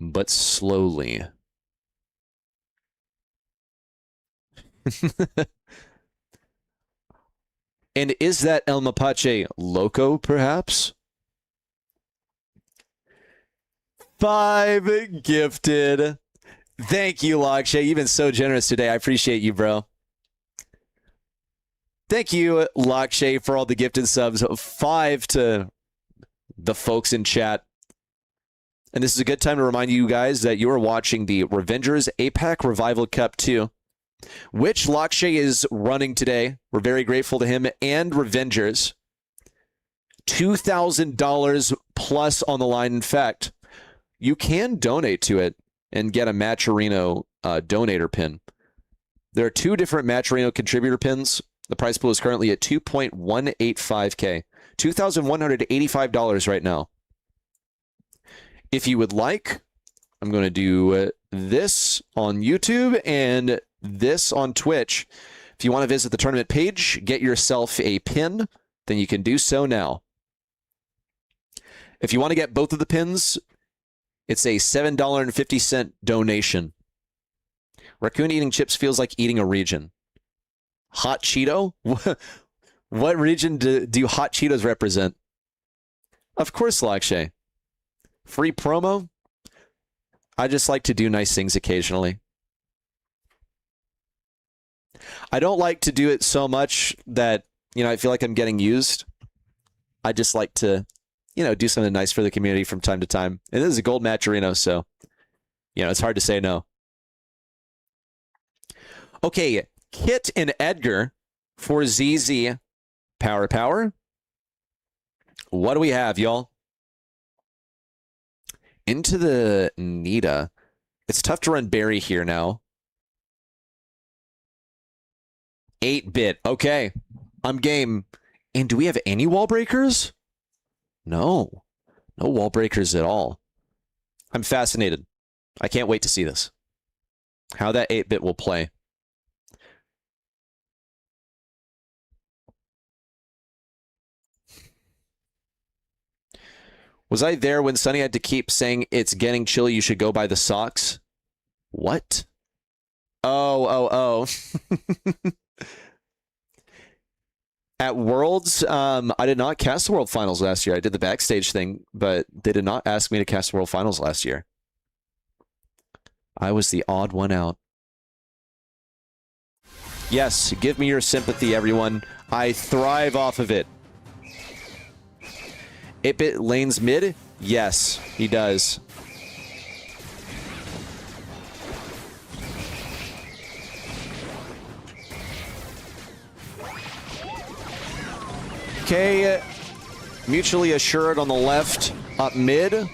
but slowly. And is that El Mapache loco, perhaps? 5 gifted. Thank you, Lakshay. You've been so generous today. I appreciate you, bro. Thank you, Lakshay, for all the gifted subs. 5 to the folks in chat. And this is a good time to remind you guys that you are watching the Revengers APAC Revival Cup 2, which Lakshay is running today. We're very grateful to him and Revengers. $2,000 plus on the line. In fact, you can donate to it and get a Matcherino donator pin. There are 2 different Matcherino contributor pins. The price pool is currently at 2.185K. $2,185 right now. If you would like, I'm going to do this on YouTube and this on Twitch. If you want to visit the tournament page, get yourself a pin, then you can do so now. If you want to get both of the pins, it's a $7.50 donation. Raccoon eating chips feels like eating a region. Hot Cheeto? What region do Hot Cheetos represent? Of course, Lakshay. Free promo? I just like to do nice things occasionally. I don't like to do it so much that, you know, I feel like I'm getting used. I just like to you know, do something nice for the community from time to time. And this is a gold Matcherino, so, you know, it's hard to say no. Okay, Kit and Edgar for ZZ. Power. What do we have, y'all? Into the Nita. It's tough to run Barry here now. 8-bit. Okay. I'm game. And do we have any wall breakers? No. No wall breakers at all. I'm fascinated. I can't wait to see this. How that 8-bit will play. Was I there when Sonny had to keep saying it's getting chilly, you should go buy the socks? What? Oh. At Worlds, I did not cast the World Finals last year. I did the backstage thing, but they did not ask me to cast the World Finals last year. I was the odd one out. Yes, give me your sympathy, everyone. I thrive off of it. 8-bit lanes mid? Yes, he does. Okay, mutually assured on the left, up mid.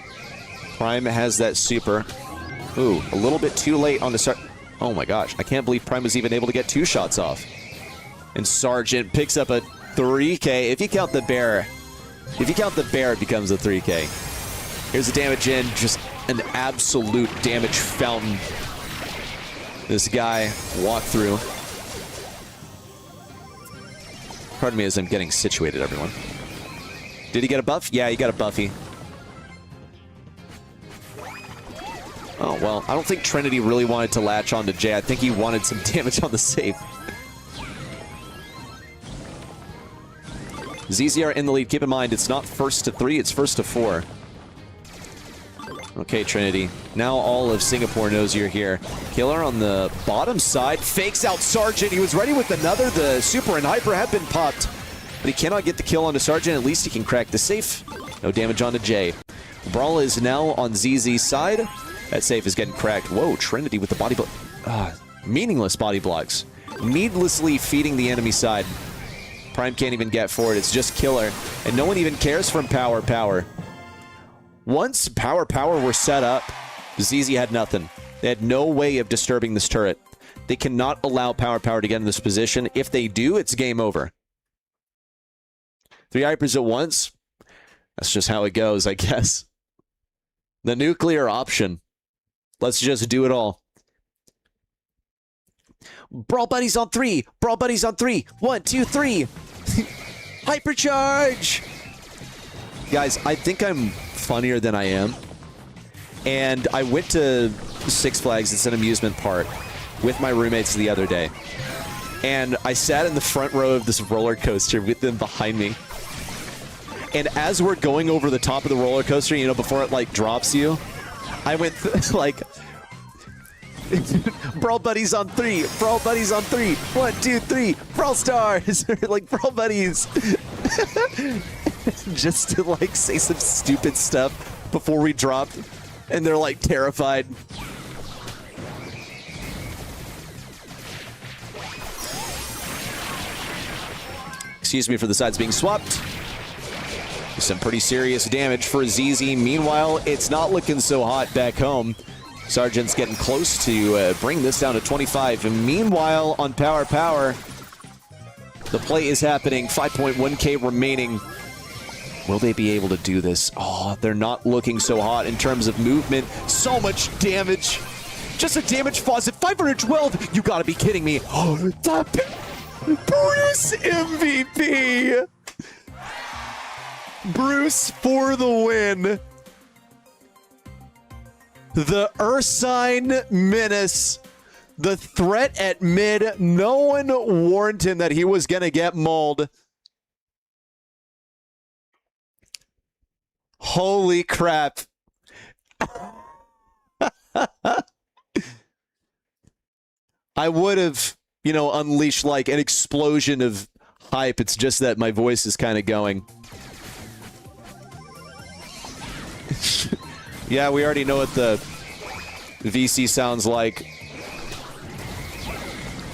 Prime has that super. Ooh, a little bit too late on the start. Oh my gosh, I can't believe Prime was even able to get 2 shots off. And Sargent picks up a 3K. If you count the bear, it becomes a 3K. Here's the damage in, just an absolute damage fountain. This guy walked through. Pardon me as I'm getting situated, everyone. Did he get a buff? Yeah, he got a buffy. Oh, well, I don't think Trinity really wanted to latch onto Jay. I think he wanted some damage on the save. ZZR in the lead. Keep in mind, it's not first to 3, it's first to 4. Okay, Trinity. Now all of Singapore knows you're here. Killer on the bottom side. Fakes out Sargent. He was ready with another. The super and hyper have been popped. But he cannot get the kill onto Sargent. At least he can crack the safe. No damage onto Jay. Brawl is now on ZZ's side. That safe is getting cracked. Whoa, Trinity with the body block. Meaningless body blocks. Needlessly feeding the enemy side. Prime can't even get forward. It's just Killer. And no one even cares from Power. Once Power were set up, ZZ had nothing. They had no way of disturbing this turret. They cannot allow Power to get in this position. If they do, it's game over. 3 hypers at once. That's just how it goes, I guess. The nuclear option. Let's just do it all. Brawl buddies on 3. Brawl buddies on 3. 1, 2, 3. Hypercharge! Guys, I think I'm funnier than I am. And I went to Six Flags. It's an amusement park with my roommates the other day. And I sat in the front row of this roller coaster with them behind me. And as we're going over the top of the roller coaster, you know, before it like drops you, I went like Brawl buddies on 3. Brawl buddies on 3. 1, 2, 3. Brawl stars. Like Brawl buddies. Just to like say some stupid stuff before we dropped, and they're like terrified. Excuse me for the sides being swapped. Some pretty serious damage for ZZ. Meanwhile, it's not looking so hot back home. Sargent's getting close to bring this down to 25. And meanwhile, on Power, the play is happening. 5.1k remaining. Will they be able to do this? Oh, they're not looking so hot in terms of movement. So much damage. Just a damage faucet. 512. You gotta be kidding me. Oh, Bruce MVP. Bruce for the win. The Ursine Menace. The threat at mid. No one warned him that he was going to get mauled. Holy crap. I would have, you know, unleashed like an explosion of hype. It's just that my voice is kind of going. Yeah, we already know what the VC sounds like.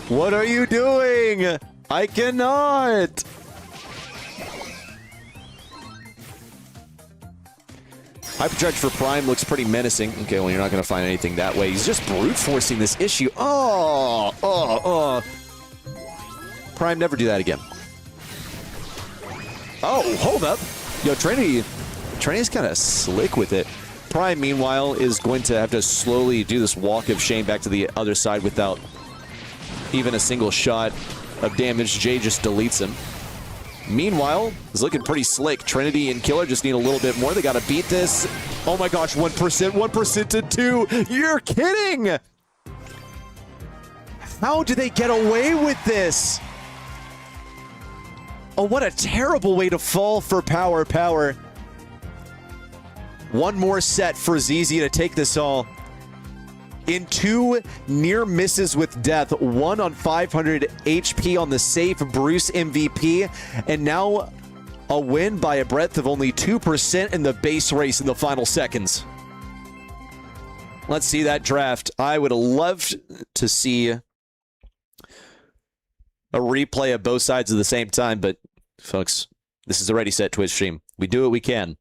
What are you doing? I cannot! Hyperdredge for Prime looks pretty menacing. Okay, well, you're not going to find anything that way. He's just brute forcing this issue. Oh. Prime, never do that again. Oh, hold up. Yo, Trinity's kind of slick with it. Prime, meanwhile, is going to have to slowly do this walk of shame back to the other side without even a single shot of damage. Jay just deletes him. Meanwhile, it's looking pretty slick. Trinity and Killer just need a little bit more. They got to beat this. Oh my gosh, 1% to 2. You're kidding! How do they get away with this? Oh, what a terrible way to fall for Power. One more set for ZZ to take this all. In 2 near misses with death, 1 on 500 HP on the safe Bruce MVP, and now a win by a breadth of only 2% in the base race in the final seconds. Let's see that draft. I would have loved to see a replay of both sides at the same time, but folks, this is a Ready Set Twitch stream. We do what we can.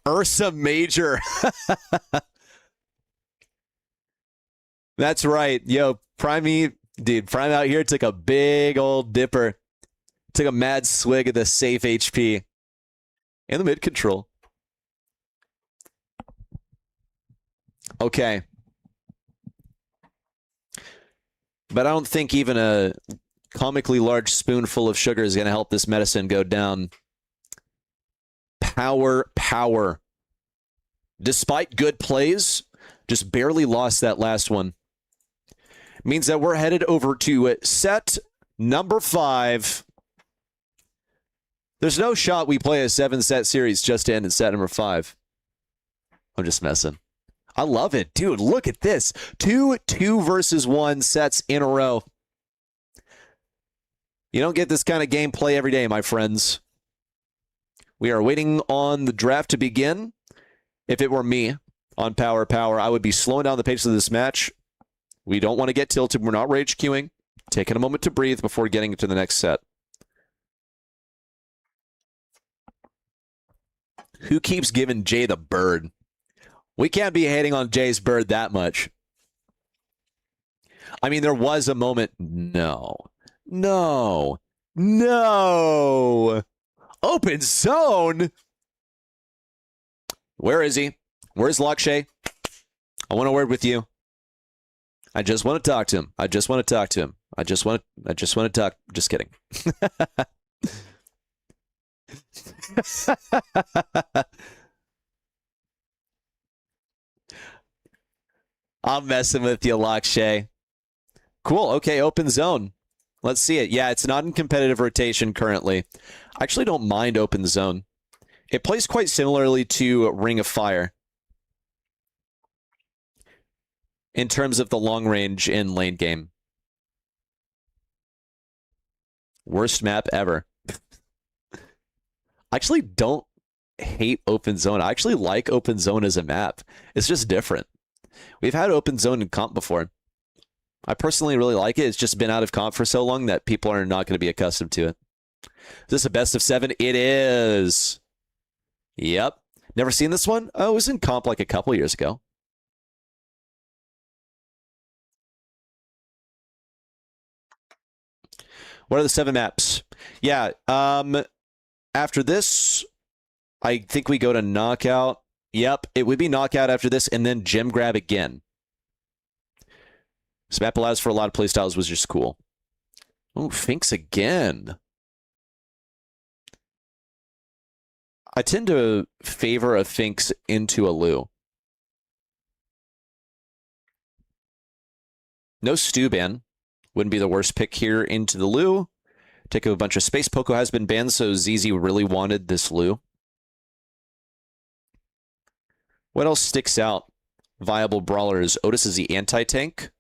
Ursa Major. That's right. Yo, Prime out here took a big old dipper. Took a mad swig of the safe HP. And the mid control. Okay. But I don't think even a comically large spoonful of sugar is going to help this medicine go down. Power. Despite good plays, just barely lost that last one. Means that we're headed over to set number 5. There's no shot we play a 7-set series just to end in set number 5. I'm just messing. I love it. Dude, look at this. 2 2-versus-1 sets in a row. You don't get this kind of gameplay every day, my friends. We are waiting on the draft to begin. If it were me on Power, I would be slowing down the pace of this match. We don't want to get tilted. We're not rage queuing. Taking a moment to breathe before getting into the next set. Who keeps giving Jay the bird? We can't be hating on Jay's bird that much. I mean, there was a moment. No. Open zone? Where is he? Where's Lakshay? I want a word with you. I just want to talk to him. I just want to talk. Just kidding. I'm messing with you, Lakshay. Cool. Okay, open zone. Let's see it. Yeah, it's not in competitive rotation currently. I actually don't mind open zone. It plays quite similarly to Ring of Fire in terms of the long range in lane game. Worst map ever. I actually don't hate open zone. I actually like open zone as a map. It's just different. We've had open zone in comp before. I personally really like it. It's just been out of comp for so long that people are not going to be accustomed to it. Is this a best of 7? It is. Yep. Never seen this one? Oh, it was in comp like a couple years ago. What are the 7 maps? Yeah. After this, I think we go to knockout. Yep. It would be knockout after this and then gem grab again. This map allows for a lot of playstyles, was just cool. Oh, Finks again. I tend to favor a Finks into a Lu. No Stuban. Wouldn't be the worst pick here into the Lu. Take a bunch of space. Poco has been banned, so ZZ really wanted this Lu. What else sticks out? Viable brawlers. Otis is the anti-tank.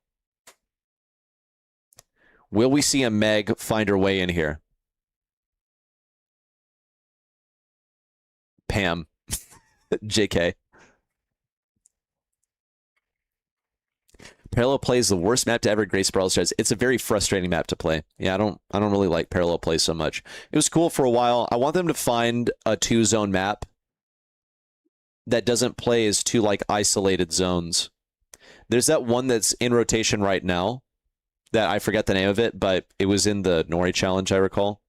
Will we see a Meg find her way in here? Pam. JK. Parallel play is the worst map to ever grace Brawl Stars. It's a very frustrating map to play. Yeah, I don't really like parallel play so much. It was cool for a while. I want them to find a 2-zone map that doesn't play as 2 like isolated zones. There's that one that's in rotation right now that I forget the name of it, but it was in the Nori challenge, I recall.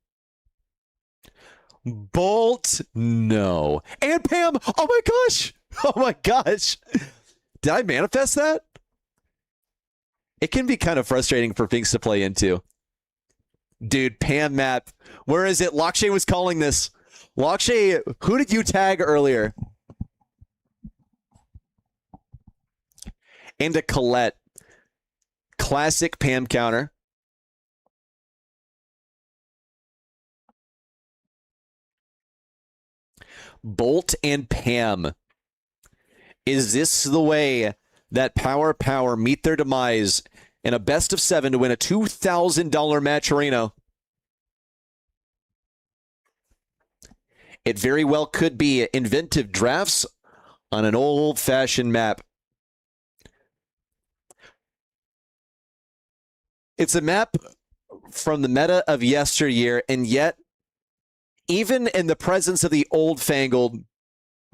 Bolt? No. And Pam! Oh my gosh! Oh my gosh! Did I manifest that? It can be kind of frustrating for things to play into. Dude, Pam map. Where is it? Lakshay was calling this. Lakshay, who did you tag earlier? Into Colette. Classic Pam counter. Bolt and Pam. Is this the way that Power meet their demise in a best of 7 to win a $2,000 Matcherino? It very well could be inventive drafts on an old-fashioned map. It's a map from the meta of yesteryear, and yet, even in the presence of the old-fangled,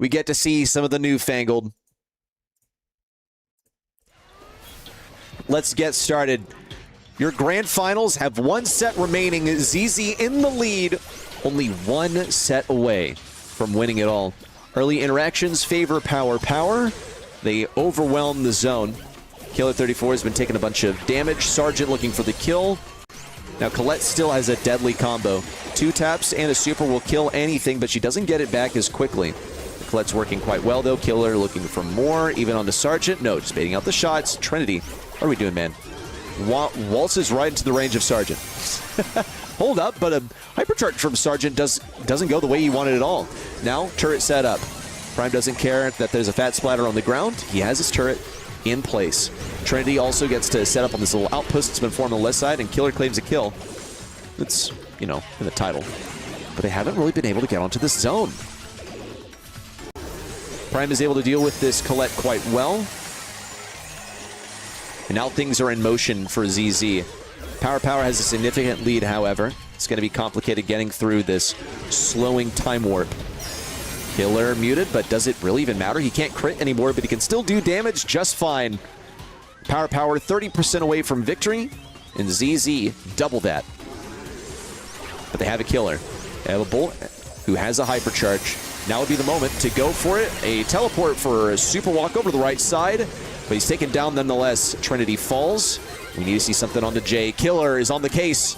we get to see some of the new-fangled. Let's get started. Your grand finals have 1 set remaining. ZZ in the lead, only 1 set away from winning it all. Early interactions favor Power. They overwhelm the zone. Killer 34 has been taking a bunch of damage. Sergeant looking for the kill. Now Colette still has a deadly combo. 2 taps and a super will kill anything, but she doesn't get it back as quickly. Colette's working quite well though. Killer looking for more, even on the Sergeant. No, just baiting out the shots. Trinity, what are we doing, man? Waltzes right into the range of Sergeant. Hold up, but a hypercharge from Sergeant doesn't go the way he wanted at all. Now, turret set up. Prime doesn't care that there's a fat splatter on the ground. He has his turret in place. Trinity also gets to set up on this little outpost that's been formed on the left side, and Killer claims a kill. It's, you know, in the title. But they haven't really been able to get onto this zone. Prime is able to deal with this Colette quite well. And now things are in motion for ZZ. Power has a significant lead, however. It's going to be complicated getting through this slowing time warp. Killer muted, but does it really even matter? He can't crit anymore, but he can still do damage just fine. Power 30% away from victory, and ZZ double that. But they have a Killer. They have a Bolt who has a hypercharge. Now would be the moment to go for it. A teleport for a super walk over to the right side, but he's taken down nonetheless. Trinity falls. We need to see something on the J. Killer is on the case.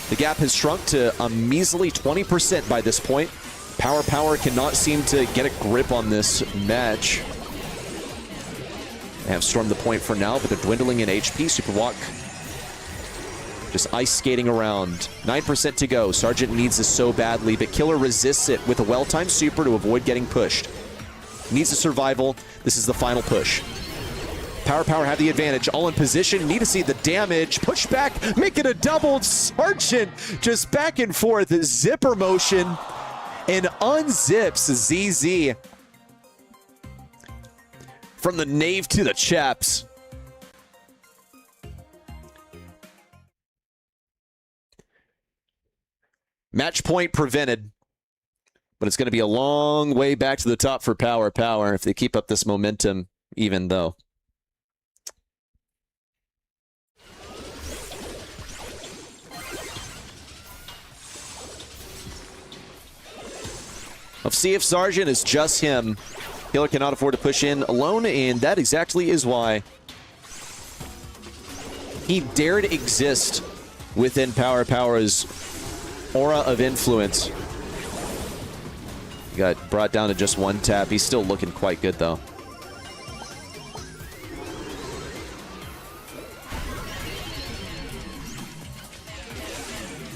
The gap has shrunk to a measly 20% by this point. Power cannot seem to get a grip on this match. They have stormed the point for now, but they're dwindling in HP. Super walk just ice skating around. 9% to go. Sergeant needs this so badly, but Killer resists it with a well-timed super to avoid getting pushed. Needs a survival. This is the final push. Power have the advantage. All in position. Need to see the damage. Push back. Make it a double. Sergeant just back and forth. Zipper motion. And unzips ZZ. From the Knave to the Chaps. Match point prevented. But it's going to be a long way back to the top for Power if they keep up this momentum, even though. Let's see if Sergeant is just him. Killer cannot afford to push in alone, and that exactly is why. He dared exist within Power's aura of influence. He got brought down to just 1 tap. He's still looking quite good, though.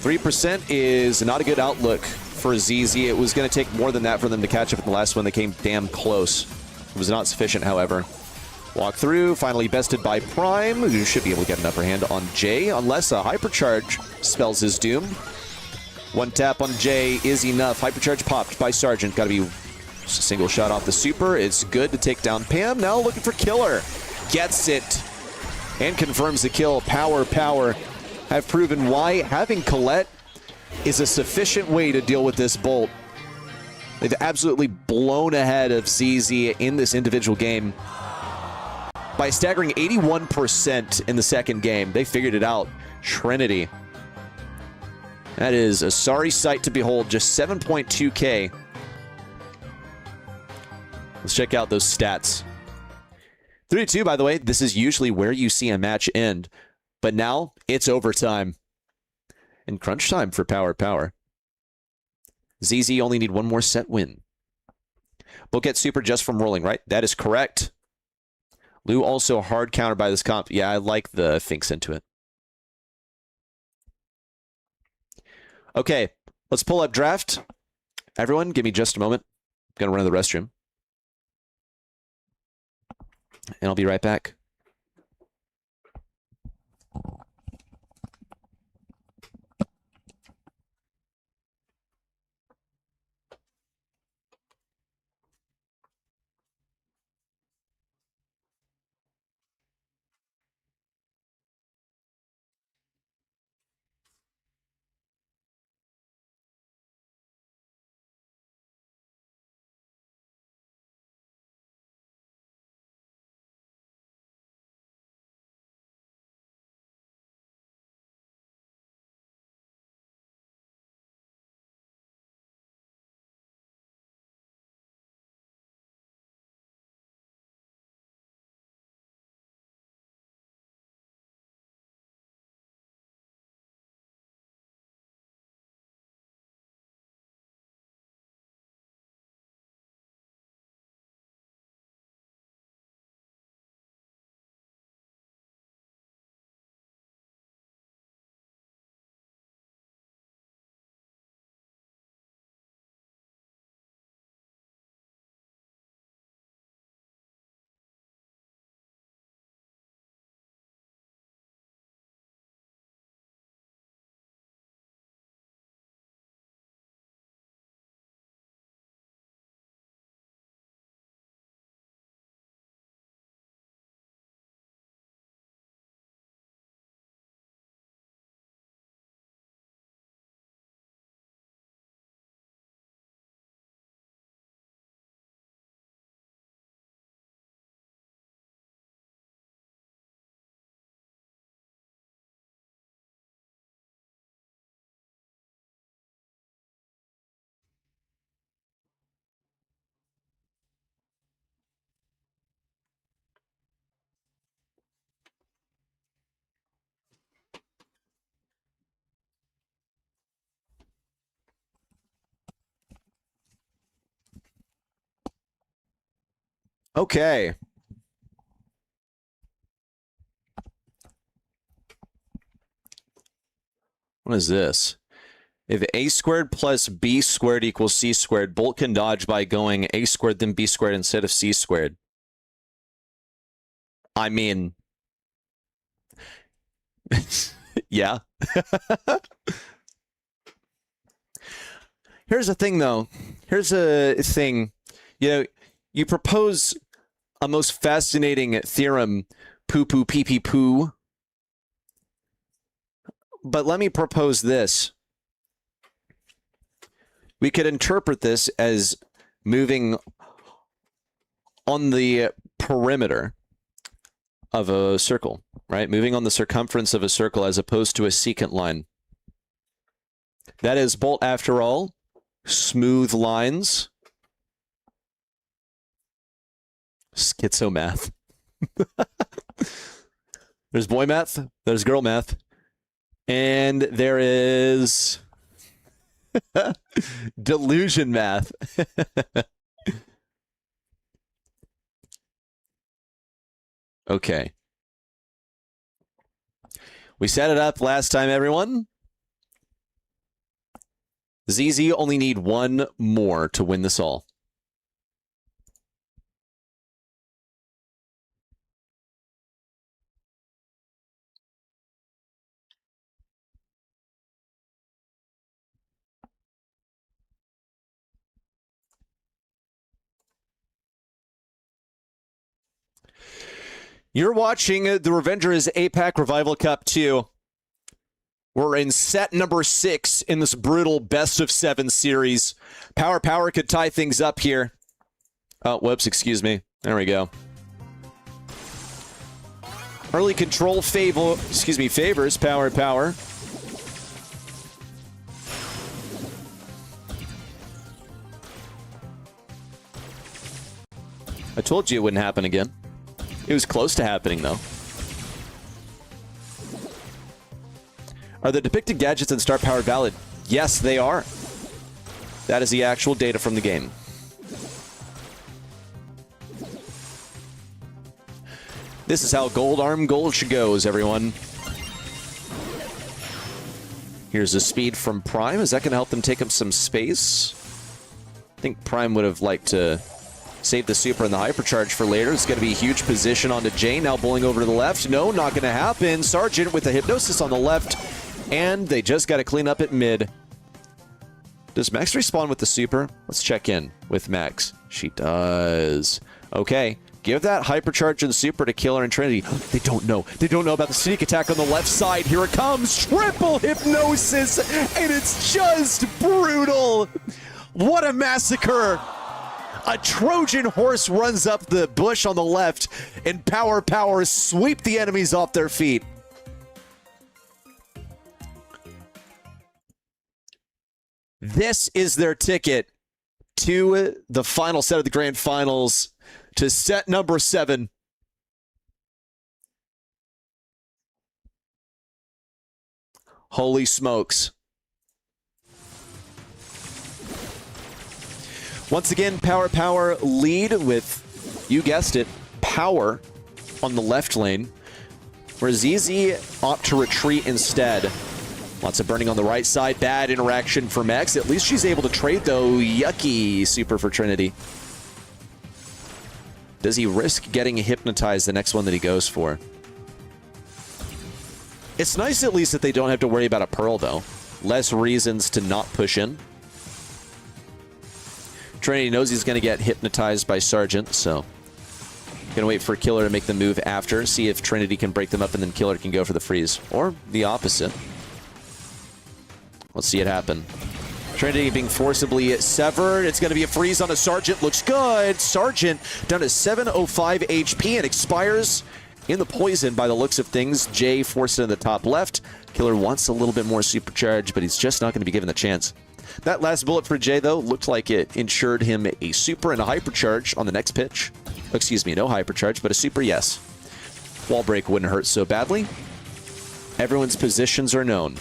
%3 is not a good outlook for ZZ. It was going to take more than that for them to catch up in the last one. They came damn close. It was not sufficient, however. Walk through, finally bested by Prime, who should be able to get an upper hand on J, unless a hypercharge spells his doom. 1 tap on J is enough. Hypercharge popped by Sergeant. Got to be Just a single shot off the super. It's good to take down Pam. Now looking for Killer. Gets it. And confirms the kill. Power have proven why having Colette is a sufficient way to deal with this Bolt. They've absolutely blown ahead of ZZ in this individual game by a staggering 81% in the second game. They figured it out. Trinity. That is a sorry sight to behold. Just 7.2K. Let's check out those stats. 3-2, by the way, this is usually where you see a match end. But now, it's overtime. And crunch time for Power. ZZ only need one more set win. We'll get super just from rolling, right? That is correct. Lou also hard countered by this comp. Yeah, I like the Finks into it. Okay, let's pull up draft. Everyone, give me just a moment. I'm going to run to the restroom. And I'll be right back. Okay. What is this? If a squared plus b squared equals c squared, Bolt can dodge by going a squared then b squared instead of c squared. I mean, yeah. Here's the thing, though. Here's a thing. You know, you propose a most fascinating theorem, poo-poo, pee-pee-poo. But let me propose this. We could interpret this as moving on the perimeter of a circle, right? Moving on the circumference of a circle as opposed to a secant line. That is Bolt, after all. Smooth lines. Schizo math. There's boy math. There's girl math. And there is delusion math. Okay. We set it up last time, everyone. ZZ only need one more to win this all. You're watching the Revengers APAC Revival Cup 2. We're in set number 6 in this brutal best of 7 series. Power could tie things up here. Oh, whoops, excuse me. There we go. Early control favors Power. I told you it wouldn't happen again. It was close to happening, though. Are the depicted gadgets in Star Power valid? Yes, they are. That is the actual data from the game. This is how Gold Arm Gulch goes, everyone. Here's the speed from Prime. Is that going to help them take up some space? I think Prime would have liked to save the super and the hypercharge for later. It's going to be a huge position onto Jane. Now bowling over to the left. No, not going to happen. Sargent with the hypnosis on the left. And they just got to clean up at mid. Does Max respawn with the super? Let's check in with Max. She does. Okay. Give that hypercharge and super to Killer and Trinity. They don't know. They don't know about the sneak attack on the left side. Here it comes. Triple hypnosis. And it's just brutal. What a massacre. A Trojan horse runs up the bush on the left, and Power sweep the enemies off their feet. This is their ticket to the final set of the Grand Finals, to set number 7. Holy smokes. Once again, Power lead with, you guessed it, Power on the left lane, where ZZ opt to retreat instead. Lots of burning on the right side. Bad interaction for Max. At least she's able to trade, though. Yucky super for Trinity. Does he risk getting hypnotized the next one that he goes for? It's nice at least that they don't have to worry about a Pearl, though. Less reasons to not push in. Trinity knows he's going to get hypnotized by Sargent, so going to wait for Killer to make the move after, see if Trinity can break them up, and then Killer can go for the freeze. Or the opposite. Let's see it happen. Trinity being forcibly severed. It's going to be a freeze on a Sargent. Looks good. Sargent down to 705 HP and expires in the poison by the looks of things. Jay forced it in the top left. Killer wants a little bit more supercharge, but he's just not going to be given the chance. That last bullet for Jay, though, looked like it ensured him a super and a hypercharge on the next pitch. Excuse me, no hypercharge, but a super, yes. Wall break wouldn't hurt so badly. Everyone's positions are known.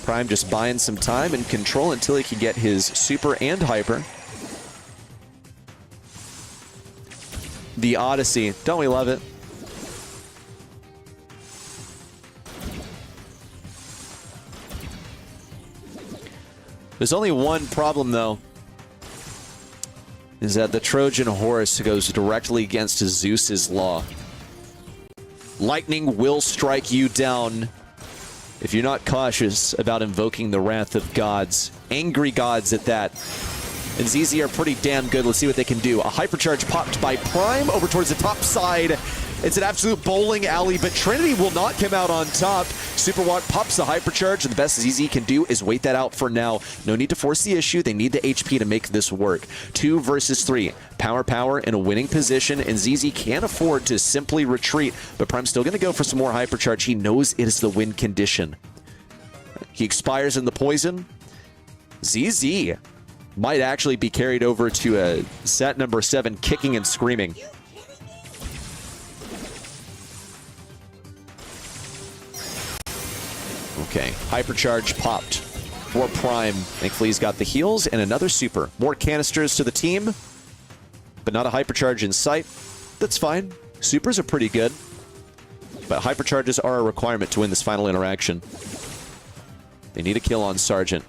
Prime just buying some time and control until he can get his super and hyper. The Odyssey. Don't we love it? There's only one problem, though. Is that the Trojan horse goes directly against Zeus's law. Lightning will strike you down if you're not cautious about invoking the wrath of gods. Angry gods at that. And ZZ are pretty damn good. Let's see what they can do. A hypercharge popped by Prime over towards the top side. It's an absolute bowling alley, but Trinity will not come out on top. Superwatt pops the hypercharge, and the best ZZ can do is wait that out for now. No need to force the issue. They need the HP to make this work. 2 versus 3. Power in a winning position, and ZZ can't afford to simply retreat, but Prime's still going to go for some more hypercharge. He knows it is the win condition. He expires in the poison. ZZ might actually be carried over to set number 7, kicking and screaming. Okay, hypercharge popped for Prime. Thankfully, he's got the heals and another super. More canisters to the team, but not a hypercharge in sight. That's fine. Supers are pretty good, but hypercharges are a requirement to win this final interaction. They need a kill on Sargent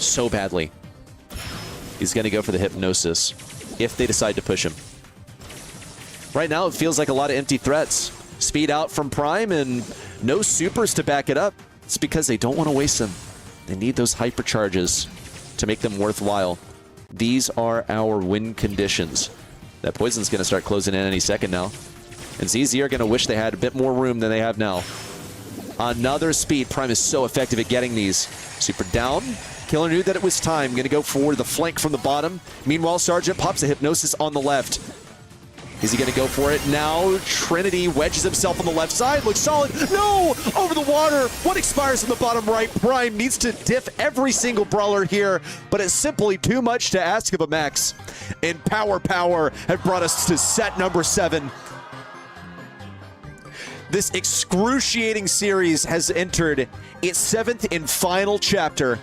so badly. He's going to go for the hypnosis if they decide to push him. Right now, it feels like a lot of empty threats. Speed out from Prime and no supers to back it up. It's because they don't want to waste them. They need those hypercharges to make them worthwhile. These are our win conditions. That poison's going to start closing in any second now. And ZZ are going to wish they had a bit more room than they have now. Another speed. Prime is so effective at getting these. Super down. Killer knew that it was time. Going to go forward the flank from the bottom. Meanwhile, Sergeant pops a Hypnosis on the left. Is he going to go for it? Now Trinity wedges himself on the left side. Looks solid. No! Over the water. What expires in the bottom right? Prime needs to diff every single brawler here, but it's simply too much to ask of a Max. And Power have brought us to set number 7. This excruciating series has entered its 7th and final chapter.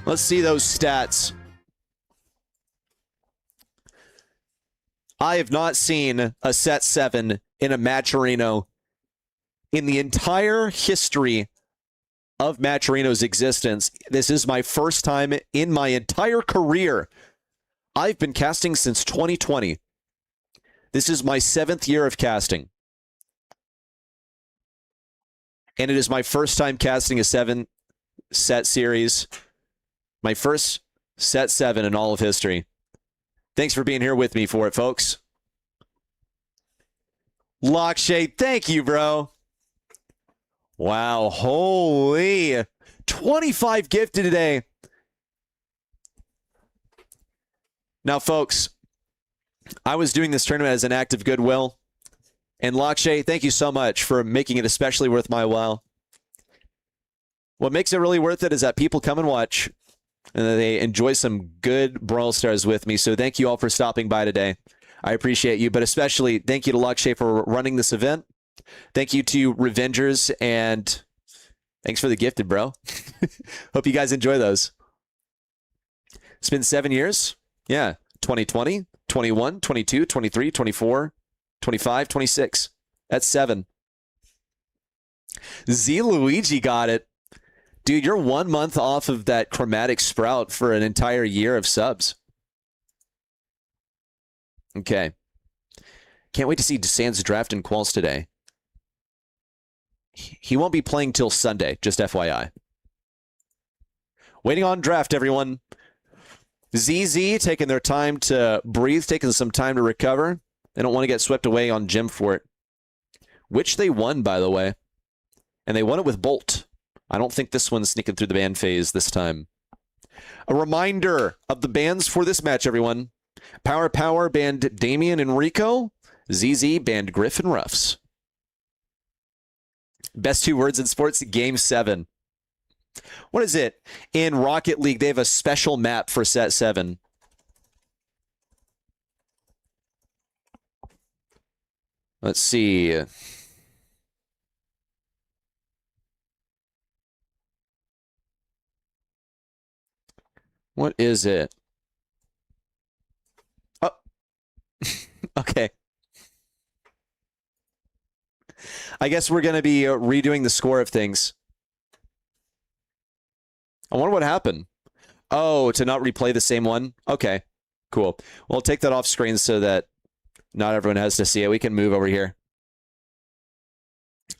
Let's see those stats. I have not seen a set 7 in a Matcherino in the entire history of Matcherino's existence. This is my first time in my entire career. I've been casting since 2020. This is my 7th year of casting. And it is my first time casting a 7-set series. My first set 7 in all of history. Thanks for being here with me for it, folks. Lockshay, thank you, bro. Wow, holy. 25 gifted today. Now, folks, I was doing this tournament as an act of goodwill. And Lockshay, thank you so much for making it especially worth my while. What makes it really worth it is that people come and watch, and they enjoy some good Brawl Stars with me. So thank you all for stopping by today. I appreciate you, but especially thank you to Lockshay for running this event. Thank you to Revengers, and thanks for the gifted, bro. Hope you guys enjoy those. It's been 7 years. Yeah, 2020, 21, 22, 23, 24, 25, 26. That's 7. Z Luigi got it. Dude, you're 1 month off of that chromatic sprout for an entire year of subs. Okay. Can't wait to see Desan's draft in quals today. He won't be playing till Sunday, just FYI. Waiting on draft, everyone. ZZ taking their time to breathe, taking some time to recover. They don't want to get swept away on Gem Fort, which they won, by the way. And they won it with Bolt. I don't think this one's sneaking through the ban phase this time. A reminder of the bans for this match, everyone. Power banned Damian and Rico. ZZ banned Griff and Ruffs. Best 2 words in sports, Game 7. What is it? In Rocket League, they have a special map for set 7. Let's see. What is it? Oh. Okay. I guess we're going to be redoing the score of things. I wonder what happened. Oh, to not replay the same one? Okay, cool. We'll take that off screen so that not everyone has to see it. We can move over here.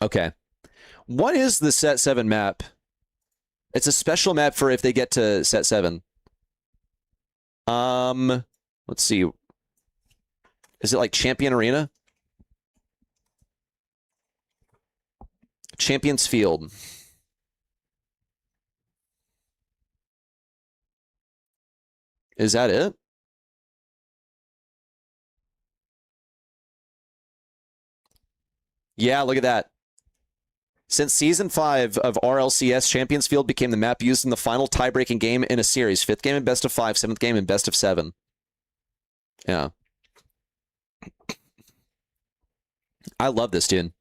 Okay. What is the set 7 map? It's a special map for if they get to set 7. Let's see. Is it like Champion Arena? Champions Field. Is that it? Yeah, look at that. Since Season 5 of RLCS, Champions Field became the map used in the final tie-breaking game in a series. 5th game in best of 5, 7th game in best of 7. Yeah. I love this, dude.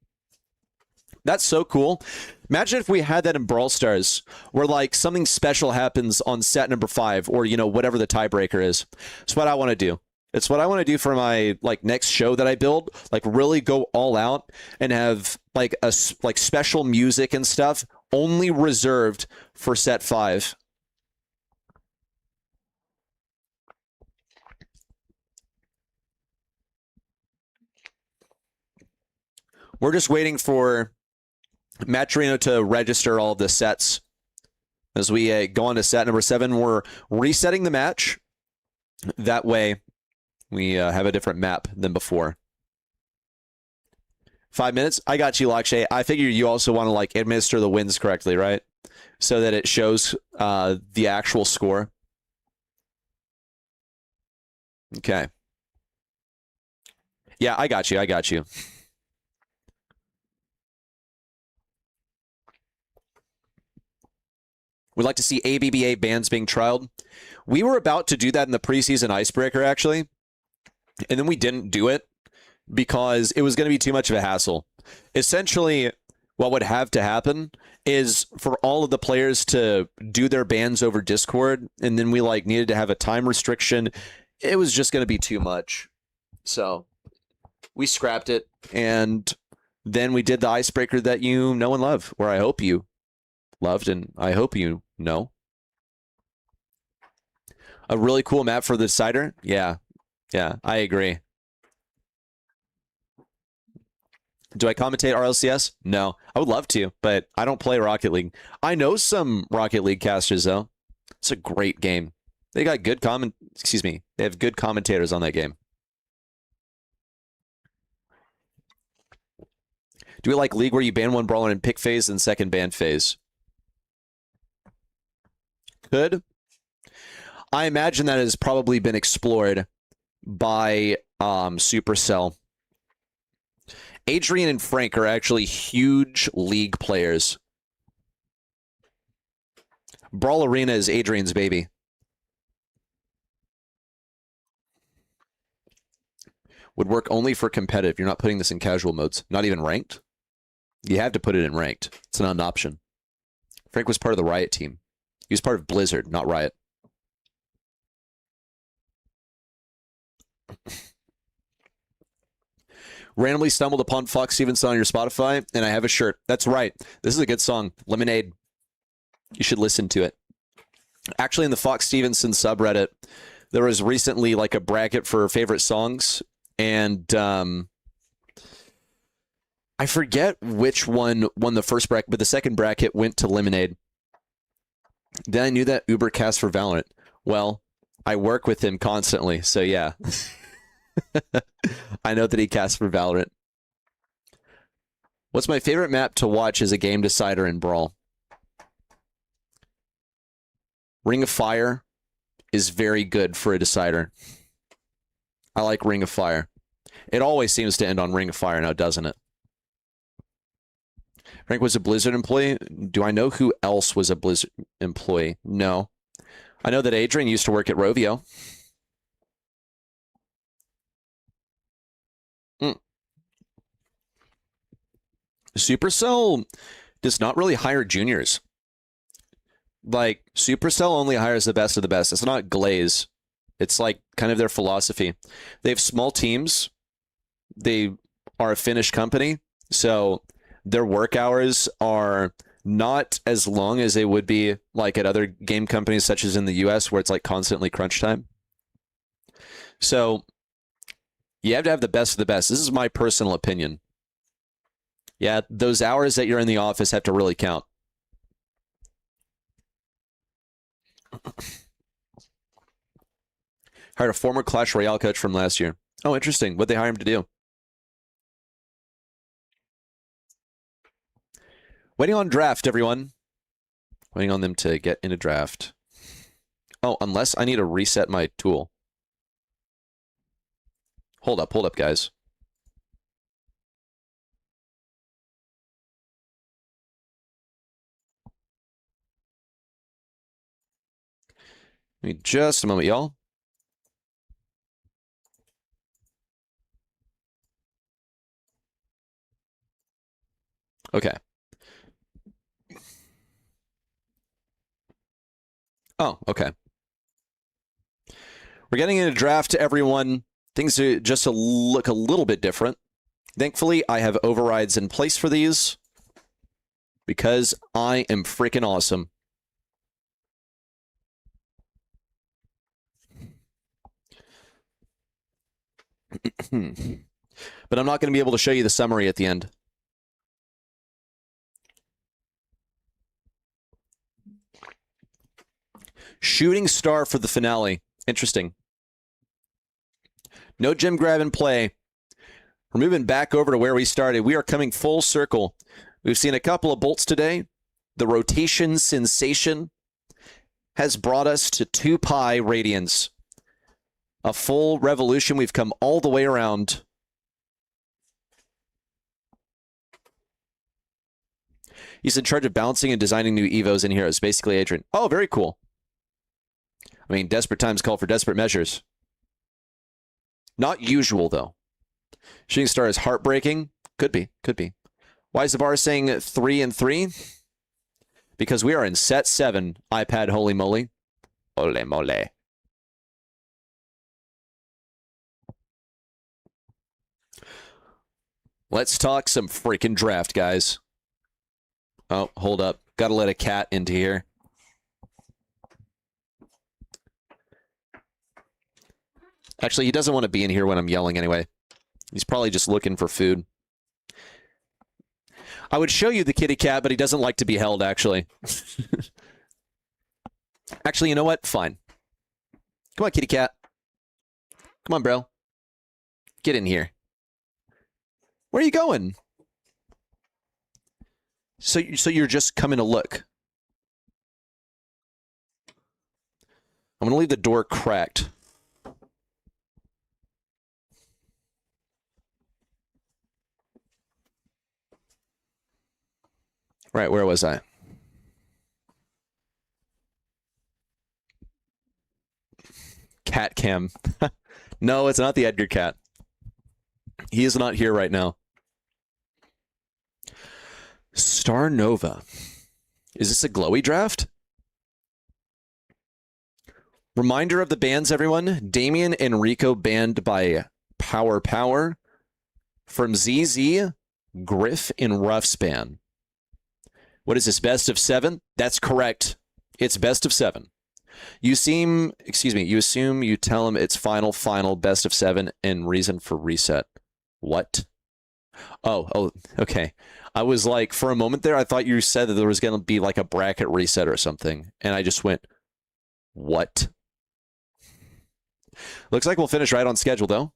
That's so cool. Imagine if we had that in Brawl Stars, where like something special happens on set number 5, or you know, whatever the tiebreaker is. It's what I want to do. It's what I want to do for my like next show that I build. Like really go all out and have like a like special music and stuff only reserved for set 5. We're just waiting for Matcherino to register all of the sets. As we go on to set number 7, we're resetting the match. That way, We have a different map than before. 5 minutes? I got you, Lakshay. I figure you also want to like administer the wins correctly, right? So that it shows the actual score. Okay. Yeah, I got you. I got you. We'd like to see ABBA bans being trialed. We were about to do that in the preseason icebreaker, actually. And then we didn't do it because it was going to be too much of a hassle. Essentially, what would have to happen is for all of the players to do their bans over Discord, and then we like needed to have a time restriction. It was just going to be too much. So we scrapped it, and then we did the icebreaker that you know and love, or I hope you loved, and I hope you know. A really cool map for the decider? Yeah, I agree. Do I commentate RLCS? No. I would love to, but I don't play Rocket League. I know some Rocket League casters, though. It's a great game. They got good they have good commentators on that game. Do we like League where you ban one brawler in pick phase and second ban phase? Could. I imagine that has probably been explored by Supercell. Adrian and Frank are actually huge League players. Brawl Arena is Adrian's baby. Would work only for competitive. You're not putting this in casual modes. Not even ranked? You have to put it in ranked. It's not an option. Frank was part of the Riot team. He was part of Blizzard, not Riot. Randomly stumbled upon Fox Stevenson on your Spotify, and I have a shirt. That's right. This is a good song. Lemonade. You should listen to it. Actually, in the Fox Stevenson subreddit, there was recently like a bracket for favorite songs, and I forget which one won the first bracket, but the second bracket went to Lemonade. Then I knew that Uber cast for Valorant. Well, I work with him constantly, so yeah. I know that he casts for Valorant. What's my favorite map to watch as a game decider in Brawl? Ring of Fire is very good for a decider. I like Ring of Fire. It always seems to end on Ring of Fire now, doesn't it? Frank was a Blizzard employee. Do I know who else was a Blizzard employee? No. I know that Adrian used to work at Rovio. Supercell does not really hire juniors. Like, Supercell only hires the best of the best. It's not Glaze. It's like kind of their philosophy. They have small teams. They are a Finnish company, so their work hours are not as long as they would be like at other game companies such as in the US where it's like constantly crunch time. So you have to have the best of the best. This is my personal opinion. Yeah, those hours that you're in the office have to really count. Hired a former Clash Royale coach from last year. Oh, interesting. What'd they hire him to do? Waiting on draft, everyone. Waiting on them to get into draft. Oh, unless I need to reset my tool. Hold up, guys. Give me just a moment, y'all. Okay. Oh, okay. We're getting into draft, everyone. Things are just look a little bit different. Thankfully, I have overrides in place for these because I am freaking awesome. But I'm not going to be able to show you the summary at the end. Shooting star for the finale. Interesting. No gem grab in play. We're moving back over to where we started. We are coming full circle. We've seen a couple of bolts today. The rotation sensation has brought us to 2 pi radians. A full revolution. We've come all the way around. He's in charge of balancing and designing new evos and heroes. Basically, Adrian. Oh, very cool. I mean, desperate times call for desperate measures. Not usual, though. Shooting star is heartbreaking. Could be. Could be. Why is the bar saying 3 and 3? Because we are in set 7. iPad, holy moly. Ole mole. Let's talk some freaking draft, guys. Oh, hold up. Gotta let a cat into here. Actually, he doesn't want to be in here when I'm yelling anyway. He's probably just looking for food. I would show you the kitty cat, but he doesn't like to be held, actually. Actually, you know what? Fine. Come on, kitty cat. Come on, bro. Get in here. Where are you going? So you're just coming to look. I'm going to leave the door cracked. Right, where was I? Cat cam. No, it's not the Edgar cat. He is not here right now. Star Nova. Is this a glowy draft? Reminder of the bans, everyone. Damien Enrico banned by Power. From ZZ, Griff, and Ruffspan. What is this, best of 7? That's correct. It's best of 7. You assume you tell him it's final, best of 7, and reason for reset. What? Oh, okay. I was like, for a moment there, I thought you said that there was going to be like a bracket reset or something. And I just went, what? Looks like we'll finish right on schedule, though.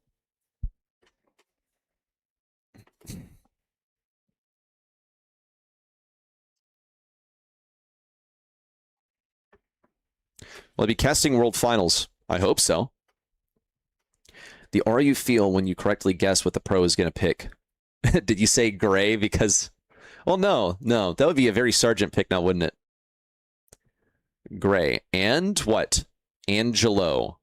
Will it be Casting World Finals? I hope so. The aura you feel when you correctly guess what the pro is going to pick. Did you say gray? Because, well, no. That would be a very Sergeant pick now, wouldn't it? Gray. And what? Angelo.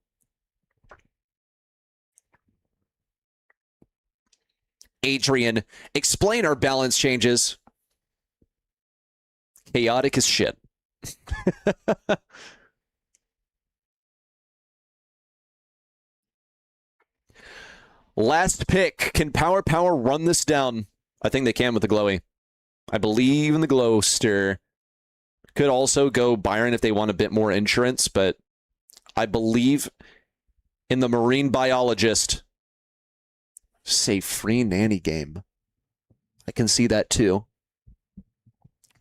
Adrian, explain our balance changes. Chaotic as shit. Last pick. Can Power run this down? I think they can with the glowy. I believe in the glowster. Could also go Byron if they want a bit more insurance, but I believe in the marine biologist. Say free nanny game. I can see that too.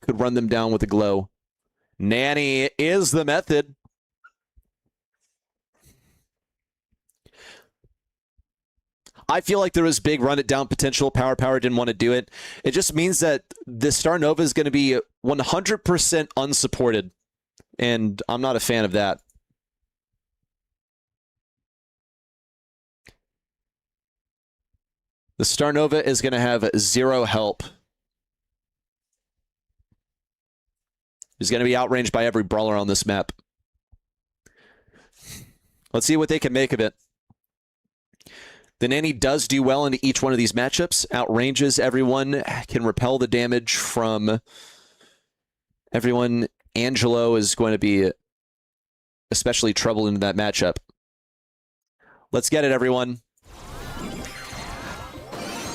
Could run them down with a glow. Nanny is the method. I feel like there was big run it down potential. Power didn't want to do it. It just means that the Star Nova is going to be 100% unsupported. And I'm not a fan of that. The Star Nova is going to have 0 help. He's going to be outranged by every brawler on this map. Let's see what they can make of it. The Nanny does do well in each one of these matchups. Outranges everyone. Can repel the damage from everyone. Angelo is going to be especially trouble in that matchup. Let's get it, everyone.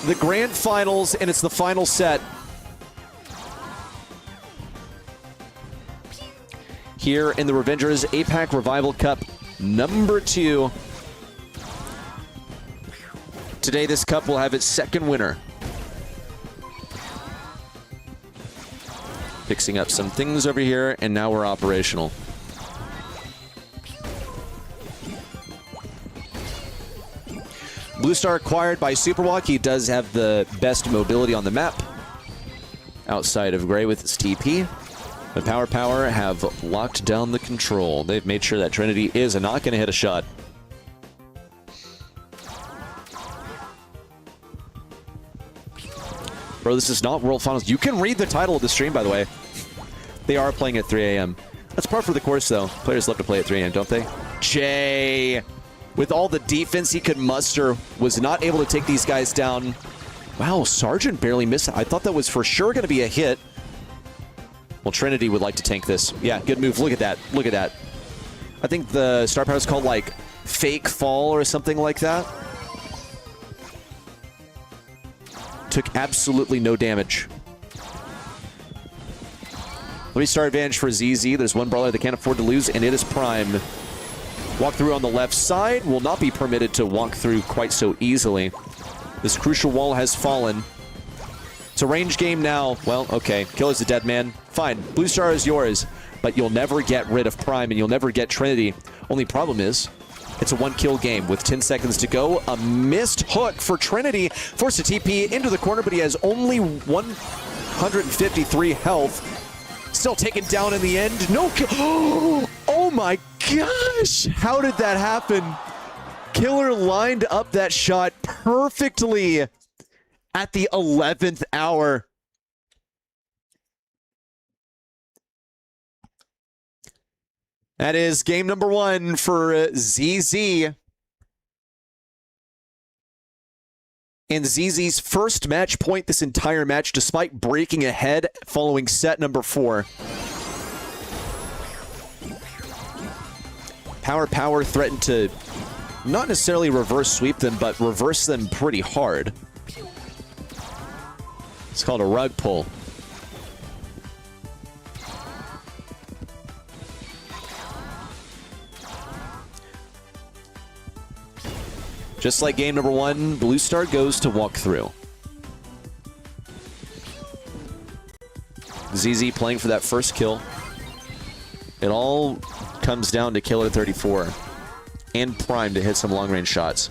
The grand finals, and it's the final set. Here in the Revengers APAC Revival Cup number 2. Today, this cup will have its second winner. Fixing up some things over here, and now we're operational. Blue Star acquired by Superwalk. He does have the best mobility on the map outside of Gray with his TP. But Power have locked down the control. They've made sure that Trinity is not going to hit a shot. Bro, this is not World Finals. You can read the title of the stream, by the way. They are playing at 3 a.m. That's par for the course, though. Players love to play at 3 a.m., don't they? Jay, with all the defense he could muster, was not able to take these guys down. Wow, Sargent barely missed. I thought that was for sure going to be a hit. Well, Trinity would like to tank this. Yeah, good move. Look at that. Look at that. I think the star power is called, like, fake fall or something like that. Took absolutely no damage. Three-star advantage for ZZ. There's one brawler they can't afford to lose, and it is Prime. Walk through on the left side will not be permitted to walk through quite so easily. This crucial wall has fallen. It's a range game now. Well, okay. Killer's a dead man. Fine. Blue Star is yours, but you'll never get rid of Prime, and you'll never get Trinity. Only problem is, it's a one-kill game with 10 seconds to go. A missed hook for Trinity. Forced a TP into the corner, but he has only 153 health. Still taken down in the end. No kill. Oh my gosh! How did that happen? Killer lined up that shot perfectly at the 11th hour. That is game number 1 for ZZ. And ZZ's first match point this entire match, despite breaking ahead following set number 4. Power threatened to not necessarily reverse sweep them, but reverse them pretty hard. It's called a rug pull. Just like game number 1, Blue Star goes to walk through. ZZ playing for that first kill. It all comes down to Killer 34 and Prime to hit some long-range shots.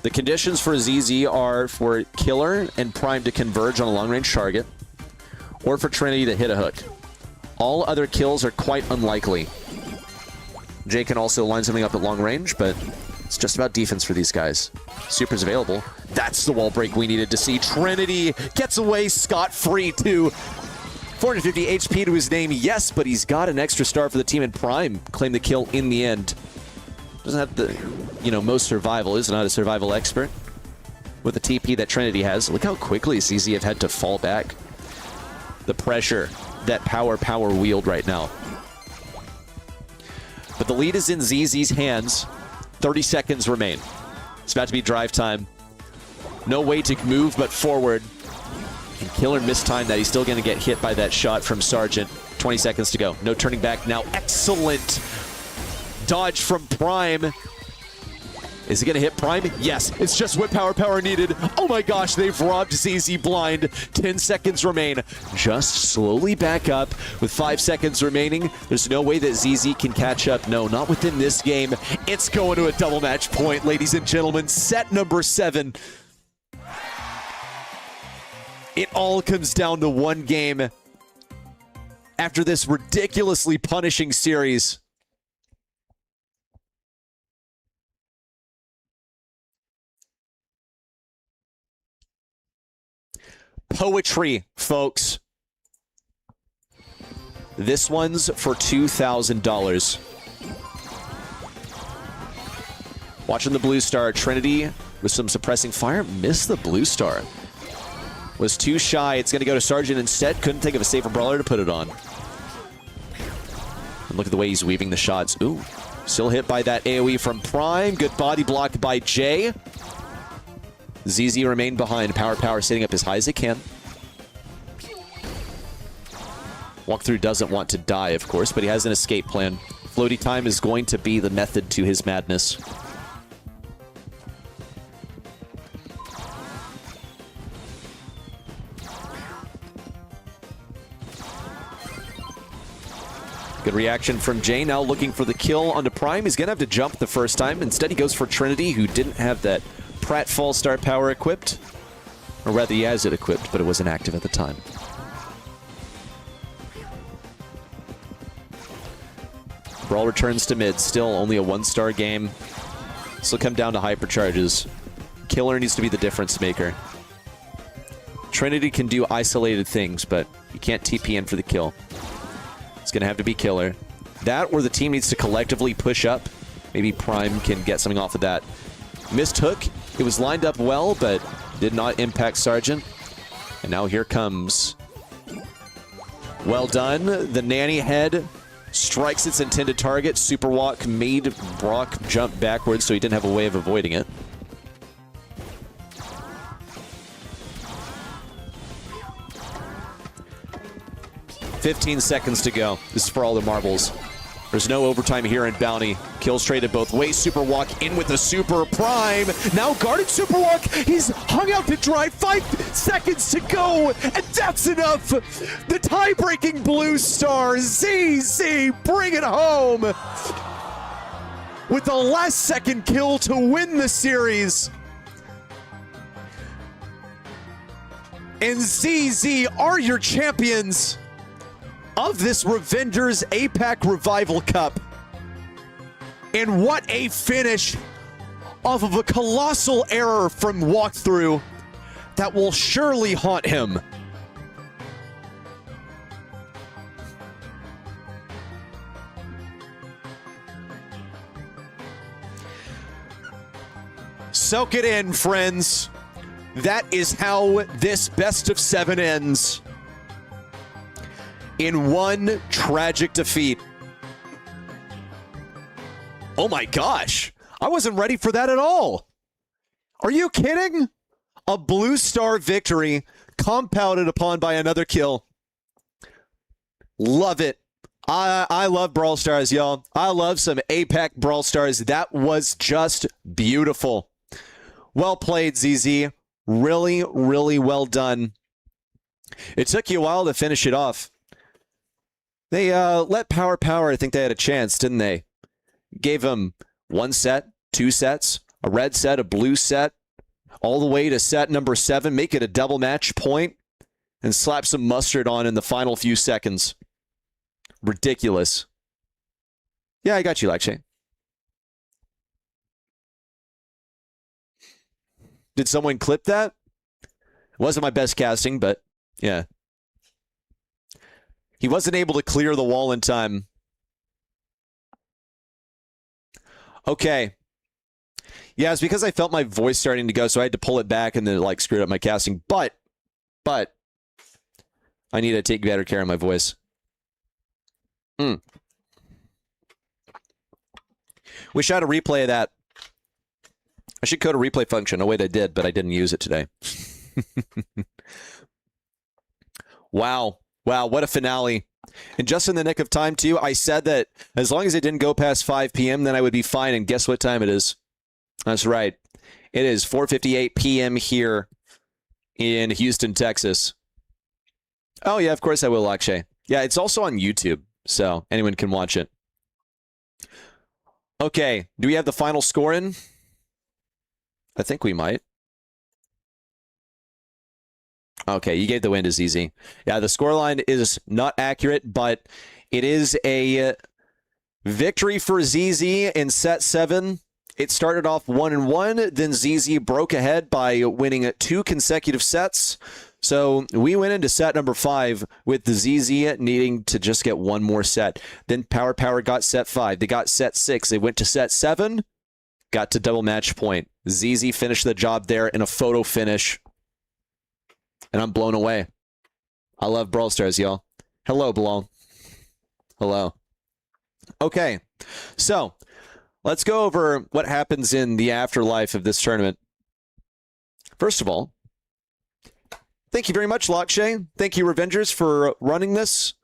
The conditions for ZZ are for Killer and Prime to converge on a long-range target, or for Trinity to hit a hook. All other kills are quite unlikely. Jay can also line something up at long range, but it's just about defense for these guys. Super's available. That's the wall break we needed to see. Trinity gets away scot-free too. 450 HP to his name, yes, but he's got an extra star for the team, and Prime claimed the kill in the end. Doesn't have the, most survival. Is not a survival expert with the TP that Trinity has. Look how quickly ZZ have had to fall back. The pressure that Power wield right now. But the lead is in ZZ's hands. 30 seconds remain. It's about to be drive time. No way to move but forward. And Killer mistimed that. He's still going to get hit by that shot from Sargent. 20 seconds to go. No turning back now. Excellent dodge from Prime. Is he going to hit Prime? Yes. It's just what Power needed. Oh my gosh, they've robbed ZZ blind. 10 seconds remain. Just slowly back up with 5 seconds remaining. There's no way that ZZ can catch up. No, not within this game. It's going to a double match point, ladies and gentlemen. Set number 7. It all comes down to one game after this ridiculously punishing series. Poetry, folks. This one's for $2,000. Watching the Blue Star. Trinity with some suppressing fire. Missed the Blue Star. Was too shy. It's going to go to Sargent instead. Couldn't think of a safer brawler to put it on. And look at the way he's weaving the shots. Ooh. Still hit by that AoE from Prime. Good body block by Jay. ZZ remained behind. Power sitting up as high as it can. Walkthrough doesn't want to die, of course, but he has an escape plan. Floaty time is going to be the method to his madness. Good Good reaction from Jay, now looking for the kill onto Prime. He's going to have to jump the first time. Instead, he goes for Trinity, who didn't have that Pratt Fall Star power equipped. Or rather, he has it equipped, but it wasn't active at the time. Brawl returns to mid. Still only a 1-star game. This will come down to hypercharges. Killer needs to be the difference maker. Trinity can do isolated things, but you can't TP in for the kill. It's going to have to be Killer. That or the team needs to collectively push up. Maybe Prime can get something off of that. Missed hook. It was lined up well, but did not impact Sargent. And now here comes. Well done. The nanny head strikes its intended target. Super walk made Brock jump backwards, so he didn't have a way of avoiding it. $15 seconds to go. This is for all the marbles. There's no overtime here in Bounty. Kills traded both ways. Super walk in with the Super Prime. Now guarded Super walk. He's hung out to dry. 5 seconds to go. And that's enough. The tie-breaking blue star. ZZ bring it home. With the last second kill to win the series. And ZZ are your champions of this Revengers APAC Revival Cup. And what a finish off of a colossal error from walkthrough that will surely haunt him. Soak it in, friends. That is how this best of 7 ends. In one tragic defeat. Oh my gosh. I wasn't ready for that at all. Are you kidding? A blue star victory compounded upon by another kill. Love it. I love Brawl Stars, y'all. I love some APAC Brawl Stars. That was just beautiful. Well played, ZZ. Really, really well done. It took you a while to finish it off. They let Power, I think they had a chance, didn't they? Gave them 1 set, 2 sets, a red set, a blue set, all the way to set number 7, make it a double match point, and slap some mustard on in the final few seconds. Ridiculous. Yeah, I got you, Lakshay. Did someone clip that? It wasn't my best casting, but yeah. He wasn't able to clear the wall in time. Okay. Yeah, it's because I felt my voice starting to go, so I had to pull it back and then it like screwed up my casting. But I need to take better care of my voice. Wish I had a replay of that. I should code a replay function. Oh, wait, I did, but I didn't use it today. Wow. Wow, what a finale. And just in the nick of time, too, I said that as long as it didn't go past 5 p.m., then I would be fine. And guess what time it is? That's right. It is 4:58 p.m. here in Houston, Texas. Oh, yeah, of course I will, Akshay. Yeah, it's also on YouTube, so anyone can watch it. Okay, do we have the final score in? I think we might. Okay, you gave the win to ZZ. Yeah, the scoreline is not accurate, but it is a victory for ZZ in set 7. It started off 1-1, then ZZ broke ahead by winning 2 consecutive sets. So we went into set number 5 with the ZZ needing to just get 1 more set. Then Power got set 5. They got set 6. They went to set 7, got to double match point. ZZ finished the job there in a photo finish. And I'm blown away. I love Brawl Stars, y'all. Hello, Blown. Hello. Okay, so let's go over what happens in the afterlife of this tournament. First of all, thank you very much, Lakshay. Thank you, Revengers, for running this.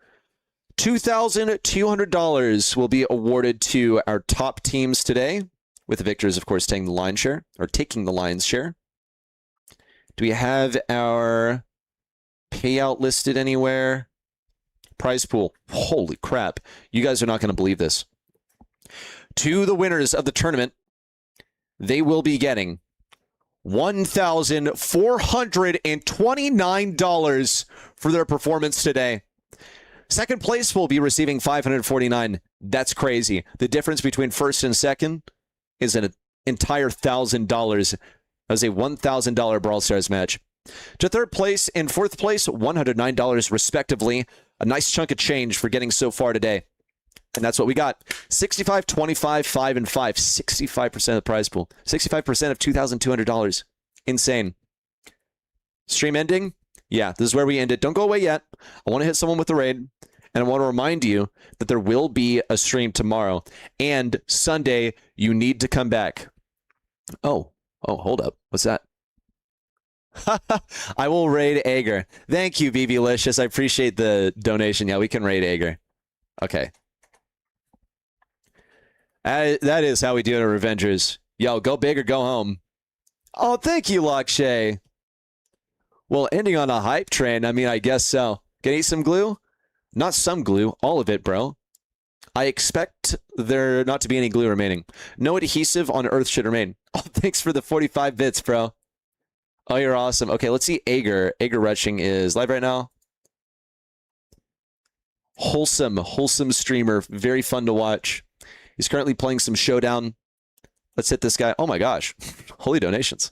$2,200 will be awarded to our top teams today, with the victors, of course, taking the lion's share, or taking the lion's share. Do we have our payout listed anywhere? prize pool. Holy crap. You guys are not going to believe this. To the winners of the tournament, they will be getting $1,429 for their performance today. Second place will be receiving $549. That's crazy. The difference between first and second is an entire $1,000 as a $1,000 Brawl Stars match. To third place and fourth place, $109 respectively. A nice chunk of change for getting so far today. And that's what we got. 65, 25, 5, and 5. 65% of the prize pool. 65% of $2,200. Insane. Stream ending? Yeah, this is where we end it. Don't go away yet. I want to hit someone with the raid. And I want to remind you that there will be a stream tomorrow. And Sunday, you need to come back. Oh, hold up. What's that? I will raid Ager. Thank you, BBlicious. I appreciate the donation. Yeah, we can raid Ager. Okay. That is how we do it at Revengers. Yo, go big or go home. Oh, thank you, Lakshay. Well, ending on a hype train, I mean, I guess so. Can I eat some glue? Not some glue, all of it, bro. I expect there not to be any glue remaining. No adhesive on Earth should remain. Oh, thanks for the 45 bits, bro. Oh, you're awesome. Okay, let's see Ager. Ager Rushing is live right now. Wholesome streamer. Very fun to watch. He's currently playing some Showdown. Let's hit this guy. Oh my gosh. Holy donations.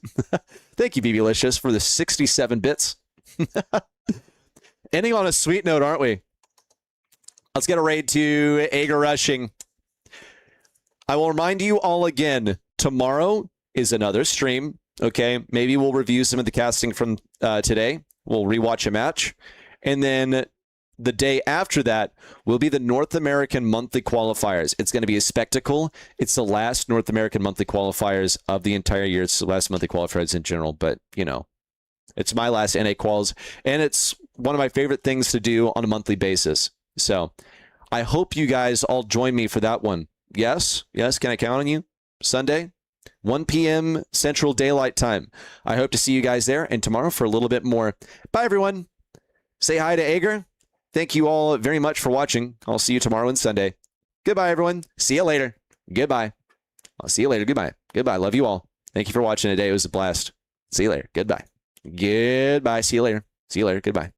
Thank you, BBlicious, for the 67 bits. Ending on a sweet note, aren't we? Let's get a raid to Ager Rushing. I will remind you all again, tomorrow is another stream. Okay, maybe we'll review some of the casting from today. We'll rewatch a match. And then the day after that will be the North American monthly qualifiers. It's going to be a spectacle. It's the last North American monthly qualifiers of the entire year. It's the last monthly qualifiers in general, but, you know, it's my last NA quals, and it's one of my favorite things to do on a monthly basis. So I hope you guys all join me for that one. Yes? Yes? Can I count on you? Sunday? 1 p.m. Central Daylight Time. I hope to see you guys there, and tomorrow for a little bit more. Bye, everyone. Say hi to Ager. Thank you all very much for watching. I'll see you tomorrow and Sunday. Goodbye, everyone. See you later. Goodbye. I'll see you later. Goodbye. Goodbye. Love you all. Thank you for watching today. It was a blast. See you later. Goodbye. Goodbye. See you later. See you later. Goodbye.